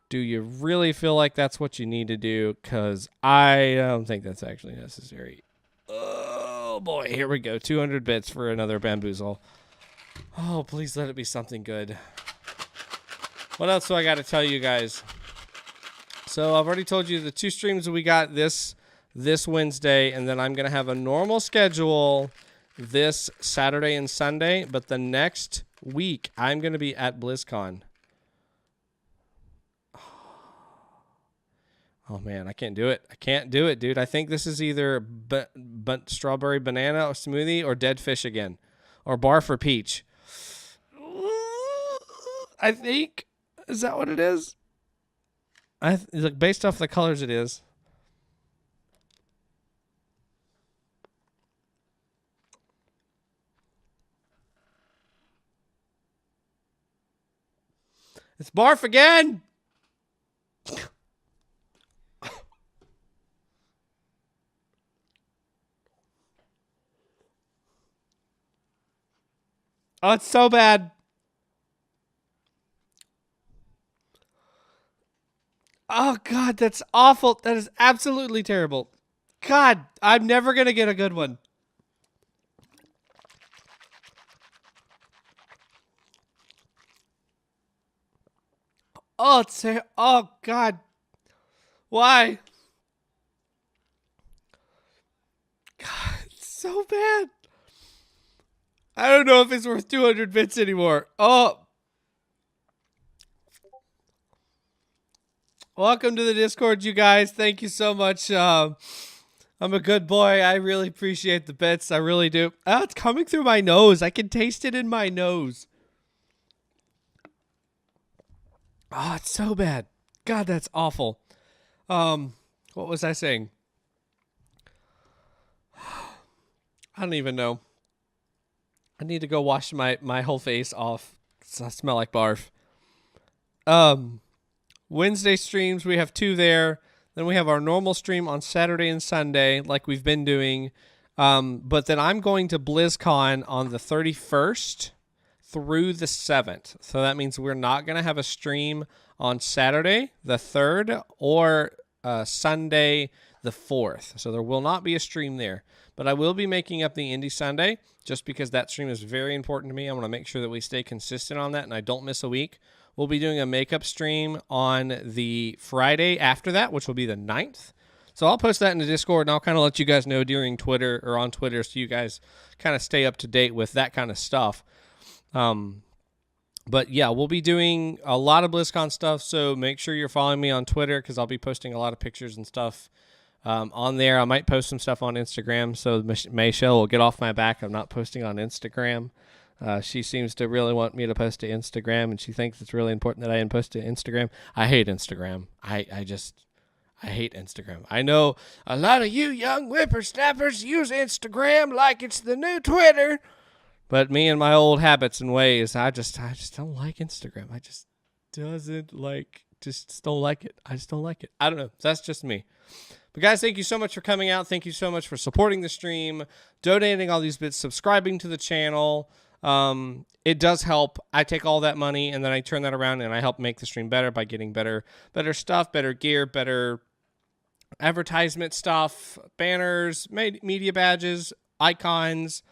Do you really feel like that's what you need to do? Because I don't think that's actually necessary. Oh boy, here we go. 200 bits for another bamboozle. Oh, please let it be something good. What else do I got to tell you guys? So I've already told you the 2 streams that we got this Wednesday, and then I'm going to have a normal schedule this Saturday and Sunday, but the next week I'm going to be at BlizzCon. Oh man, I can't do it. I can't do it, dude. I think this is either strawberry banana or smoothie or dead fish again, or bar for peach. I think. Is that what it is? Look, based off the colors, it is. It's barf again. Oh, it's so bad. Oh, God, that's awful. That is absolutely terrible. God, I'm never going to get a good one. Oh, oh, God. Why? God, it's so bad. I don't know if it's worth 200 bits anymore. Oh. Welcome to the Discord, you guys. Thank you so much. I'm a good boy. I really appreciate the bits. I really do. Oh, it's coming through my nose. I can taste it in my nose. Oh, it's so bad. God, that's awful. What was I saying? I don't even know. I need to go wash my whole face off. I smell like barf. Wednesday streams, we have 2 there. Then we have our normal stream on Saturday and Sunday, like we've been doing. But then I'm going to BlizzCon on the 31st through the 7th. So that means we're not going to have a stream on Saturday, the 3rd, or Sunday, the 4th. So there will not be a stream there. But I will be making up the Indie Sunday, just because that stream is very important to me. I want to make sure that we stay consistent on that and I don't miss a week. We'll be doing a makeup stream on the Friday after that, which will be the 9th. So I'll post that in the Discord, and I'll kind of let you guys know during Twitter or on Twitter so you guys kind of stay up to date with that kind of stuff. But yeah, we'll be doing a lot of BlizzCon stuff, so make sure you're following me on Twitter because I'll be posting a lot of pictures and stuff on there. I might post some stuff on Instagram, so Mayshell will get off my back. I'm not posting on Instagram. She seems to really want me to post to Instagram, and she thinks it's really important that I post to Instagram. I hate Instagram. I hate Instagram. I know a lot of you young whippersnappers use Instagram like it's the new Twitter, but me and my old habits and ways, I just don't like Instagram. I just don't like it. I just don't like it. I don't know. That's just me. But guys, thank you so much for coming out. Thank you so much for supporting the stream, donating all these bits, subscribing to the channel. It does help. I take all that money and then I turn that around and I help make the stream better by getting better stuff, better gear, better advertisement stuff, banners, media badges, icons.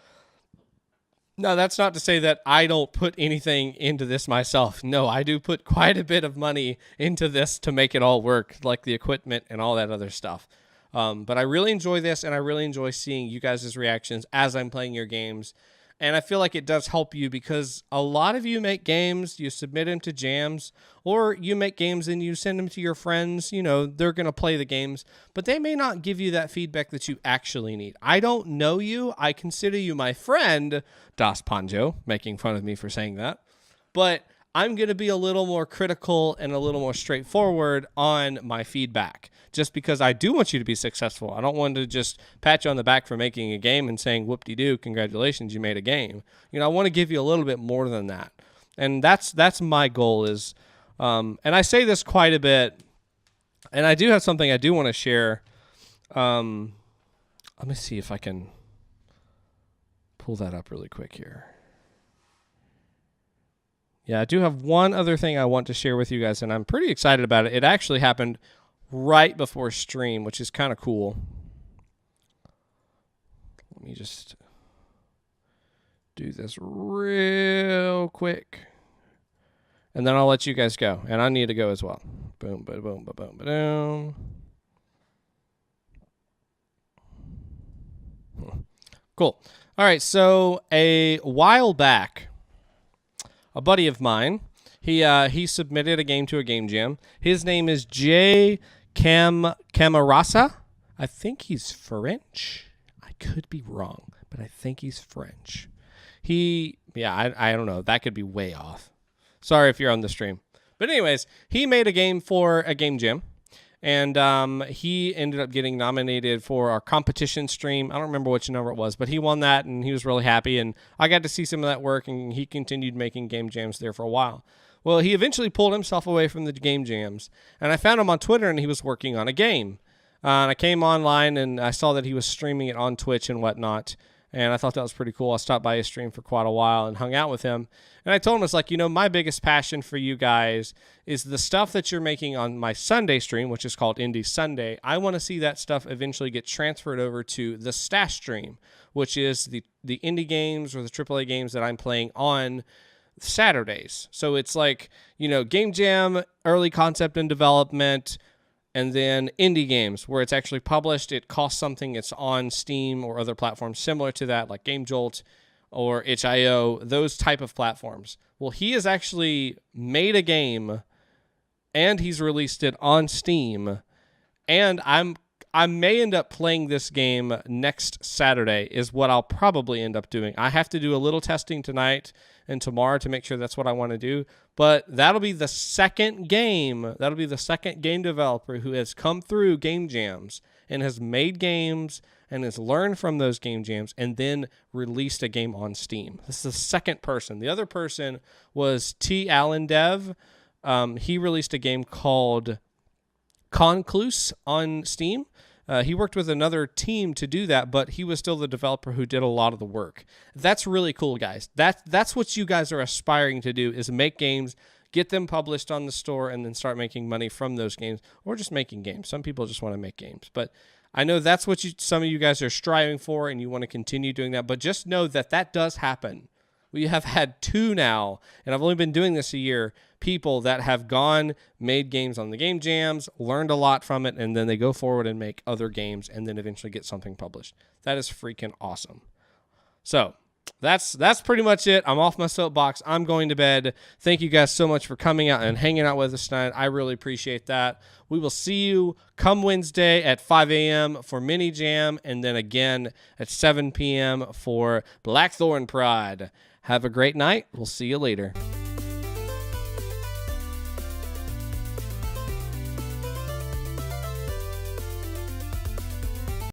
No, that's not to say that I don't put anything into this myself. No, I do put quite a bit of money into this to make it all work, like the equipment and all that other stuff. But I really enjoy this, and I really enjoy seeing you guys' reactions as I'm playing your games. And I feel like it does help you because a lot of you make games, you submit them to jams, or you make games and you send them to your friends. You know, they're going to play the games, but they may not give you that feedback that you actually need. I don't know you. I consider you my friend, dasPanjo, making fun of me for saying that. But I'm going to be a little more critical and a little more straightforward on my feedback, just because I do want you to be successful. I don't want to just pat you on the back for making a game and saying, whoop-de-doo, congratulations, you made a game. You know, I want to give you a little bit more than that. And that's my goal is, and I say this quite a bit, and I do have something I do want to share. Let me see if I can pull that up really quick here. Yeah, I do have one other thing I want to share with you guys, and I'm pretty excited about it. It actually happened right before stream, which is kind of cool. Let me just do this real quick, and then I'll let you guys go. And I need to go as well. Boom, boom, boom, boom, boom, boom. Cool. All right, so a while back, a buddy of mine, he submitted a game to a game jam. His name is J. Camarasa. I think he's French. I could be wrong, but I think he's French. I don't know. That could be way off. Sorry if you're on the stream. But anyways, he made a game for a game jam. And he ended up getting nominated for our competition stream. I don't remember which number it was, but he won that, and he was really happy. And I got to see some of that work, and he continued making game jams there for a while. Well, he eventually pulled himself away from the game jams, and I found him on Twitter, and he was working on a game. And I came online, and I saw that he was streaming it on Twitch and whatnot. And I thought that was pretty cool. I stopped by his stream for quite a while and hung out with him. And I told him, it's like, you know, my biggest passion for you guys is the stuff that you're making on my Sunday stream, which is called Indie Sunday. I want to see that stuff eventually get transferred over to the Stash stream, which is the indie games or the AAA games that I'm playing on Saturdays. So it's like, you know, game jam, early concept and development, and then indie games where it's actually published. It costs something. It's on Steam or other platforms similar to that, like GameJolt or itch.io, those type of platforms. Well, he has actually made a game, and he's released it on Steam. And I may end up playing this game next Saturday is what I'll probably end up doing. I have to do a little testing tonight and tomorrow to make sure that's what I want to do. But that'll be the second game. That'll be the second game developer who has come through game jams and has made games and has learned from those game jams and then released a game on Steam. This is the second person. The other person was T. Allen Dev. He released a game called Concluse on Steam. He worked with another team to do that, but he was still the developer who did a lot of the work. That's really cool, guys. That's what you guys are aspiring to do, is make games, get them published on the store, and then start making money from those games, or just making games. Some people just want to make games, but I know that's what some of you guys are striving for, and you want to continue doing that. But just know that that does happen. We have had 2 now, and I've only been doing this a year, people that have gone, made games on the game jams, learned a lot from it, and then they go forward and make other games and then eventually get something published. That is freaking awesome. So that's pretty much it. I'm off my soapbox. I'm going to bed. Thank you guys so much for coming out and hanging out with us tonight. I really appreciate that. We will see you come Wednesday at 5 a.m. for Mini Jam, and then again at 7 p.m. for Blackthorn Pride. Have a great night. We'll see you later.